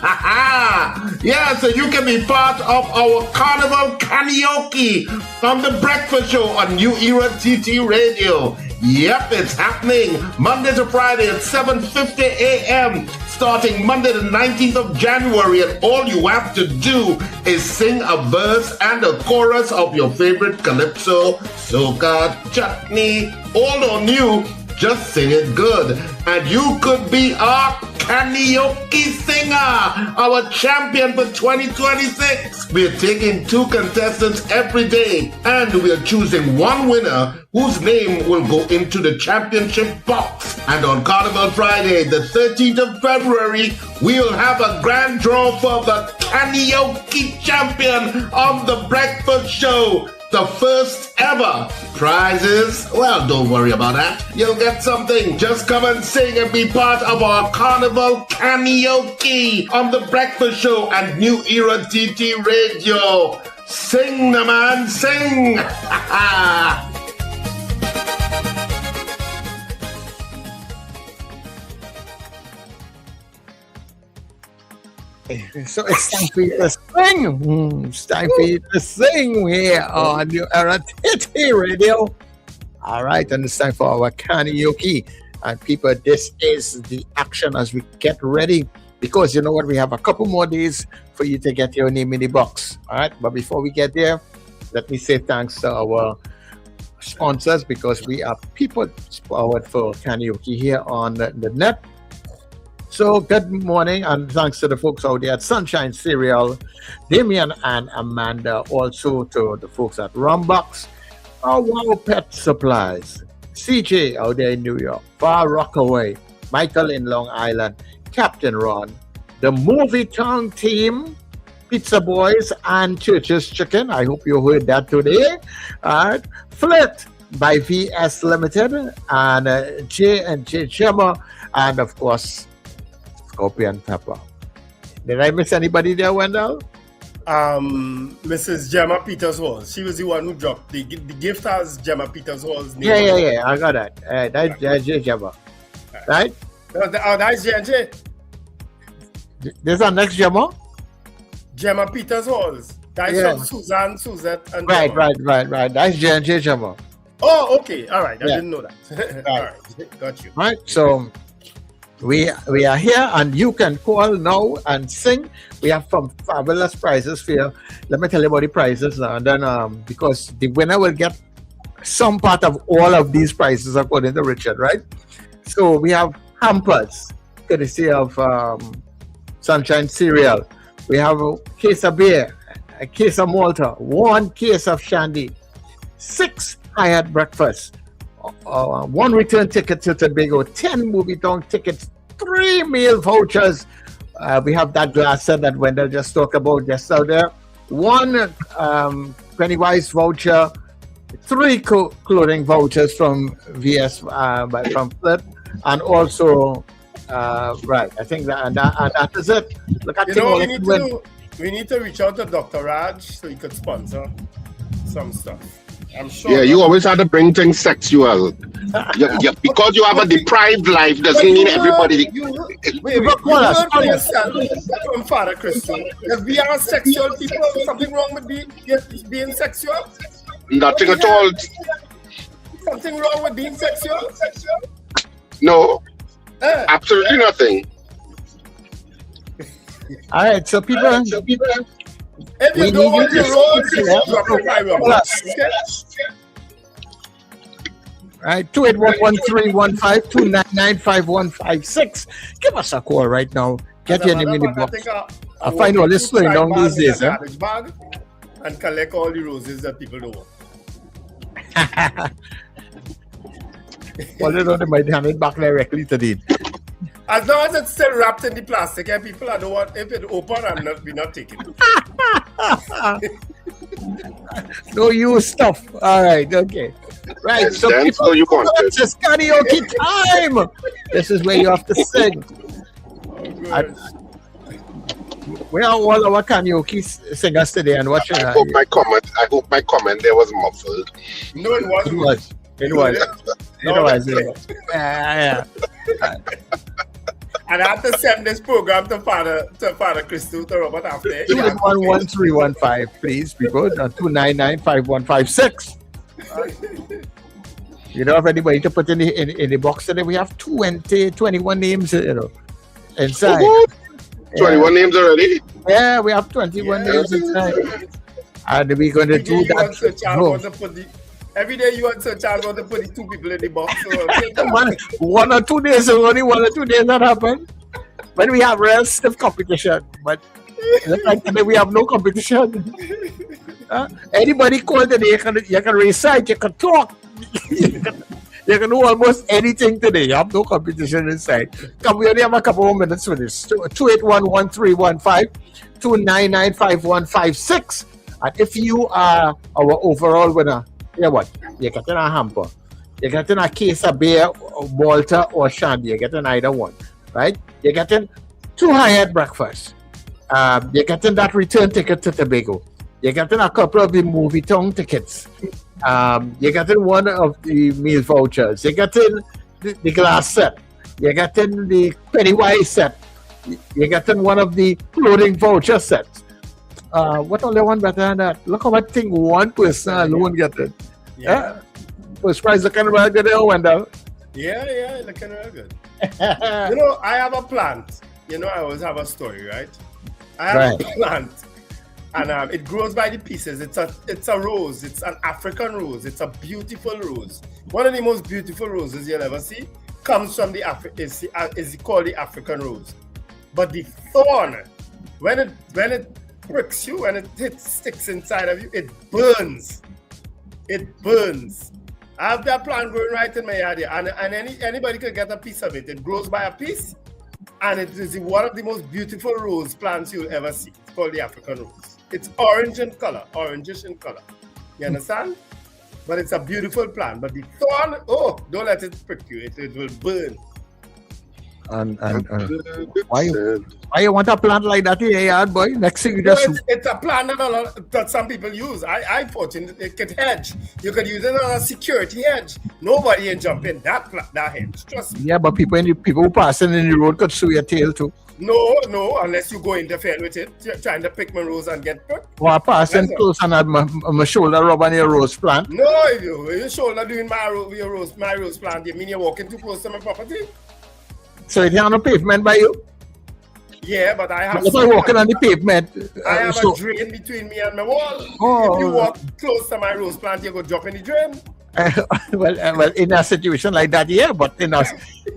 Yeah, so you can be part of our Carnival Karaoke on the Breakfast Show on New Era TT Radio. Yep, it's happening Monday to Friday at 7:50 a.m. starting Monday the 19th of January, and all you have to do is sing a verse and a chorus of your favorite calypso, soca, chutney, old or new. Just sing it good, and you could be our karaoke singer, our champion for 2026. We're taking 2 contestants every day, and we're choosing one winner whose name will go into the championship box. And on Carnival Friday, the 13th of February, we'll have a grand draw for the karaoke champion of the Breakfast Show. The first ever prizes. Well, don't worry about that. You'll get something. Just come and sing and be part of our Carnival Karaoke on the Breakfast Show and New Era TT Radio. Sing, the man, sing. So it's time for you to sing. It's time for you to sing here on New Era TT Radio. All right, and it's time for our karaoke. And people, this is the action as we get ready, because you know what, we have a couple more days for you to get your name in the box. All right, but before we get there, let me say thanks to our sponsors, because we are people powered for karaoke here on the net. So good morning, and thanks to the folks out there at Sunshine Cereal, Damian and Amanda, also to the folks at Rumbox, Wow Pet Supplies, CJ out there in New York, Far Rockaway, Michael in Long Island, Captain Ron, the Movie Town team, Pizza Boys and Church's Chicken. I hope you heard that today. All right. Flirt by VS Limited and J&J Gemma, and of course, Scorpion Pepper. Did I miss anybody there, Wendell? Mrs. Gemma Peters Halls. She was the one who dropped the gift has Gemma Peters Hall's name. Yeah. I got that. That's J Gemma. Right? That's J&J. There's our next Gemma? Gemma Peters Halls. That's from Suzanne, Suzette, and Right. That's J&J Gemma. Oh, okay. All right. I didn't know that. All right. Got you. Right. So we are here, and you can call now and sing. We have some fabulous prizes for you. Let me tell you about the prizes now, and then because the winner will get some part of all of these prizes according to Richard, right? So we have hampers, courtesy of Sunshine Cereal. We have a case of beer, a case of Malta, 1 case of Shandy, 6 Hyatt breakfasts, 1 return ticket to Tobago, 10 Movie Town tickets, 3 meal vouchers. We have that glass set that Wendell just talked about just out there, 1 Pennywise voucher, 3 clothing vouchers from VS from Flip, and also right. I think that is it. Look at we need to reach out to Dr. Raj so he could sponsor some stuff. I'm sure. Yeah, you always have to bring things sexual. Because you have a deprived life doesn't mean everybody. Wait, from Father Christo. If we are sexual people, something wrong with being sexual? Nothing at all. Something wrong with being sexual? No, absolutely nothing. All right, so people. If you don't want to roll, drop your Right, 281131529955156. Give us a call right now. Get your name in the box. I find all this slowing down these days. Bag and collect all the roses that people don't want. Well, they don't might hand it back directly to the. As long as it's still wrapped in the plastic, and people I don't want if it open, we're not taking it. No use stuff. All right, okay. Right, so people, it's just karaoke time. This is where you have to sing. Where are all our karaoke singers today and watching? I hope my comment there was muffled. No, it wasn't. It was. Yeah. And I have to send this program to Father Christo to Robert after. 2811315, please, people. 2995156. You don't have anybody to put in the box today. We have 21 names, inside. 21 names already? Yeah, we have 21 names inside. And we're going to do that. Every day you want to charge want to put the 2 people in the box. So 1 or 2 days, only 1 or 2 days that happen. When we have real stiff competition. But like today we have no competition. Anybody call today, you can recite, you can talk. You can do almost anything today. You have no competition inside. Come, we only have a couple more minutes for this. 2811315, 2995156. And if you are our overall winner, you know what? You're getting a hamper. You're getting a case of beer, Malta, or Shandy. You're getting either one, right? You're getting 2 Hyatt breakfasts. You're getting that return ticket to Tobago. You're getting a couple of the Movie Town tickets. You're getting 1 of the meal vouchers. You're getting the glass set. You're getting the Pennywise set. You're getting 1 of the clothing voucher sets. What only one better than that? Look how much thing 1 person alone get it. Yeah. First prize looking real good there, Wendell. Yeah, looking real good. I have a plant. I always have a story, right? I have a plant. And it grows by the pieces. It's a rose. It's an African rose. It's a beautiful rose. One of the most beautiful roses you'll ever see comes from is called the African rose. But the thorn, when it pricks you, when it sticks inside of you, it burns. It burns. I have that plant growing right in my yard here, and anybody can get a piece of it. It grows by a piece, And it is one of the most beautiful rose plants you'll ever see. It's called the African rose. It's orange in color, orangish in color. You understand? But it's a beautiful plant. But the thorn, oh, don't let it prick you. It will burn. And why you want a plant like that in your yard, boy? Next thing you just... It's a plant that some people use. I thought it could hedge. You could use it on a security hedge. Nobody can jump in that hedge. Trust me. Yeah, but people who passing in the road could sue your tail too. No, unless you go interfere with it, you're trying to pick my rose and get pricked. Well, I passing close and had my shoulder rub on your rose plant. No, your shoulder doing my rose plant. You mean you're walking too close to my property? So it on the pavement by you? Yeah, but I have... If I'm walking on the pavement... I have a drain between me and my wall. If you walk close to my rose plant, you go drop in the drain. Well, in a situation like that, yeah, but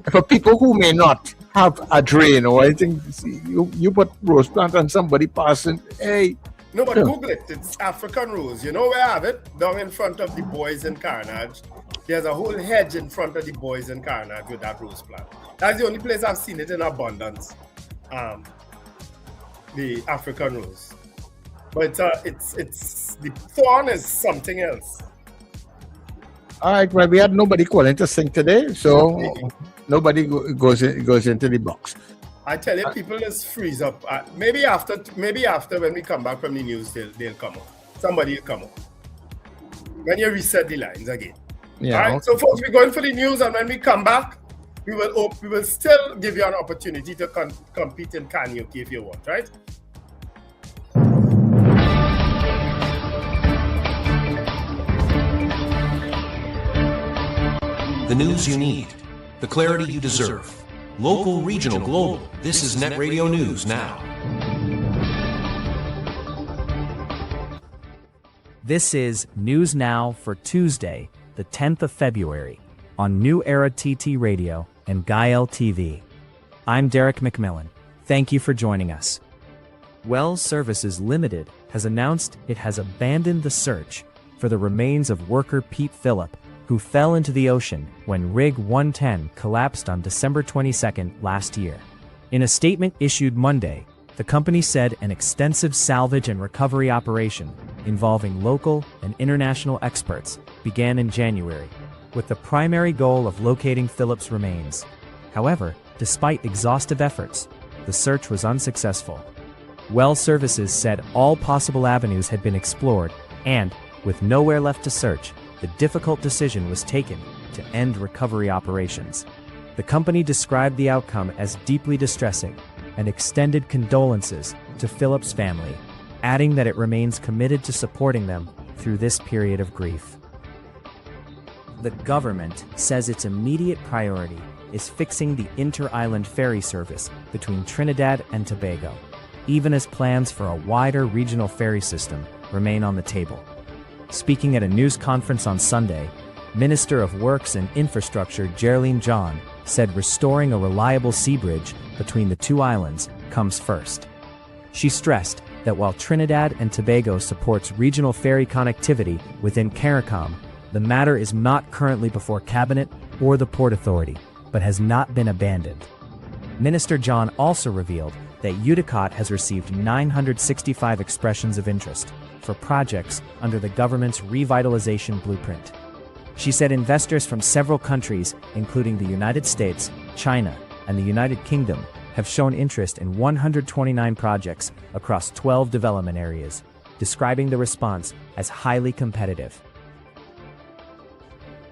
for people who may not have a drain or anything, you put rose plant on somebody passing, hey... No, but Google it. It's African rose. You know where I have it? Down in front of the boys in Carnage. There's a whole hedge in front of the boys in Carnage with that rose plant. That's the only place I've seen it in abundance. The African rose. But it's the thorn is something else. All right, well, we had nobody calling to sing today, so nobody goes into the box. I tell you, people just freeze up. Maybe after when we come back from the news, they'll come up. Somebody will come up. When you reset the lines again. Yeah. All right. Okay. So, folks, we're going for the news, and when we come back, we will still give you an opportunity to compete in karaoke if you want, right? The news you need, the clarity you deserve. Local, regional, global. This is Net Radio News Now. This is News Now for Tuesday, the 10th of February, on New Era TT Radio and GAIL TV. I'm Derek McMillan. Thank you for joining us. Wells Services Limited has announced it has abandoned the search for the remains of worker Pete Phillip, who fell into the ocean when Rig 110 collapsed on December 22nd last year. In a statement issued Monday, the company said an extensive salvage and recovery operation involving local and international experts began in January, with the primary goal of locating Phillip's remains. However, despite exhaustive efforts, the search was unsuccessful. Wells Services said all possible avenues had been explored and, with nowhere left to search, the difficult decision was taken to end recovery operations. The company described the outcome as deeply distressing and extended condolences to Phillip's family, adding that it remains committed to supporting them through this period of grief. The government says its immediate priority is fixing the inter-island ferry service between Trinidad and Tobago, even as plans for a wider regional ferry system remain on the table. Speaking at a news conference on Sunday, Minister of Works and Infrastructure Geraldine John said restoring a reliable sea bridge between the two islands comes first. She stressed that while Trinidad and Tobago supports regional ferry connectivity within CARICOM, the matter is not currently before Cabinet or the Port Authority, but has not been abandoned. Minister John also revealed that UTICOT has received 965 expressions of interest for projects under the government's revitalization blueprint. She said investors from several countries, including the United States, China, and the United Kingdom, have shown interest in 129 projects across 12 development areas, describing the response as highly competitive.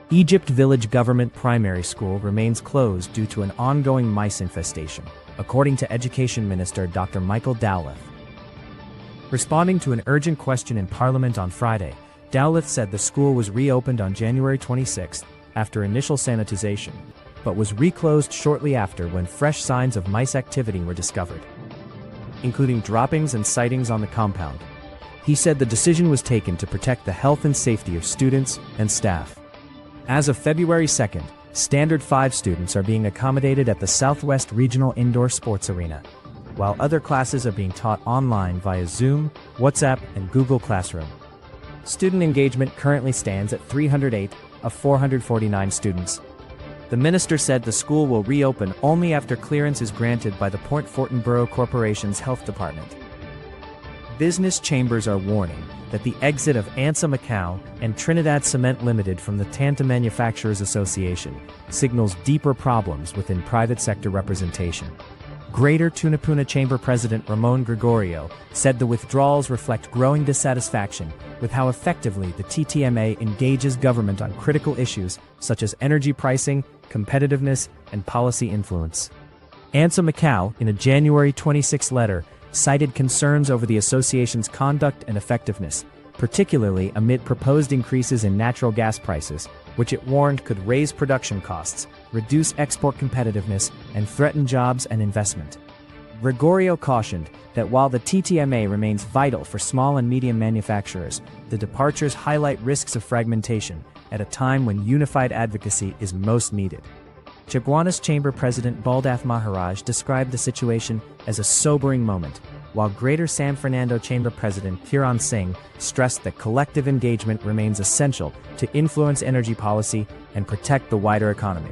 Egypt Village Government Primary School remains closed due to an ongoing mice infestation, according to Education Minister Dr. Michael Dowleth. Responding to an urgent question in Parliament on Friday, Dowleth said the school was reopened on January 26th after initial sanitization, but was reclosed shortly after when fresh signs of mice activity were discovered, including droppings and sightings on the compound. He said the decision was taken to protect the health and safety of students and staff. As of February 2nd, Standard 5 students are being accommodated at the Southwest Regional Indoor Sports Arena, while other classes are being taught online via Zoom, WhatsApp, and Google Classroom. Student engagement currently stands at 308 of 449 students. The minister said the school will reopen only after clearance is granted by the Port Fortin Borough Corporation's health department. Business chambers are warning that the exit of ANSA Macau and Trinidad Cement Limited from the Tantam Manufacturers Association signals deeper problems within private sector representation. Greater Tunapuna Chamber President Ramon Gregorio said the withdrawals reflect growing dissatisfaction with how effectively the TTMA engages government on critical issues such as energy pricing, competitiveness, and policy influence. ANSA Macau, in a January 26 letter, cited concerns over the association's conduct and effectiveness, particularly amid proposed increases in natural gas prices, which it warned could raise production costs, reduce export competitiveness, and threaten jobs and investment. Gregorio cautioned that while the TTMA remains vital for small and medium manufacturers, the departures highlight risks of fragmentation at a time when unified advocacy is most needed. Chaguanas Chamber President Baldath Maharaj described the situation as a sobering moment, while Greater San Fernando Chamber President Kiran Singh stressed that collective engagement remains essential to influence energy policy and protect the wider economy.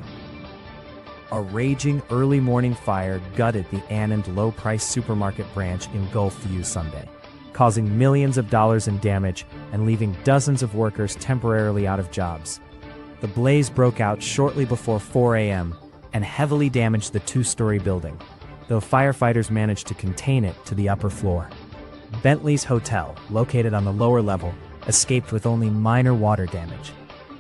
A raging early morning fire gutted the Anand low-price supermarket branch in Gulf View Sunday, causing millions of dollars in damage and leaving dozens of workers temporarily out of jobs. The blaze broke out shortly before 4 a.m. and heavily damaged the two-story building, though firefighters managed to contain it to the upper floor. Bentley's Hotel, located on the lower level, escaped with only minor water damage.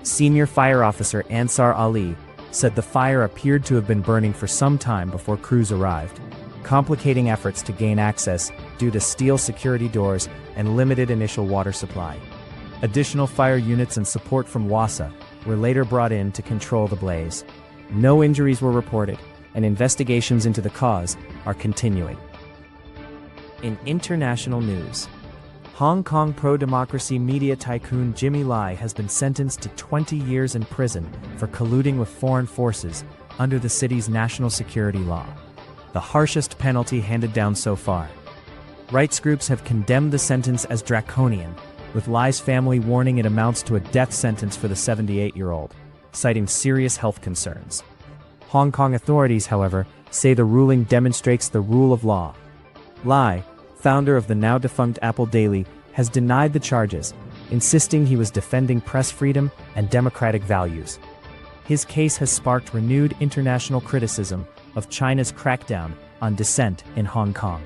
Senior fire officer Ansar Ali said the fire appeared to have been burning for some time before crews arrived, complicating efforts to gain access due to steel security doors and limited initial water supply. Additional fire units and support from WASA were later brought in to control the blaze. No injuries were reported, and investigations into the cause are continuing. In international news, Hong Kong pro-democracy media tycoon Jimmy Lai has been sentenced to 20 years in prison for colluding with foreign forces under the city's national security law, the harshest penalty handed down so far. Rights groups have condemned the sentence as draconian, with Lai's family warning it amounts to a death sentence for the 78-year-old, citing serious health concerns. Hong Kong authorities, however, say the ruling demonstrates the rule of law. Lai, founder of the now-defunct Apple Daily, has denied the charges, insisting he was defending press freedom and democratic values. His case has sparked renewed international criticism of China's crackdown on dissent in Hong Kong.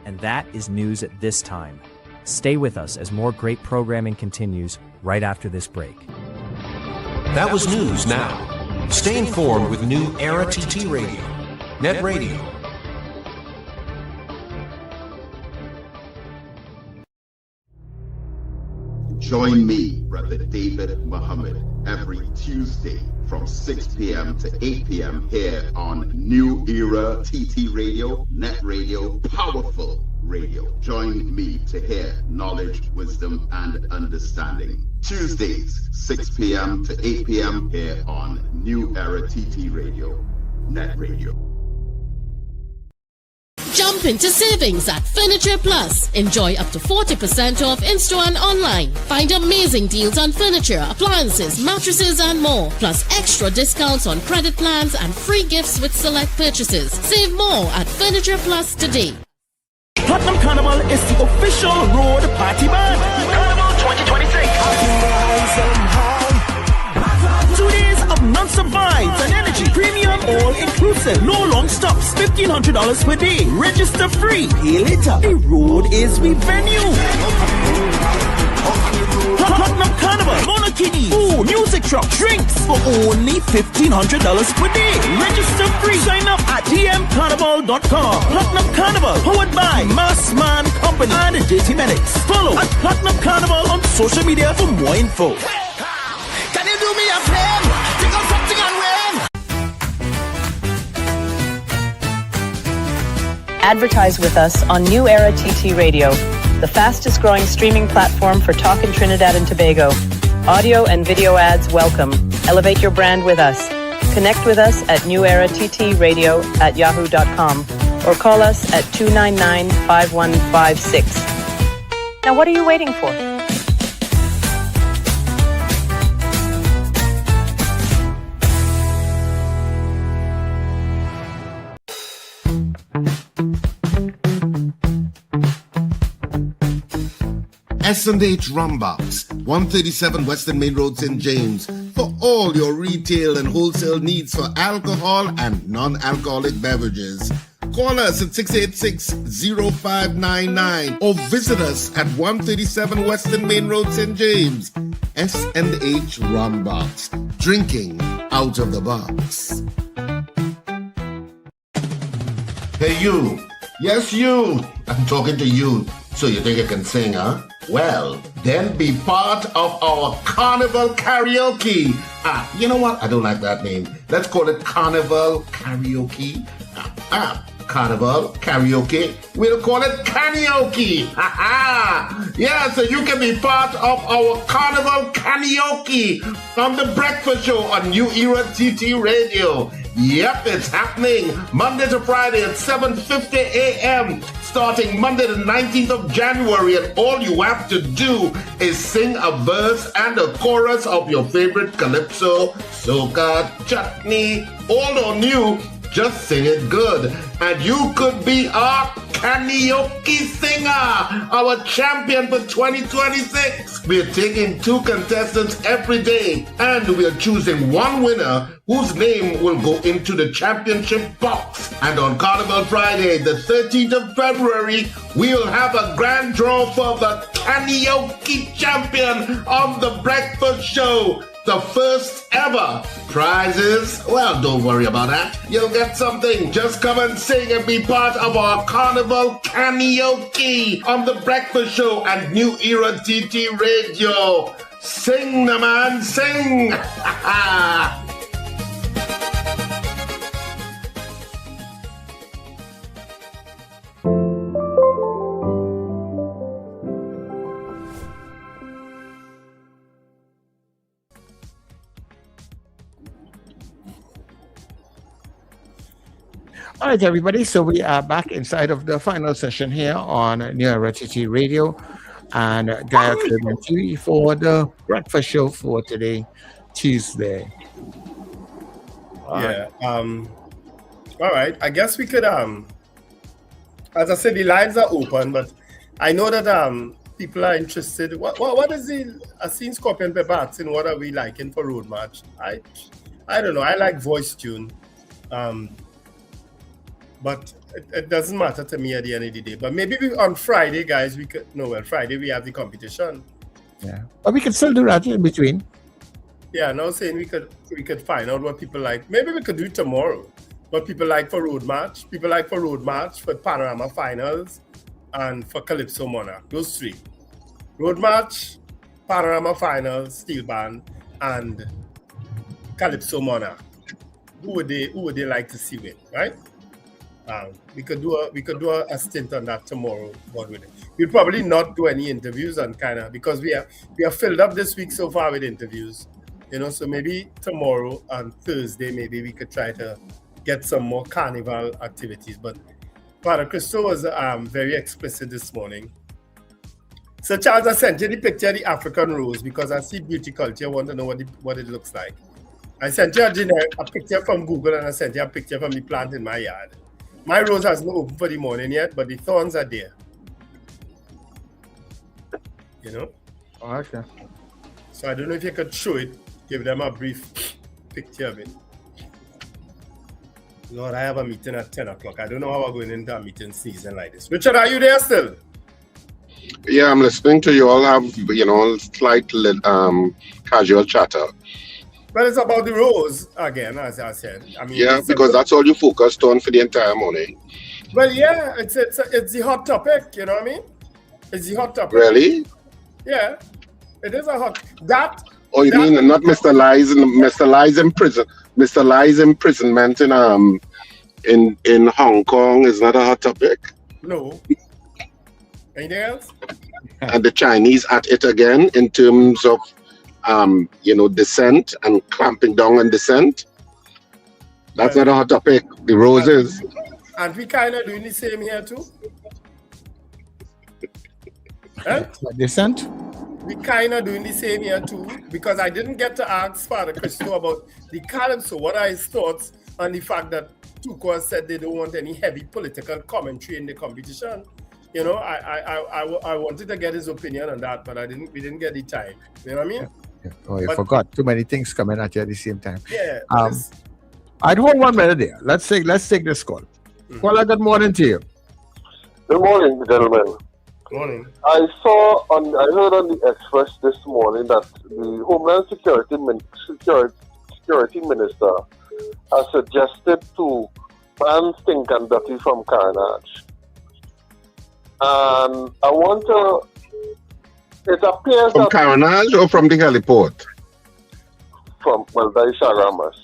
And that is news at this time. Stay with us as more great programming continues right after this break. That was News Now. Stay informed with New Era TT Radio, Net Radio. Join me, Brother David Muhammad, every Tuesday from 6 p.m. to 8 p.m. here on New Era TT Radio, Net Radio, Powerful Radio. Join me to hear knowledge, wisdom, and understanding. Tuesdays, 6 p.m. to 8 p.m. here on New Era TT Radio, Net Radio. Jump into savings at Furniture Plus. Enjoy up to 40% off in-store and online. Find amazing deals on furniture, appliances, mattresses, and more. Plus extra discounts on credit plans and free gifts with select purchases. Save more at Furniture Plus today. Platinum Carnival is the official road party band. Carnival 2026. 2 days of non-stop vibes and energy. Premium all-inclusive. No long stops. $1,500 per day. Register free. Pay later. The road is the venue. Platinum Carnival, Monokini, food, music truck, drinks for only $1,500 per day. Register free. Sign up at TTMcarnival.com. Platinum Carnival, powered by Mass Man Company and JT Minutes. Follow at Platinum Carnival on social media for more info. Can you do me a favor? Pick up something and win. Advertise with us on New Era TT Radio, the fastest growing streaming platform for talk in Trinidad and Tobago. Audio and video ads welcome. Elevate your brand with us. Connect with us at newerattradio@yahoo.com or call us at 299-5156. Now what are you waiting for? S&H Rumbox, 137 Western Main Road, St. James, for all your retail and wholesale needs for alcohol and non-alcoholic beverages. Call us at 686-0599 or visit us at 137 Western Main Road, St. James. S&H Rumbox, drinking out of the box. Hey, you. Yes, you. I'm talking to you. So you think you can sing, huh? Well, then be part of our Carnival Karaoke. You know what? I don't like that name. Let's call it Carnival Karaoke. Carnival Karaoke. We'll call it Karaoke. Yeah, so you can be part of our Carnival Karaoke on the Breakfast Show on New Era TT Radio. Yep, it's happening Monday to Friday at 7:50 a.m. starting Monday the 19th of January, and all you have to do is sing a verse and a chorus of your favorite calypso, soca, chutney, old or new. Just sing it good, and you could be our karaoke singer, our champion for 2026. We're taking 2 contestants every day, and we're choosing one winner whose name will go into the championship box. And on Carnival Friday, the 13th of February, we'll have a grand draw for the karaoke champion on the Breakfast Show. The first ever prizes. Well, don't worry about that. You'll get something. Just come and sing and be part of our Carnival Karaoke on the Breakfast Show and New Era TT Radio. Sing, the man, sing. All right, everybody. So we are back inside of the final session here on New Era TT Radio and Gaia TV for the breakfast show for today, Tuesday. Yeah. All right. I guess we could. As I said, the lines are open, but I know that people are interested. What is the? I've seen Scorpion Pepper asking, what are we liking for Road March? I don't know. I like voice tune. But it doesn't matter to me at the end of the day. But maybe on Friday, guys, we could. No, well, Friday we have the competition. Yeah, but we can still do that in between. Yeah, now saying we could find out what people like. Maybe we could do it tomorrow. What people like for Road March. People like for Road March, for Panorama Finals, and for Calypso Monarch. Those 3: Road March, Panorama Finals, Steel Band, and Calypso Monarch. Who would they like to see win? Right? We could do a stint on that tomorrow. God willing. We'll probably not do any interviews and because we are filled up this week so far with interviews, So maybe tomorrow and Thursday, maybe we could try to get some more carnival activities. But Father Christo was very explicit this morning. So Charles, I sent you the picture of the African rose because I see beauty culture. I want to know what it looks like. I sent you a picture from Google and I sent you a picture from the plant in my yard. My rose hasn't opened for the morning yet, but the thorns are there. Oh, okay. So I don't know if you could show it, give them a brief picture of it. Lord, I have a meeting at 10 o'clock. I don't know how I'm going into a meeting season like this. Richard, are you there still? Yeah, I'm listening to you all have, slight casual chatter. Well, it's about the rose again, as I said. I mean, yeah, because that's all you focused on for the entire morning. Well, yeah, it's the hot topic. You know what I mean? It's the hot topic. Really? Yeah, it is a hot that. Oh, you mean not Mr. Lie's in prison? Mr. Lie's imprisonment in Hong Kong is not a hot topic. No. Anything else? And the Chinese at it again in terms of dissent and clamping down on dissent. That's not a hot topic. The roses. And we kind of doing the same here too. Eh? Dissent? We kind of doing the same here too, because I didn't get to ask Father Christo about the calypso. What are his thoughts on the fact that Tuco said they don't want any heavy political commentary in the competition? You know, I wanted to get his opinion on that, but we didn't get the time. You know what I mean? Yeah. Oh, I forgot. Too many things coming at you at the same time. Yeah. I don't want 1 minute there. Let's take this call. Caller, good morning to you. Good morning, gentlemen. Morning. I heard on the Express this morning that the Homeland Security Minister has suggested to ban Stink and Dirty from Carnage. And I want to. It appears from that Carnage or from the heliport? That is Shagamas.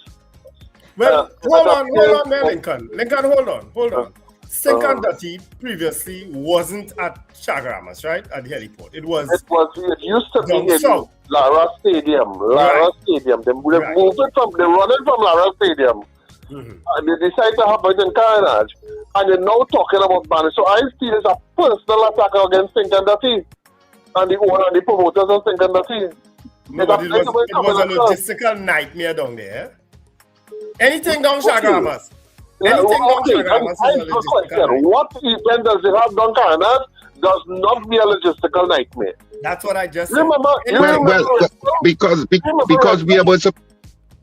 Well, hold on there, Lincoln. Lincoln, hold on. Stink and Dirty previously wasn't at Shagamas, right? At the heliport. It used to be in Lara Stadium. Stadium. They run it from Lara Stadium. And they decide to have it in Carnage. And they're now talking about banning. So I feel it's a personal attack against Stink and Dirty. And the owner and the promoters of Stink and Dirty. No, but it was a logistical nightmare down there. Anything down Shagamas. What event does it have down Carnage does not be a logistical nightmare. That's what I just said. Well,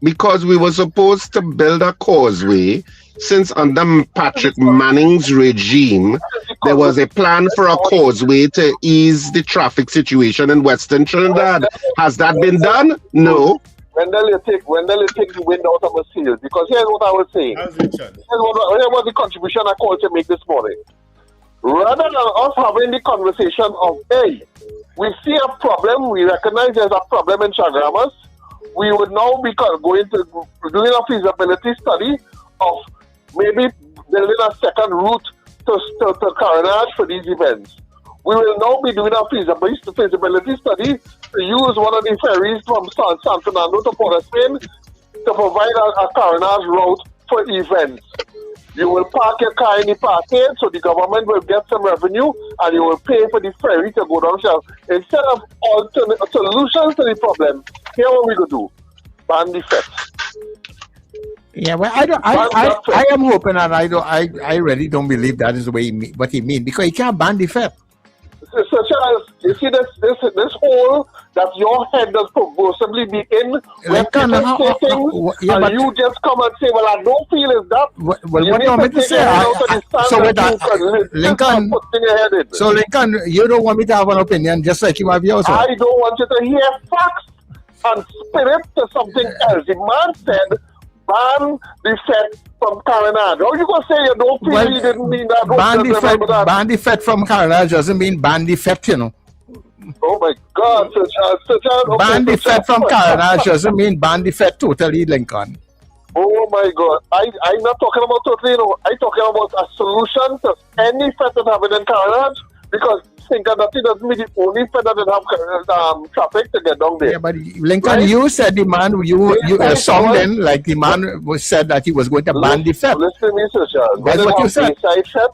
because we were supposed to build a causeway. Since under Patrick Manning's regime, there was a plan for a causeway to ease the traffic situation in Western Trinidad. Has that been done? No. Wendell, you take the wind out of my sails, because here's what I was saying. Here's what the contribution I called to make this morning. Rather than us having the conversation of, hey, we see a problem, we recognize there's a problem in Shagamas, we would now be going to doing a feasibility study of maybe building a second route to Carnage for these events. We will now be doing a feasibility study to use one of the ferries from San Fernando to Port of Spain to provide a Carnage route for events. You will park your car in the parkade, so the government will get some revenue, and you will pay for the ferry to go down shelf. Instead of alternate solutions to the problem, here what we go do: ban the fets. Yeah, well, I am hoping, and I really don't believe that is the way what he means, because he can't ban the fet. So Charles, you see this hole that your head does possibly be in, where people say things, and you just come and say, well, I don't feel it's that. Well, what do you want me to say? Lincoln, you don't want me to have an opinion just like you have yours. I don't want you to hear facts and spirit to something else. The man said, ban the fet from Carnage. How you gonna say you don't feel he didn't mean that? Ban the fet from Carnage doesn't mean ban the fet, you know. Oh my God, Sir Charles. Ban the fet from Carnage doesn't mean ban the fet totally, Lincoln. Oh my God. I'm not talking about totally, you know. I'm talking about a solution to any fet that happened in Carnage, because Stink and Dirty doesn't be the only fet that have traffic to get down there. Yeah, but Lincoln, right? You said the man, you sounding like the man said that he was going to ban the fet. Listen to me, Sir Charles. That's what you said. Bayside fet,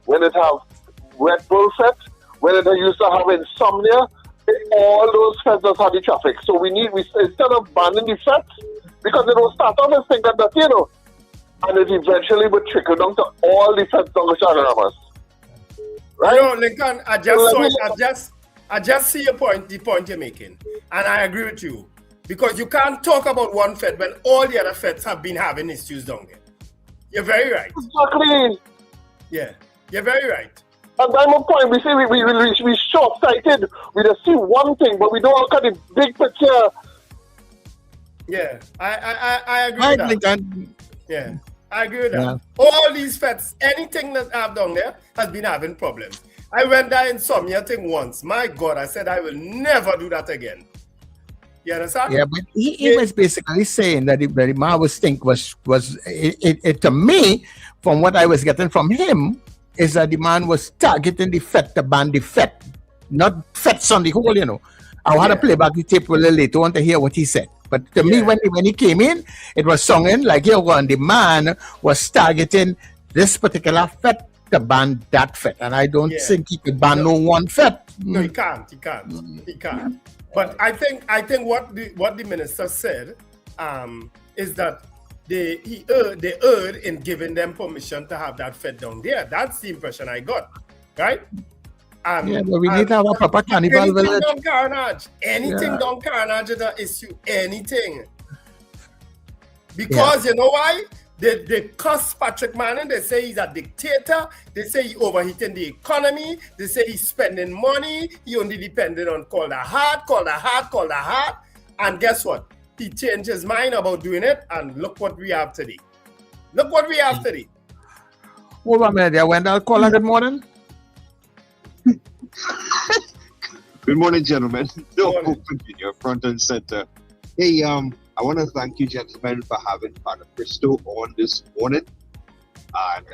when it have Red Bull fet, when it used to have insomnia, all those fets just have the traffic. So instead of banning the fets, because it will start off as Stink and Dirty, you know, and it eventually would trickle down to all the fets down the Shagamas. Right? You know, Lincoln, I just see the point you're making, and I agree with you, because you can't talk about one fet when all the other fets have been having issues down there. You're very right. Exactly. Yeah, you're very right. And by my point, we say we short-sighted. We just see one thing, but we don't look at the big picture. Yeah, I agree with that. Lincoln. Yeah. I agree with that. Yeah. All these fets, anything that I have down there has been having problems. I went there insomnia thing once. My God, I said I will never do that again. You understand? Yeah, but he was basically saying that the man was think was it to me, from what I was getting from him, is that the man was targeting the fet to ban the fet, not fets on the whole, you know. I want to play back the tape a little later on to hear what he said. But to me, when he came in, it was sounding like the man was targeting this particular fet to ban that fet. And I don't think he could ban no one fet. No, he can't. But I think what the minister said is that they erred in giving them permission to have that fet down there. That's the impression I got. right? Yeah, but we need to have a proper carnival anything village. Down Carnage. Anything Yeah. down Carnage is an issue. Anything. Because you know why? They cuss Patrick Manning. They say he's a dictator. They say he overheating the economy. They say he's spending money. He only depended on call the heart. And guess what? He changed his mind about doing it. And look what we have today. Hold on a minute there. Wendell, caller, good morning. Good morning, gentlemen. No, Virginia, front and center. Hey, I want to thank you, gentlemen, for having Robert Christo on this morning. And,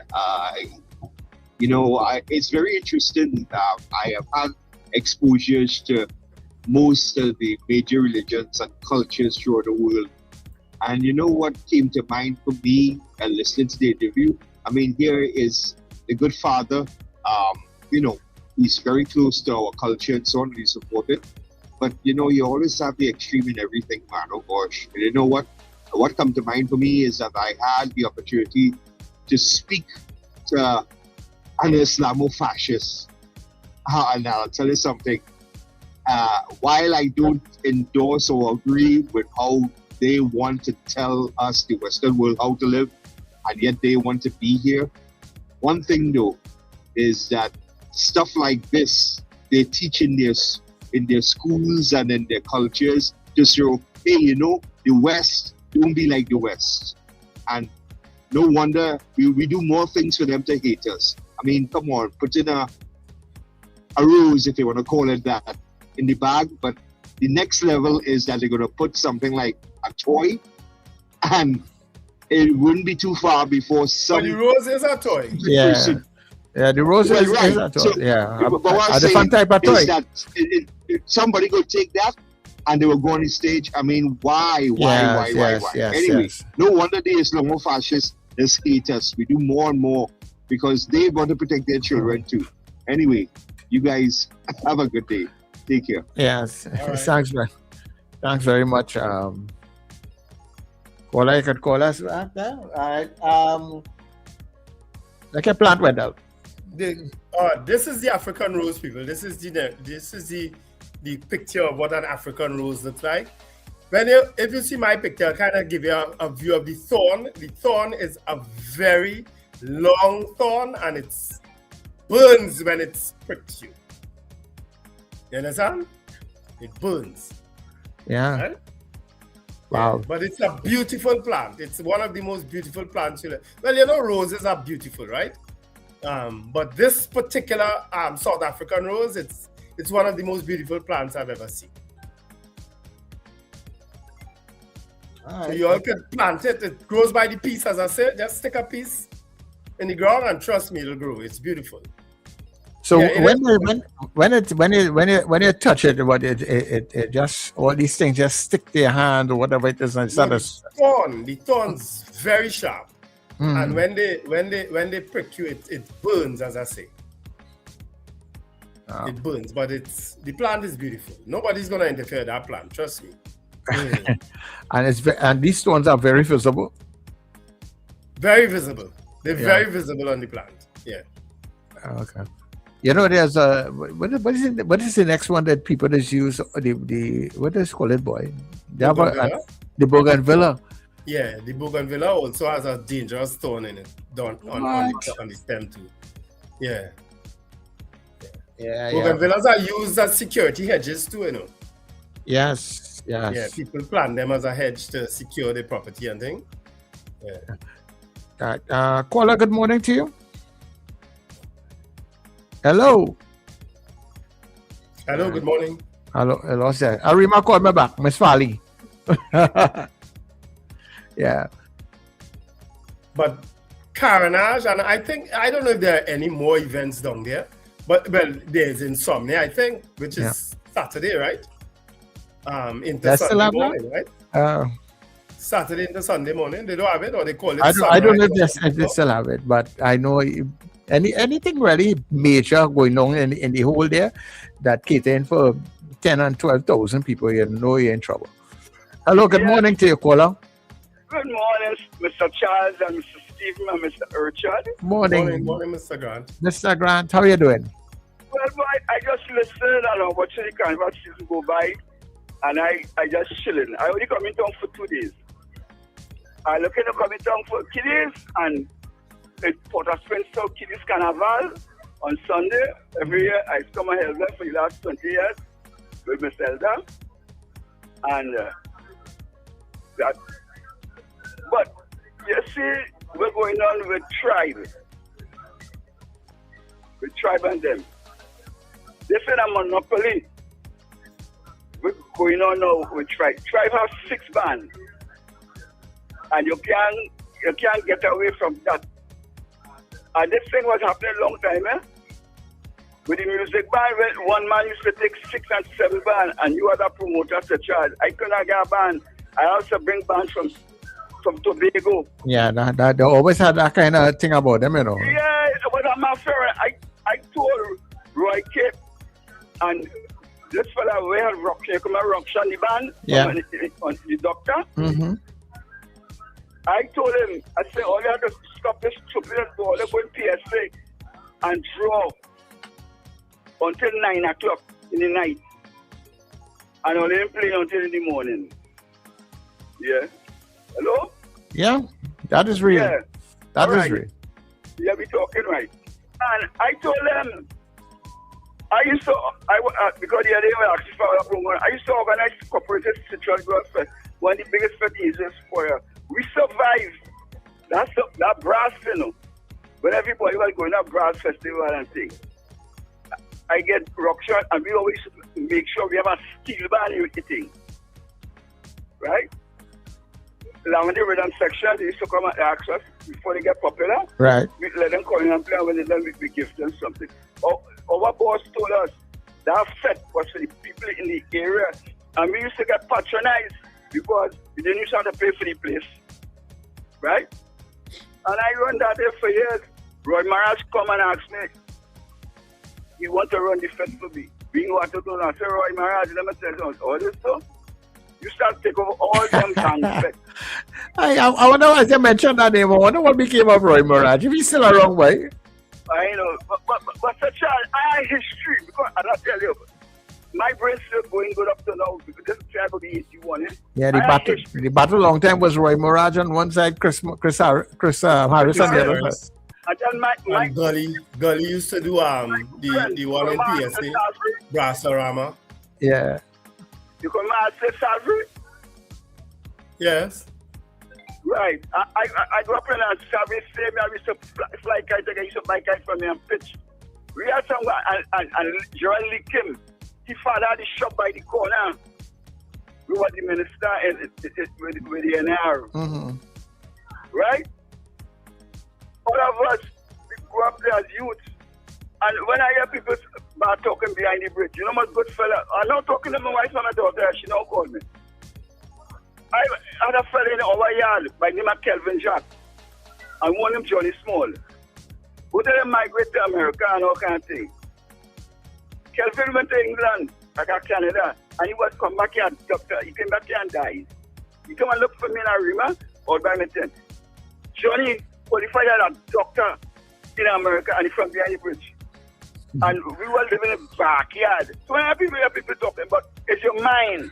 it's very interesting. I have had exposures to most of the major religions and cultures throughout the world. And you know what came to mind for me listening to the interview? I mean, here is the good father. He's very close to our culture and so on, and we support it. But, you always have the extreme in everything, man. Oh, gosh. And you know what? What come to mind for me is that I had the opportunity to speak to an Islamo-fascist. And I'll tell you something. While I don't endorse or agree with how they want to tell us, the Western world, how to live, and yet they want to be here, one thing, though, is that stuff like this, they teach in their schools and in their cultures to show, hey, the West, don't be like the West. And no wonder we do more things for them to hate us. I mean, come on, put in a rose, if you want to call it that, in the bag. But the next level is that they're going to put something like a toy, and it wouldn't be too far before some... But the rose is a toy. Yeah, the rose is a toy. A different type of toy. That somebody could take that and they will go on the stage. I mean, why? Anyway, no wonder the Islamo fascists hate us. We do more and more because they want to protect their children too. Anyway, you guys have a good day. Take care. Yes, right. Thanks very much. Caller, you could call us back there. All right. Like a plant went out. This is the African rose, people. This is the picture of what an African rose looks like. If you see my picture, I'll kind of give you a view of the thorn. The thorn is a very long thorn, and it burns when it pricks you. You understand? It burns. Yeah. Right? Wow. But it's a beautiful plant. It's one of the most beautiful plants. Well, roses are beautiful, right? But this particular South African rose, it's one of the most beautiful plants I've ever seen. So you all can plant it. It grows by the piece, as I said. Just stick a piece in the ground and trust me, it'll grow. It's beautiful. So when you touch it, it just all these things just stick to your hand or whatever it is. The thorn's very sharp. And when they prick you, it burns, as I say. It burns, but the plant is beautiful. Nobody's gonna interfere with that plant, trust me. And these stones are very visible. Very visible. They're very visible on the plant. Yeah. Okay. There's what is the next one that people just use? The what does call it, boy? The bougainvillea. Yeah, the bougainvillea also has a dangerous stone in it on the stem too. Yeah. Bougainvilleas are used as security hedges too, Yes. Yeah, people plant them as a hedge to secure their property and things. Yeah. Caller, good morning to you. Hello, good morning. Hello, sir. Arima called me back, Miss Fali. Yeah. But Carnage, and I don't know if there are any more events down there, but there's Insomnia, I think, which is Saturday, right? Into Sunday morning, right? Saturday into Sunday morning. They don't have it, or they call it. I don't know if they still have it, but I know anything really major going on in the whole there that catering for 10 and 12,000 people, you're in trouble. Hello, good morning to you, caller. Good morning, Mr. Charles and Mr. Stephen and Mr. Urchard. Morning. Morning, Mr. Grant. Mr. Grant, how are you doing? Well, boy, I just listened and watching the Carnival season go by, and I just chilling. I only come in town for 2 days. I looking to come in town for Kiddies and Port-au-Prince Kiddies Carnival on Sunday. Every year I come and help them for the last 20 years with Miss Elder. And that. But you see, we're going on with tribe. With tribe and them. They said a monopoly. We're going on now with tribe. Tribe has 6 bands. And you can't get away from that. And this thing was happening a long time, eh? With the music band, one man used to take 6 and 7 bands, and you other promoters to charge. I couldn't get a band. I also bring bands from Tobago. Yeah, they always had that kind of thing about them, you know. Yeah, but I'm not fair. I told Roy Cape and this fella we had rock on the band, yeah, on the doctor. Mm-hmm. I told him, I said, all you have to stop this stupid ball, go in PSA and draw until 9 o'clock in the night. And only play until in the morning. Yeah. Hello? Yeah, that is real. Yeah. That is right. real. Yeah, we talking right. And I told them, because the other day I asked for a program, I used to organize cooperative Central Growth Fest, one of the biggest festivals for you. We survived. That brass, you know. When everybody was going to brass festival and things. I get rock shot and we always make sure we have a steel band with the thing. Right? Along the rhythm section, they used to come and ask us before they get popular. Right. We let them come in and play, and when they're done, we give them something. Our boss told us that fete was for the people in the area, and we used to get patronized because we didn't used to have to pay for the place. Right? And I run that there for years. Roy Maharaj come and ask me, he want to run the fete for me. We know what to do. I say, Roy Maharaj, let me tell you all this stuff. You start to take over all them things. I wonder, as you mentioned that name, I wonder what became of Roy Maharaj. If he's still around, right? I know, but such a history, because I don't tell you, my brain's still going good up to now, because this is trying to be 81, eh? Yeah, the battle long time was Roy Maharaj on one side, Chris Harris on the other side. And then Gully used to do the one in PSA, Brassarama. Yeah. You come out and say Savary? Yes. Right. I grew up in a Savary same. I used to fly kite. I used to buy kite from me and pitch. We had some and Joel Lee Kim. His father had the shop by the corner. We were the minister with the NR. Mm-hmm. Right? All of us, we grew up there as youth. And when I hear people about talking behind the bridge, you know my good fella, I'm not talking to my wife and my daughter, she now called me. I had a fella in our yard by the name of Kelvin Jack. I want him Johnny Small. Who did him migrate to America and all kind of thing. Kelvin went to England, like Canada, and he was come back here, doctor. He came back here and died. He come and look for me in Arima or by my tent. Johnny qualified as a doctor in America and he's from behind the bridge. And we were living in the backyard. So when people hear people talking about, it's your mind.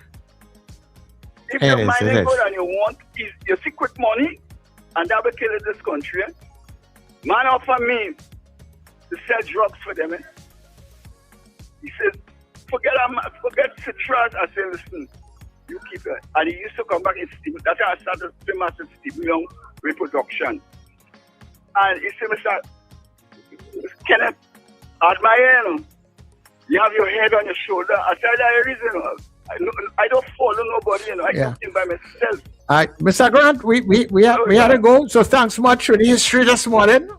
If your mind is good and you want your secret money, and that will kill this country. Man offered me to sell drugs for them. He said, forget citrus. I said, listen, you keep it. And he used to come back in Steve. That's how I started to master Steve Young reproduction. And he said, Mr. Kenneth, at my end, you have your head on your shoulder. I said, that's the reason. I don't follow nobody, I do things by myself. All right, Mr. Grant, we had to go. So thanks much for the history this morning.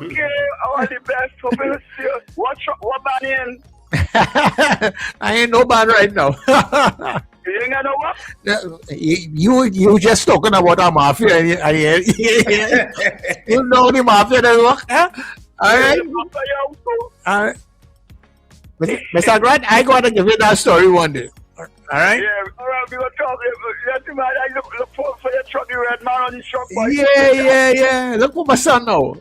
Okay, all the best. Hope you see you. What band in? I ain't no band right now. You ain't got no what? You just talking about a mafia. You know the mafia does work, huh? All right. All right. Mr. Grant, I got to give you that story one day. All right? Yeah, all right. we were talking. Yes, man, I look for your truck, the red man on the truck. Yeah. Look for my son now.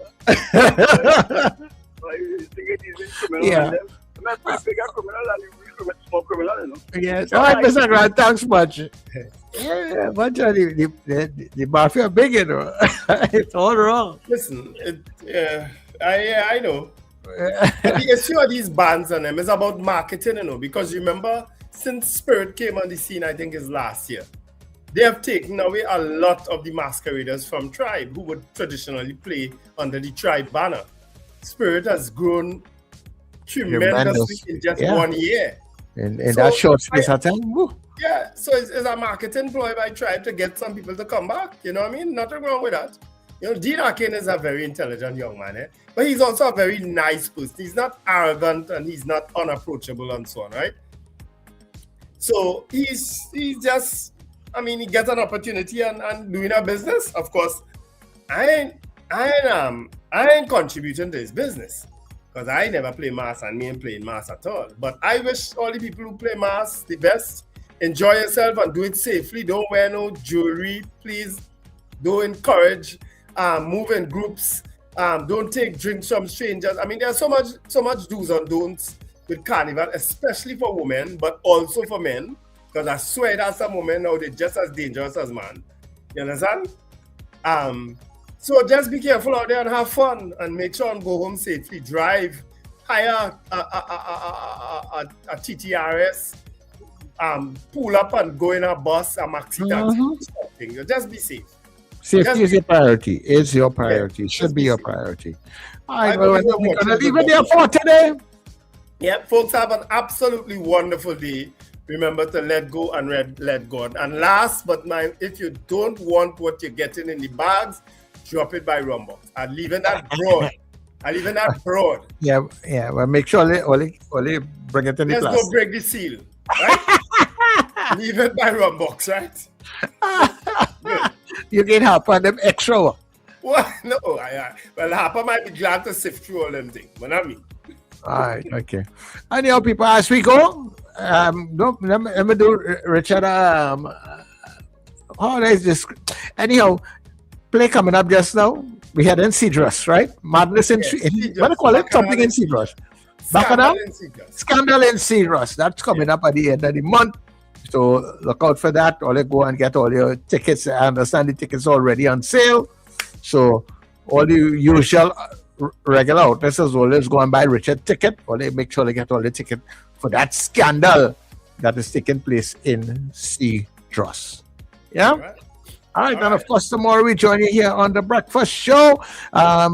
Yeah. Yes. All right, Mr. Grant, thanks much. Yeah, much of the mafia big, you know. It's all wrong. Listen, I know. The issue of these bands and them is about marketing, you know, because remember, since Spirit came on the scene, I think is last year, they have taken away a lot of the masqueraders from Tribe who would traditionally play under the Tribe banner. Spirit has grown tremendously in just 1 year. In that short space of time. Woo. Yeah, so it's a marketing ploy by Tribe to get some people to come back. You know what I mean? Nothing wrong with that. You know, Dean Akin is a very intelligent young man, but he's also a very nice person. He's not arrogant and he's not unapproachable and so on, right? So he's just, I mean, he gets an opportunity and doing a business. Of course, I ain't contributing to his business because I never play mass and me ain't playing mass at all. But I wish all the people who play mass the best. Enjoy yourself and do it safely. Don't wear no jewelry, please. Don't encourage. Move in groups. Don't take drinks from strangers. I mean, there's so much do's and don'ts with Carnival, especially for women, but also for men. Because I swear that some women now they're just as dangerous as men. You understand? So just be careful out there and have fun and make sure and go home safely. Drive, hire a TTRS, pull up and go in a bus, a maxi taxi. Just be safe. Safety is your priority. Is your priority. Should be your priority. All right, well, we're going to leave it there for today. Yep, folks, have an absolutely wonderful day. Remember to let go and let God. And last but not, if you don't want what you're getting in the bags, drop it by Rumbox. I'm leaving that broad. Yeah. Well, make sure only bring it in the Let's plastic. go break the seal. Right? Leave it by Rumbox, right? You can help on them extra. What? No, well, Harper might be glad to sift through all them things, but not me. All right, okay. Anyhow, people, as we go, let me do Richard. Anyhow, play coming up just now. We had in Cedrus, right? Madness in what do you call it? Something in Cedrus. Scandal in Cedrus. That's coming up at the end of the month. So look out for that. Or go and get all your tickets. I understand the tickets are already on sale. So all the usual regular outlets as always go and buy Richard ticket. Or they make sure they get all the ticket for that scandal that is taking place in Cedrus. Yeah? All right, and of course, tomorrow we join you here on The Breakfast Show.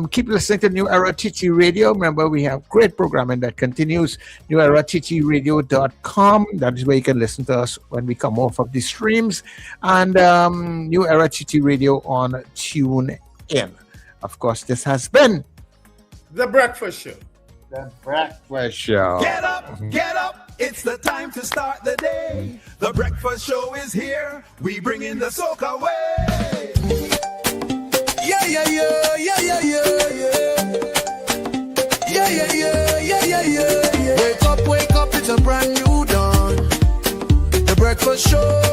Keep listening to New Era TT Radio. Remember, we have great programming that continues. NewEraTTRadio.com. That is where you can listen to us when we come off of the streams. And New Era TT Radio on TuneIn. Of course, this has been The Breakfast Show. The Breakfast Show. Get up. It's the time to start the day. The Breakfast Show is here. We bring in the soca way. Yeah. Wake up, it's a brand new dawn. The Breakfast Show.